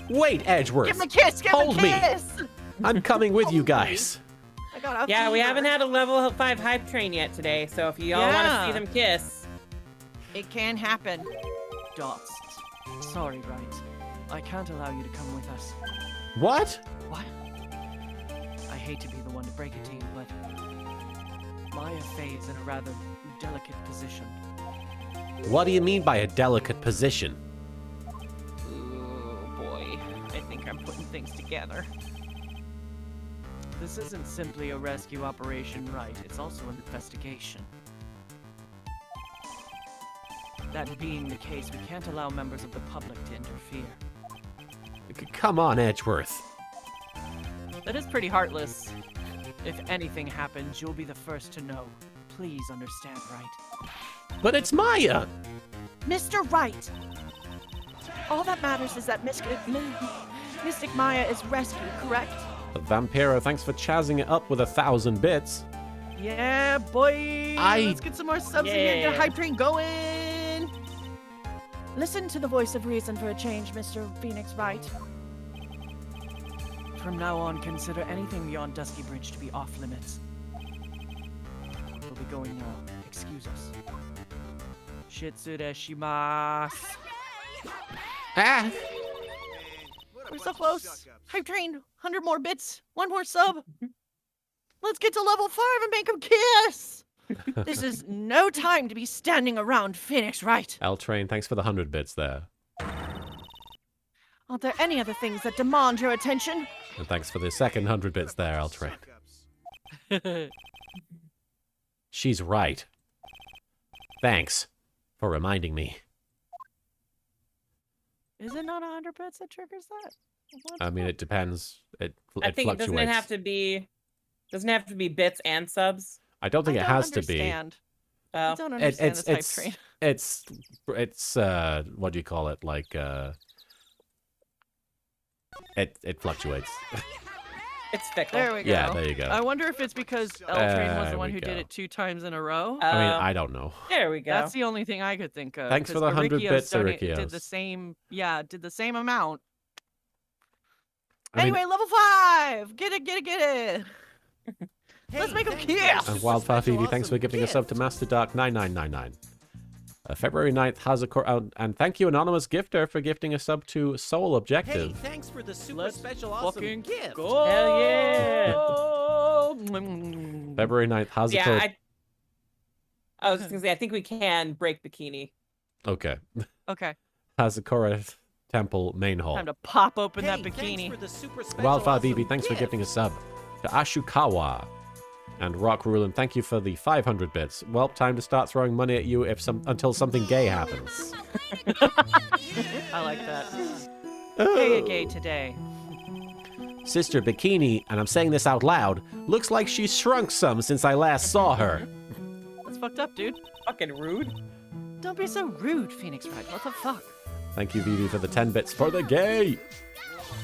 Wait, Edgeworth. give him a kiss! Give Hold him me. a kiss! I'm coming with you guys. I got a Yeah, we fever. haven't had a level 5 hype train yet today, so if you all want to Yeah. see them kiss, It can happen. Dots. Sorry, Wright. I can't allow you to come with us. What? What? I hate to be the one to break it to you, but Maya Faye's in a rather delicate position. What do you mean by a delicate position? Oh boy, I think I'm putting things together. This isn't simply a rescue operation, right? It's also an investigation. That being the case, we can't allow members of the public to interfere. Come on, Edgeworth. That is pretty heartless. If anything happens, you'll be the first to know. Please understand, right? But it's Maya. Mr. Wright! All that matters is that Mystic Maya is rescued, correct? Vampiro, thanks for chazzing it up with 1,000 bits. Yeah, boy! Let's get some more subs in here and get a Yeah. hype train going! Listen to the voice of reason for a change, Mr. Phoenix Wright. From now on, consider anything beyond Dusky Bridge to be off limits. We'll be going now. Excuse us. Shitsude shimasu. Ah! We're so close. Hype train, 100 more bits, 1 more sub. Let's get to level 5 and make him kiss! This is no time to be standing around, Phoenix Wright. L-Train, thanks for the 100 bits there. Are there any other things that demand your attention? And thanks for the second 100 bits there, L-Train. She's right. Thanks for reminding me. Is it not 100 bits that triggers that? I mean, it depends. I It think fluctuates. doesn't have to be bits and subs. I don't think I it don't has to be. understand. I Oh, don't understand this hype train. It's what do you call it? Like it fluctuates. it's fickle. There we go. Yeah, there you go. I wonder if it's because L Train was the There one we who did go. it 2 times in a row. I mean, Oh, I don't know. there we go. That's the only thing I could think of. Thanks for 'cause the 100 Arikios bits, Did Arikios. the same, did the same amount. I mean- Anyway, level 5! Get it! Let's make them kiss! And Wildfire Phoebe, thanks for gifting a sub to Master Dark 9999. February 9th has a and thank you, anonymous gifter, for gifting a sub to Soul Objective. Hey, thanks for the super Let's special fucking gift. Go! Hell yeah. February 9th has Yeah, I was just gonna say I think we can break bikini. Okay. Okay, Hazakura Temple Main Hall. time to pop open that bikini. Wildfire BB, thanks for gifting a sub to Ashukawa. And Rock Rulin, thank you for the 500 bits. Well, time to start throwing money at you until something gay happens. I like that. Gay today. Sister Bikini, and I'm saying this out loud, looks like she's shrunk some since I last saw her. That's fucked up, dude. Fucking rude. Don't be so rude, Phoenix Wright. What the fuck? Thank you, Vivi, for the 10 bits for the gay.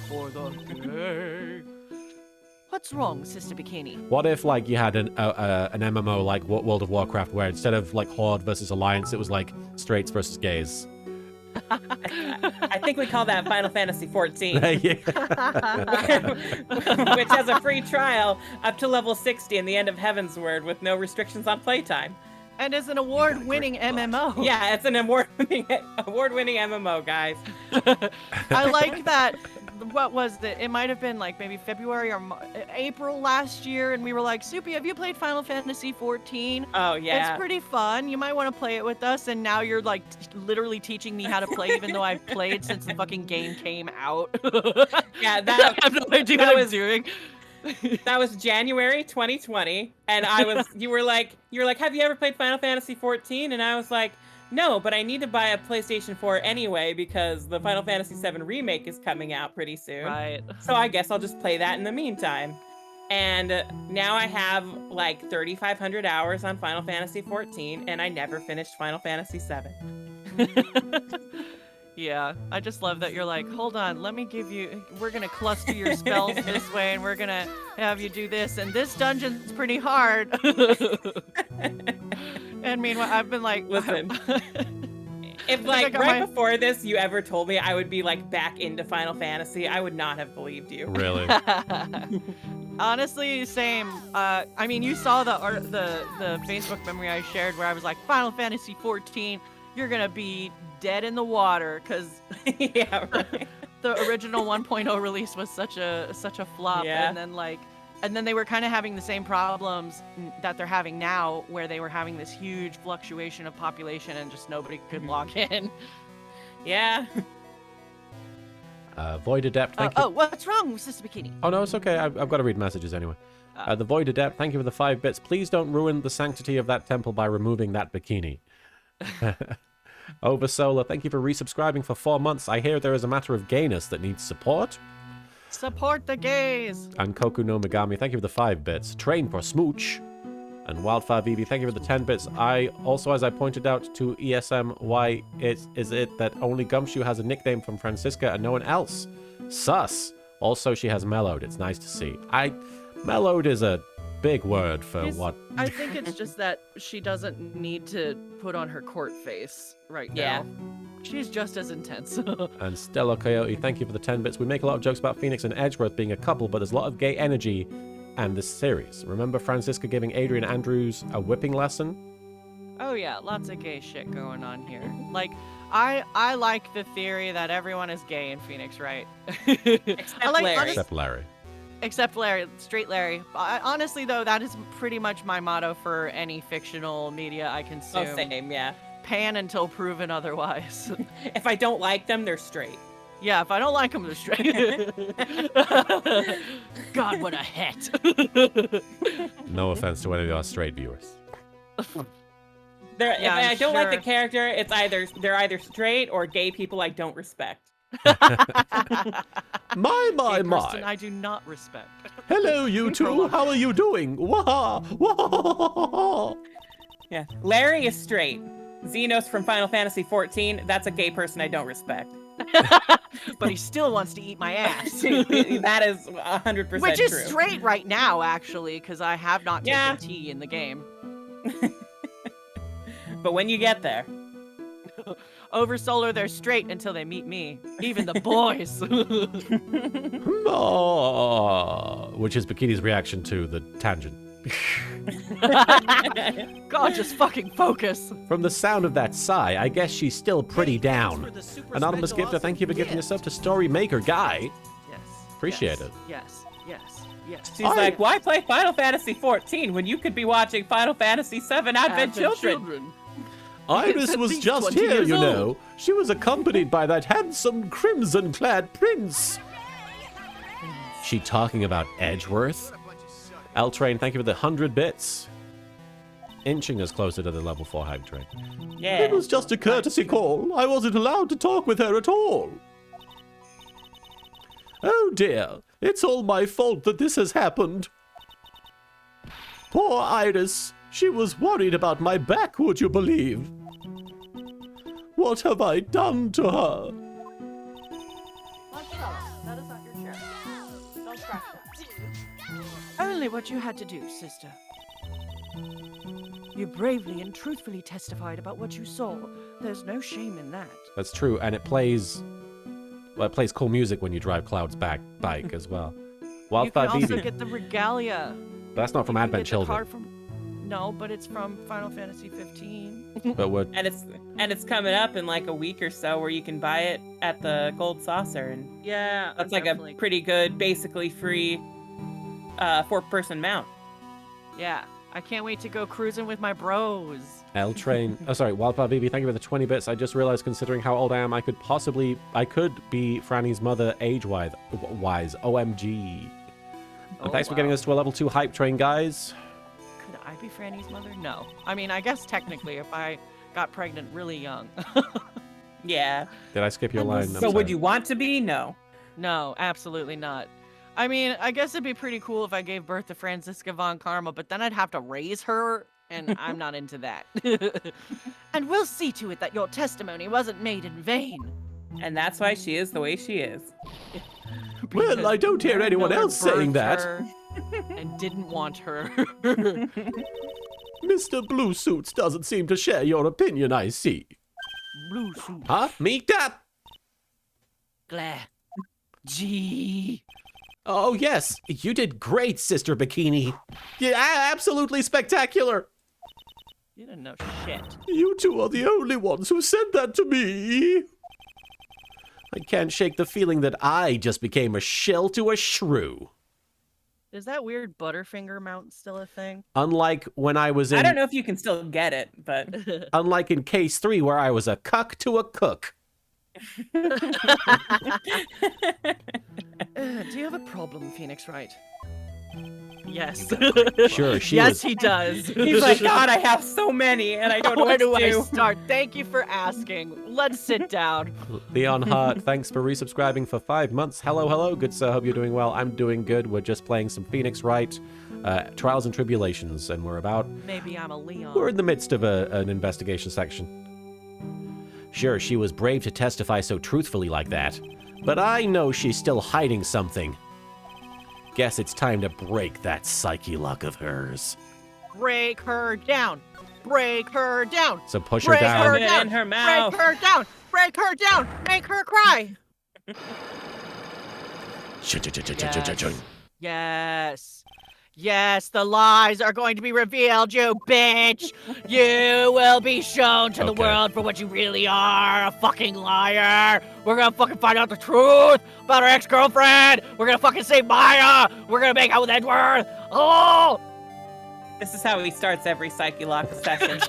For the gay. What's wrong, Sister Bikini? What if, like, you had an MMO like World of Warcraft, where instead of like Horde versus Alliance, it was like straights versus gays? I think we call that Final Fantasy 14. Yeah. Which has a free trial up to level 60 in the end of Heavensward with no restrictions on playtime. And is an award-winning MMO. Yeah, it's an award-winning MMO, guys. I like that. What was it? It might have been like maybe February or April last year, and we were like, Soupy, have you played Final Fantasy 14? Oh, yeah. It's pretty fun. You might want to play it with us. And now you're like literally teaching me how to play, even though I've played since the fucking game came out. Yeah, I have no idea what I'm doing. That was January 2020, and you were like, have you ever played Final Fantasy 14? And I was like, no, but I need to buy a PlayStation 4 anyway because the Final Fantasy 7 remake is coming out pretty soon. Right. So I guess I'll just play that in the meantime. And now I have like 3,500 hours on Final Fantasy 14, and I never finished Final Fantasy 7. Yeah, I just love that you're like, hold on, let me give you, we're gonna cluster your spells this way, and we're gonna have you do this, and this dungeon's pretty hard. And meanwhile, I've been like, Listen, if I like got right before this you ever told me I would be like back into Final Fantasy, I would not have believed you. Really? Honestly, same. I mean, you saw the Facebook memory I shared where I was like, Final Fantasy 14, you're gonna be dead in the water, because Yeah, right. the original 1.0 release was such a flop. Yeah. And then they were kind of having the same problems that they're having now, where they were having this huge fluctuation of population and just nobody could log in. Yeah. Void Adept, thank you. Oh, what's wrong, Sister Bikini? Oh, no, it's okay. I've got to read messages anyway. The Void Adept, thank you for the 5 bits. Please don't ruin the sanctity of that temple by removing that bikini. Oversolar, thank you for resubscribing for 4 months. I hear there is a matter of gayness that needs support. Support the gays. And Koku no Megami, thank you for the 5 bits. Train for Smooch. And Wildfire BB, thank you for the 10 bits. I also, as I pointed out to ESM, why is it that only Gumshoe has a nickname from Francisca and no one else? Sus. Also, she has mellowed. It's nice to see. Mellowed is a big word for what. I think it's just that she doesn't need to put on her court face right Yeah. now. She's just as intense. And Stella Coyote, thank you for the 10 bits. We make a lot of jokes about Phoenix and Edgeworth being a couple, but there's a lot of gay energy and this series. Remember Francisca giving Adrian Andrews a whipping lesson? Oh yeah, lots of gay shit going on here. Like, I like the theory that everyone is gay in Phoenix, right? Except Larry. Except Larry. Except Larry, straight Larry. Honestly, though, that is pretty much my motto for any fictional media I consume. Oh, same, yeah. Pan until proven otherwise. If I don't like them, they're straight. Yeah, if I don't like him, they're straight. God, what a het. No offense to any of our straight viewers. If Yeah, I I'm don't like the sure. character, they're either straight or gay people I don't respect. My, Gay person my. I do not respect. Hello, you two. How are you doing? Wah, wah. Yeah, Larry is straight. Xenos from Final Fantasy XIV, that's a gay person I don't respect. But he still wants to eat my ass. That is 100% Which is true. straight right now, actually, because I have not taken Yeah. tea in the game. But when you get there, Over Solar, they're straight until they meet me. Even the boys. Which is Bikini's reaction to the tangent. God, just fucking focus. From the sound of that sigh, I guess she's still pretty down. Anonymous gifter, thank you for gifting yourself to Story Maker Guy. Yes. Appreciate yes, it. Yes. Yes. Yes. she's like, why play Final Fantasy XIV when you could be watching Final Fantasy VII Advent Children? Iris at was least just 20 here, years you old. know. She was accompanied by that handsome crimson-clad prince. She talking about Edgeworth? L-Train, thank you for the 100 bits. Inching us closer to the level 4 hype train. Yeah. It was just a courtesy call. I wasn't allowed to talk with her at all. Oh dear, it's all my fault that this has happened. Poor Iris. She was worried about my back, would you believe? What have I done to her? That is not your chair. Don't scratch that. Only what you had to do, sister. You bravely and truthfully testified about what you saw. There's no shame in that. That's true, and it plays cool music when you drive Cloud's bike as well. You Wildfire can also BB. get the regalia. That's not from You can Advent get the Children. card from... No, but it's from Final Fantasy 15. But what? And it's coming up in like a week or so where you can buy it at the Gold Saucer, and Yeah, that's like a pretty good, basically free 4-person mount. Yeah, I can't wait to go cruising with my bros. L Train. Oh, sorry, Wildfire BB. Thank you for the 20 bits. I just realized, considering how old I am, I could be Franny's mother age-wise. OMG. And thanks for getting us to a level 2 hype train, guys. Could I be Franny's mother? No. I mean, I guess technically if I got pregnant really young. Yeah. Did I skip your line? I'm So would sorry. you want to be? No. No, absolutely not. I mean, I guess it'd be pretty cool if I gave birth to Franziska von Karma, but then I'd have to raise her, and I'm not into that. And we'll see to it that your testimony wasn't made in vain. And that's why she is the way she is. Well, I don't hear anyone Miller else saying birthed that. her and didn't want her. Mr. Blue Suits doesn't seem to share your opinion, I see. Blue suit. Huh? Mika? Glare. Gee. Oh, yes. You did great, Sister Bikini. Yeah, absolutely spectacular. You didn't know shit. You two are the only ones who said that to me. I can't shake the feeling that I just became a shell to a shrew. Is that weird Butterfinger mount still a thing? Unlike when I was in... I don't know if you can still get it, but Unlike in case 3 where I was a cuck to a cook. Do you have a problem, Phoenix Wright? Yes. Sure, she yes, was... he does. he's like, God, I have so many, and I don't know Where what do to I do. start? Thank you for asking. Let's sit down. Leon Hart, thanks for resubscribing for 5 months. Hello, hello, good sir, hope you're doing well. I'm doing good. We're just playing some Phoenix Wright, Trials and Tribulations, and we're Maybe I'm a Leon. in the midst of an investigation section. Sure, she was brave to testify so truthfully like that, but I know she's still hiding something. Guess it's time to break that psyche lock of hers. Break her down. Break her down. So push her Break down. her Put it down. in her mouth. Break her down. Break her down. Make her cry. Yes. Yes, the lies are going to be revealed, you bitch. You will be shown to the Okay. world for what you really are, a fucking liar. We're gonna fucking find out the truth about our ex-girlfriend. We're gonna fucking save Maya. We're gonna make out with Edward. Oh! This is how he starts every Psyche Lock session.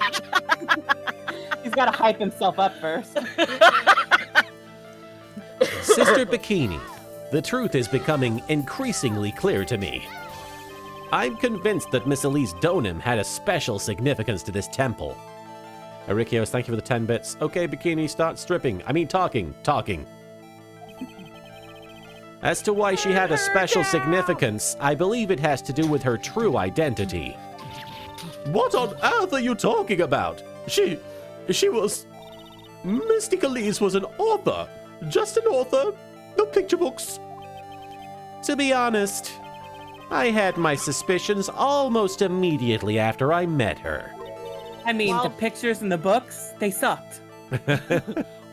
He's got to hype himself up first. Sister Bikini, the truth is becoming increasingly clear to me. I'm convinced that Miss Elise Donim had a special significance to this temple. Erikios, thank you for the 10 bits. Okay, Bikini, start stripping. I mean talking. As to why she had a special significance, I believe it has to do with her true identity. What on earth are you talking about? She was... Mystic Elise was an author. Just an author. No picture books. To be honest, I had my suspicions almost immediately after I met her. I mean, Well- the pictures in the books, they sucked.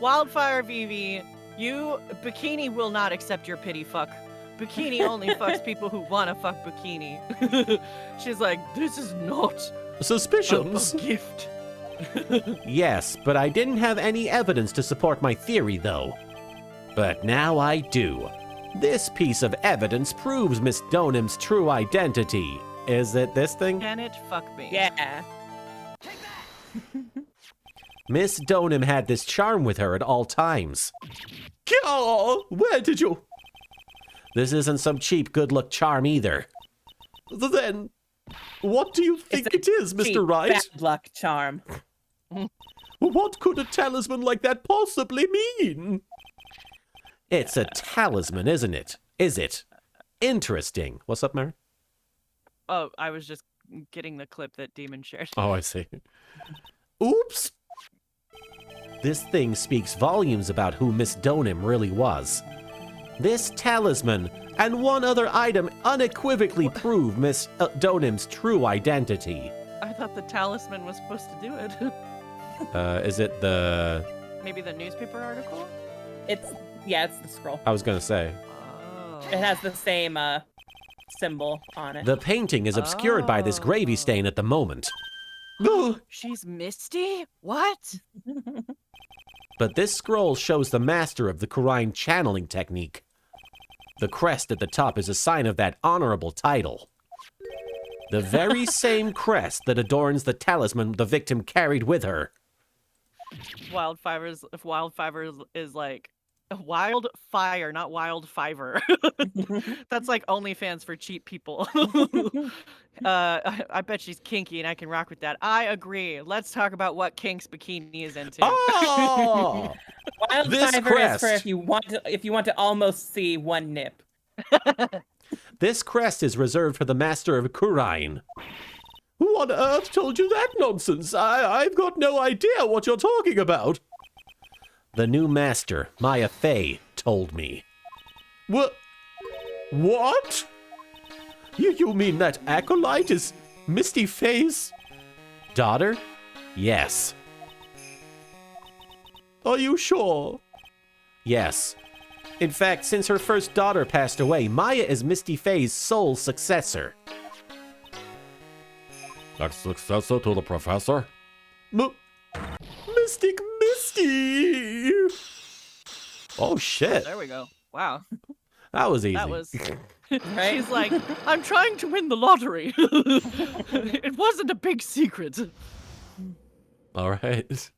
Wildfire Vivi, Bikini will not accept your pity fuck. Bikini only fucks people who want to fuck Bikini. She's like, this is not Suspicions? a gift. Yes, but I didn't have any evidence to support my theory, though. But now I do. This piece of evidence proves Miss Donim's true identity. Is it this thing? Can it fuck me? Yeah. Miss Donim had this charm with her at all times. Oh, where did you... This isn't some cheap good luck charm either. Then, what do you think It's it is, Cheap, Mr. Wright? bad luck charm. What could a talisman like that possibly mean? It's a talisman, isn't it? Is it? Interesting. What's up, Marin? Oh, I was just getting the clip that Demon shared. Oh, I see. Oops. This thing speaks volumes about who Miss Donim really was. This talisman and one other item unequivocally prove Miss Donim's true identity. I thought the talisman was supposed to do it. Is it the... Maybe the newspaper article? It's the scroll. I was gonna say. Oh. It has the same symbol on it. The painting is obscured by this gravy stain at the moment. She's Misty? What? But this scroll shows the master of the Qur'an channeling technique. The crest at the top is a sign of that honorable title. The very same crest that adorns the talisman the victim carried with her. Wildfire is like wildfire, not wildfiver. That's like OnlyFans for cheap people. I bet she's kinky and I can rock with that. I agree. Let's talk about what kinks Bikini is into. Oh! This Wildfire is for crest. if you want to almost see one nip. This crest is reserved for the master of Qur'an. Who on earth told you that nonsense? I've got no idea what you're talking about. The new master, Maya Fey, told me. What? You mean that acolyte is Misty Face? Daughter? Yes. Are you sure? Yes. In fact, since her first daughter passed away, Maya is Misty Fey's sole successor. Like successor to the professor? Mystic Misty! Oh shit. There we go. Wow. That was easy. That was. Right? She's like, I'm trying to win the lottery. It wasn't a big secret. All right.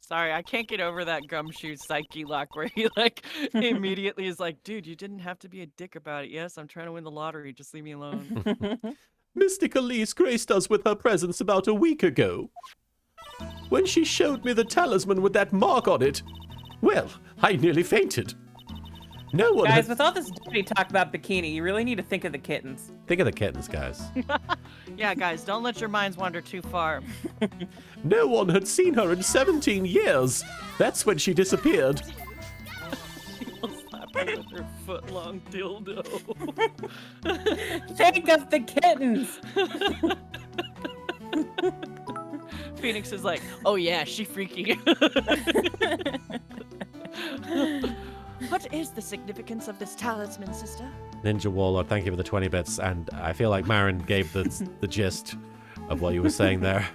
Sorry, I can't get over that gumshoe psyche lock where he like immediately is like, dude, you didn't have to be a dick about it. Yes, I'm trying to win the lottery. Just leave me alone. Mystic Elise graced us with her presence about a week ago. When she showed me the talisman with that mark on it, well, I nearly fainted. No one Guys, had... with all this dirty talk about Bikini, you really need to think of the kittens. Think of the kittens, guys. Yeah, guys, don't let your minds wander too far. No one had seen her in 17 years. That's when she disappeared. She'll slap her with her foot-long dildo. Think of the kittens! Phoenix is like, oh yeah, she freaky. What is the significance of this talisman, sister? Ninja Warlord, thank you for the 20 bits, and I feel like Marin gave the gist of what you were saying there.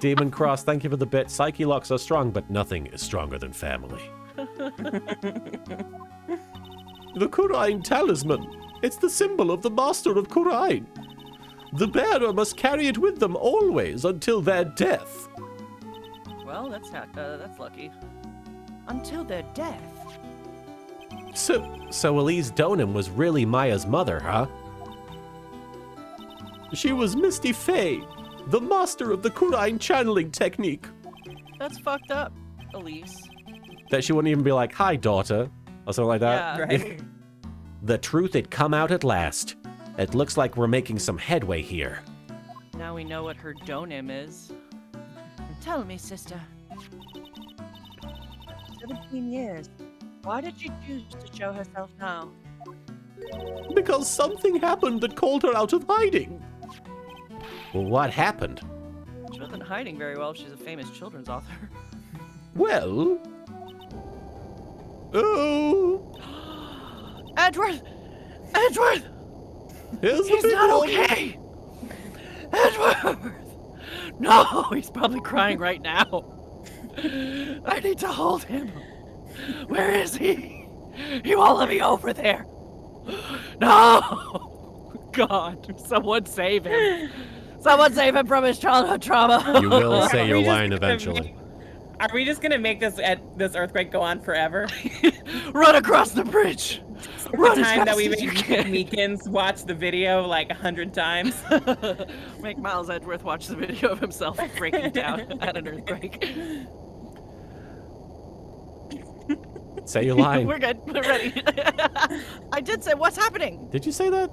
Demon Cross, thank you for the bit. Psyche locks are strong, but nothing is stronger than family. The Qur'an talisman. It's the symbol of the master of Qur'an. The bearer must carry it with them always until their death. Well, that's lucky. Until their death. So Elise Donham was really Maya's mother, huh? She was Misty Faye, the master of the Kurine channeling technique. That's fucked up, Elise. That she wouldn't even be like, "Hi, daughter," or something like that. Yeah. Right. The truth had come out at last. It looks like we're making some headway here. Now we know what her donim is. Tell me, sister. 17 years. Why did she choose to show herself now? Because something happened that called her out of hiding. Well, what happened? She wasn't hiding very well if she's a famous children's author. Well... Oh... Edward! Edward! Here's the He's big not one. okay! Edward! No! He's probably crying right now. I need to hold him. Where is he? He won't let me over there. No! God, someone save him. Someone save him from his childhood trauma. You will Are say we your just line gonna eventually. Are we just gonna make this earthquake go on forever? Run across the bridge. The Run as time that fast we as you make can. Meekins watch the video like 100 times. Make Miles Edgeworth watch the video of himself breaking down at an earthquake. Say your line. We're good. We're ready. I did say, what's happening? Did you say that?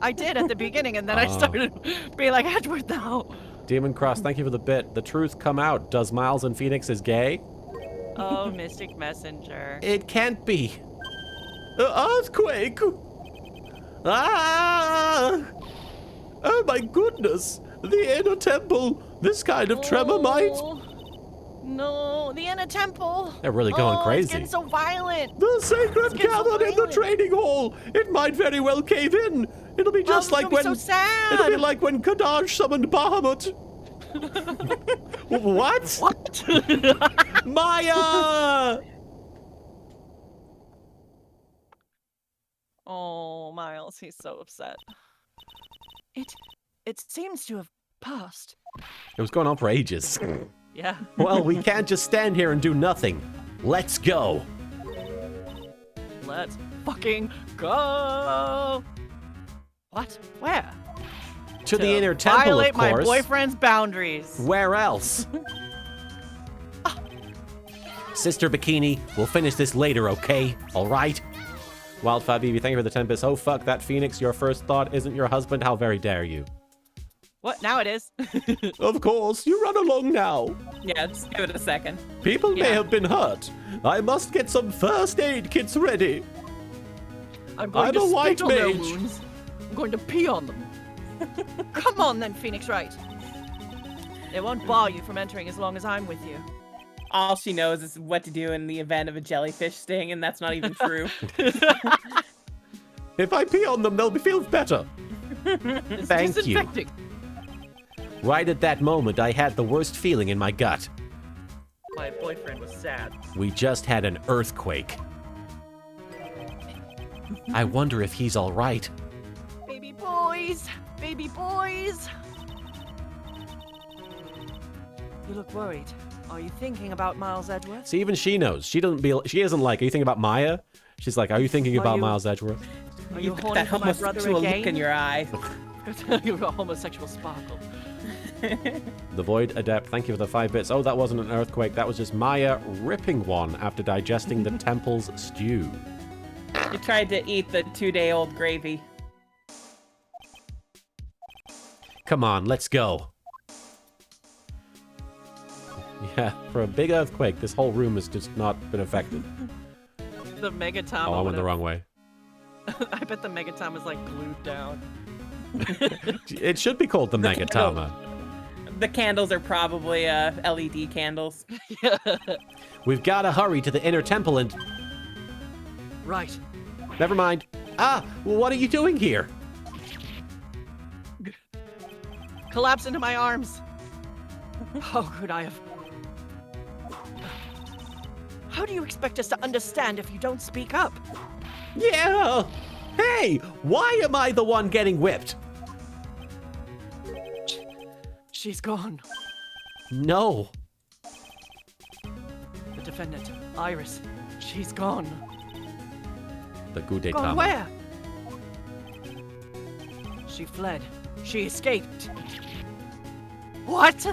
I did at the beginning, and then I started being like, Edward, no. Demon Cross, thank you for the bit. The truth come out. Does Miles and Phoenix is gay? Oh, Mystic Messenger. It can't be. Earthquake! Ah! Oh my goodness! The inner temple! This kind of tremor might... Oh, no, the inner temple. They're really going It's crazy. getting so violent. The sacred getting so gathered in the violent. training hall! It might very well cave in! It'll be just Oh, like it's gonna when... be so sad. It'll be like when Kadash summoned Bahamut! What? What? Maya! Oh, Miles, he's so upset. It seems to have passed. It was going on for ages. Yeah. Well, we can't just stand here and do nothing. Let's go. Let's fucking go. What? Where? To the inner temple, violate of course. my boyfriend's boundaries. Where else? Sister Bikini, we'll finish this later, okay? All right? Wildfire BB, thank you for the 10 bits. Oh, fuck that, Phoenix. Your first thought isn't your husband. How very dare you? What? Now it is. Of course, you run along now. Yeah, just give it a second. People may Yeah. have been hurt. I must get some first aid kits ready. I'm going I'm to a white spit on their mage. wounds. I'm going to pee on them. Come on then, Phoenix Wright. It won't bar you from entering as long as I'm with you. All she knows is what to do in the event of a jellyfish sting, and that's not even true. If I pee on them, they'll feel better. It's Thank you. disinfecting. Right at that moment, I had the worst feeling in my gut. My boyfriend was sad. We just had an earthquake. I wonder if he's all right. Baby boys, baby boys. You look worried. Are you thinking about Miles Edgeworth? See, even she knows. She isn't like, are you thinking about Maya? She's like, are you thinking Are about you- Miles Edgeworth? Are you You've got horny that for my brother homosexual again? look in your eye. You've got homosexual sparkle. The Void Adept, thank you for the 5 bits. Oh, that wasn't an earthquake. That was just Maya ripping one after digesting the temple's stew. You tried to eat the 2-day-old gravy. Come on, let's go. Yeah, for a big earthquake, this whole room has just not been affected. The Megatama. Oh, I went the would've- wrong way. I bet the Megatama is like glued down. It should be called the Megatama. The candles are probably LED candles. We've got to hurry to the inner temple and... Right. Never mind. Ah, what are you doing here? Collapse into my arms. How could I have? How do you expect us to understand if you don't speak up? Yeah! Hey, why am I the one getting whipped? She's gone. No. The defendant, Iris, she's gone. The Gude Gone Tama. where? She fled. She escaped. What?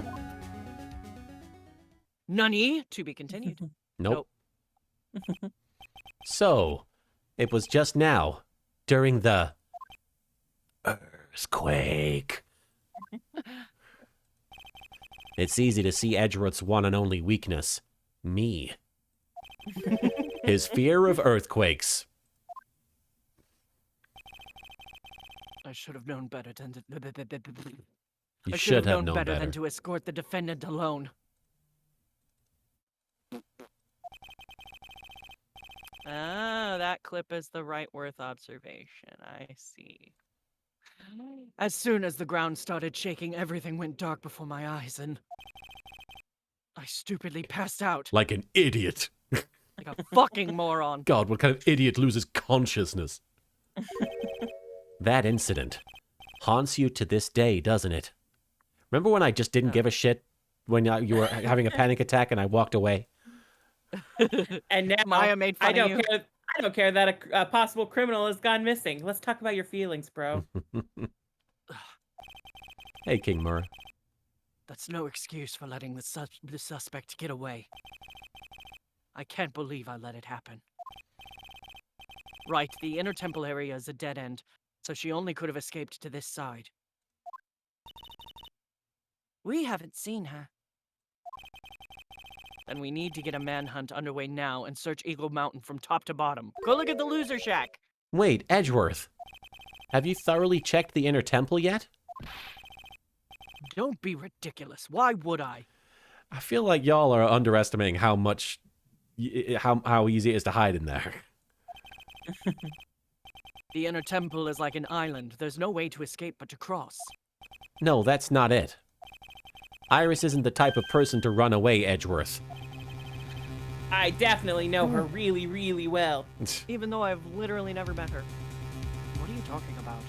Nani? To be continued. Nope. So, it was just now, during the earthquake. It's easy to see Edgeworth's one and only weakness. Me. His fear of earthquakes. I should have known better than to... You I should have known better better. than to escort the defendant alone. Ah, that clip is the right worth observation. I see. As soon as the ground started shaking, everything went dark before my eyes, and I stupidly passed out Like an idiot. like a fucking moron. God, what kind of idiot loses consciousness? That incident haunts you to this day, doesn't it? Remember when I just didn't give a shit when you were having a panic attack and I walked away? And now Maya made fun I of don't you. care. I don't care that a possible criminal has gone missing. Let's talk about your feelings, bro. Hey, King Murr. That's no excuse for letting the suspect get away. I can't believe I let it happen. Right, the inner temple area is a dead end, so she only could have escaped to this side. We haven't seen her. Then we need to get a manhunt underway now and search Eagle Mountain from top to bottom. Go look at the loser shack! Wait, Edgeworth. Have you thoroughly checked the inner temple yet? Don't be ridiculous. Why would I? I feel like y'all are underestimating how much, how easy it is to hide in there. The inner temple is like an island. There's no way to escape but to cross. No, that's not it. Iris isn't the type of person to run away, Edgeworth. I definitely know her really, really well. Even though I've literally never met her. What are you talking about?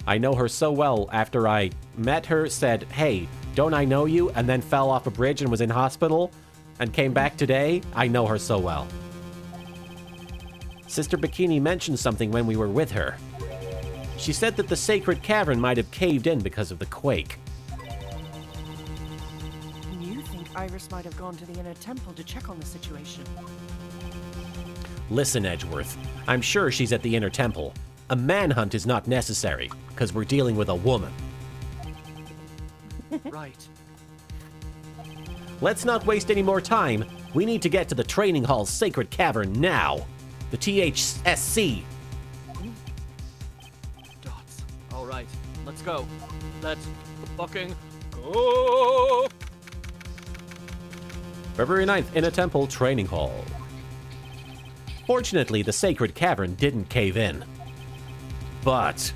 I know her so well after I met her, said, hey, don't I know you? And then fell off a bridge and was in hospital and came back today. I know her so well. Sister Bikini mentioned something when we were with her. She said that the sacred cavern might have caved in because of the quake. You think Iris might have gone to the inner temple to check on the situation? Listen, Edgeworth, I'm sure she's at the inner temple. A manhunt is not necessary, because we're dealing with a woman. Right. Let's not waste any more time. We need to get to the training hall's sacred cavern now. The THSC. Dots. All right, let's go. Let's fucking go. February 9th, Inner Temple Training Hall. Fortunately, the sacred cavern didn't cave in. But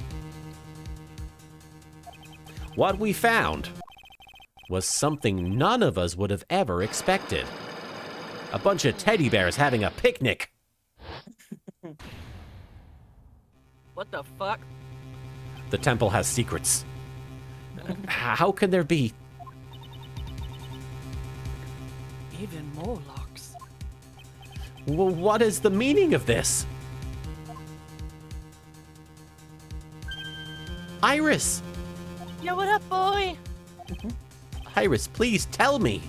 what we found was something none of us would have ever expected. A bunch of teddy bears having a picnic. What the fuck? The temple has secrets. How can there be? Even more locks. Well, what is the meaning of this? Iris! Yo, what up, boy? Iris, please tell me.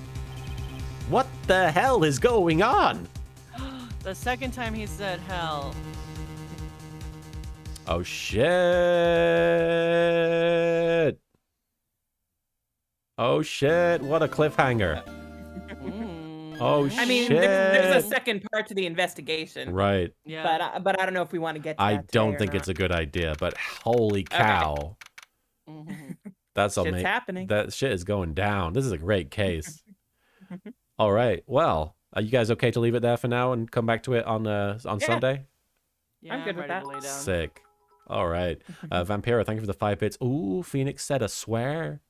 What the hell is going on? The second time he said hell. Oh, shit. Oh, shit. What a cliffhanger. Oh, Mm. I mean, shit. there's a second part to the investigation. Right. Yeah. But I don't know if we want to get to I that don't today or think not. it's a good idea, but holy cow. Mhm. That's Shit's amazing. happening. That shit is going down. This is a great case. All right. Well, are you guys okay to leave it there for now and come back to it on Sunday? Yeah, I'm good with ready that. to lay down. Sick. All right. Vampira, thank you for the 5 bits. Ooh, Phoenix said a swear.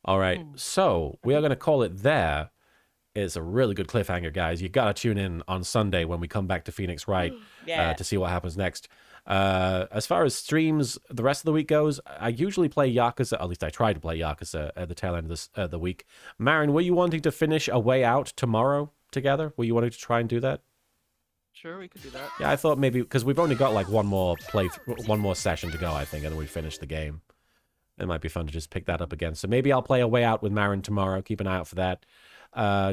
All right. So we are going to call it there. It's a really good cliffhanger, guys. You got to tune in on Sunday when we come back to Phoenix Wright Yeah. to see what happens next. As far as streams the rest of the week goes, I usually play Yakuza, at least I try to play Yakuza at the tail end of this the week. Marin, were you wanting to finish A Way Out tomorrow together? Were you wanting to try and do that? Sure, we could do that. Yeah, I thought maybe because we've only got like one more session to go, I think, and then we finish the game. It might be fun to just pick that up again. So maybe I'll play A Way Out with Marin tomorrow. Keep an eye out for that.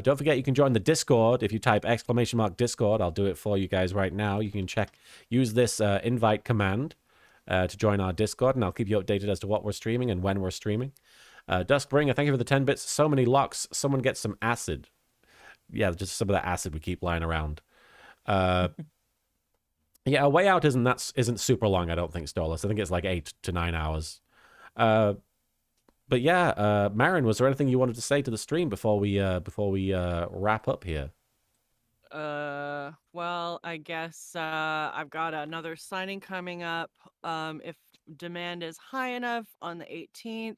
Don't forget, you can join the Discord. If you type !Discord, I'll do it for you guys right now. You can use this invite command to join our Discord, and I'll keep you updated as to what we're streaming and when we're streaming. Duskbringer, thank you for the 10 bits. So many locks. Someone get some acid. Yeah, just some of that acid we keep lying around. Yeah, A Way Out isn't super long, I don't think, Stolas. I think it's like 8 to 9 hours. But yeah, Marin, was there anything you wanted to say to the stream before we wrap up here? Well, I guess I've got another signing coming up. If demand is high enough on the 18th.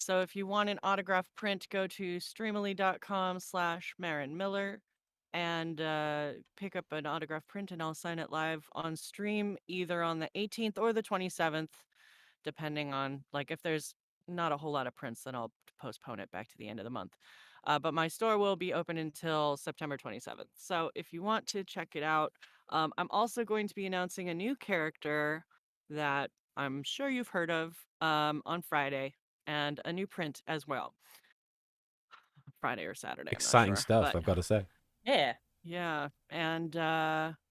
So if you want an autograph print, go to streamily.com/Marin Miller and pick up an autograph print, and I'll sign it live on stream either on the 18th or the 27th, depending on, like, if there's not a whole lot of prints, then I'll postpone it back to the end of the month. But my store will be open until September 27th. So if you want to check it out, I'm also going to be announcing a new character that I'm sure you've heard of on Friday, and a new print as well. Friday or Saturday, Exciting I'm not sure. stuff, But I've got to say. Yeah. yeah, and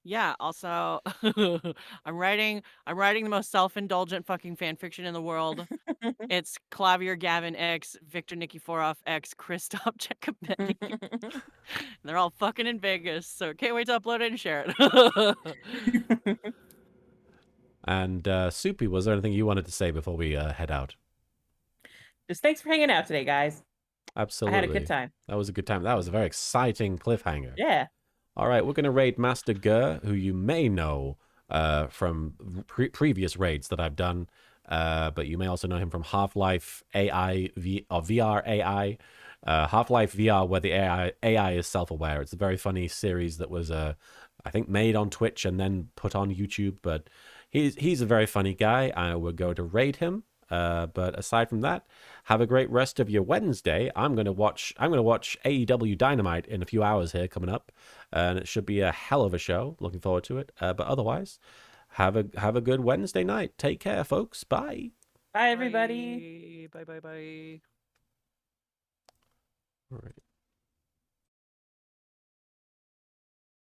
yeah, also I'm writing the most self-indulgent fucking fan fiction in the world. It's Clavier Gavin X, Victor Nikiforov X, Christoph Jacobetti. They're all fucking in Vegas, so can't wait to upload it and share it. And Soupy, was there anything you wanted to say before we head out? Just thanks for hanging out today, guys. Absolutely. I had a good time. That was a good time. That was a very exciting cliffhanger. Yeah. All right, we're going to raid Master Gur, who you may know from previous raids that I've done, but you may also know him from Half-Life AI or VR AI. Half-Life VR, where the AI is self-aware. It's a very funny series that was, I think, made on Twitch and then put on YouTube. But he's a very funny guy. I will go to raid him. But aside from that, have a great rest of your Wednesday. I'm gonna watch AEW Dynamite in a few hours here coming up, and it should be a hell of a show. Looking forward to it. But otherwise, have a good Wednesday night. Take care, folks. Bye. Bye, everybody. Bye. Bye. All right.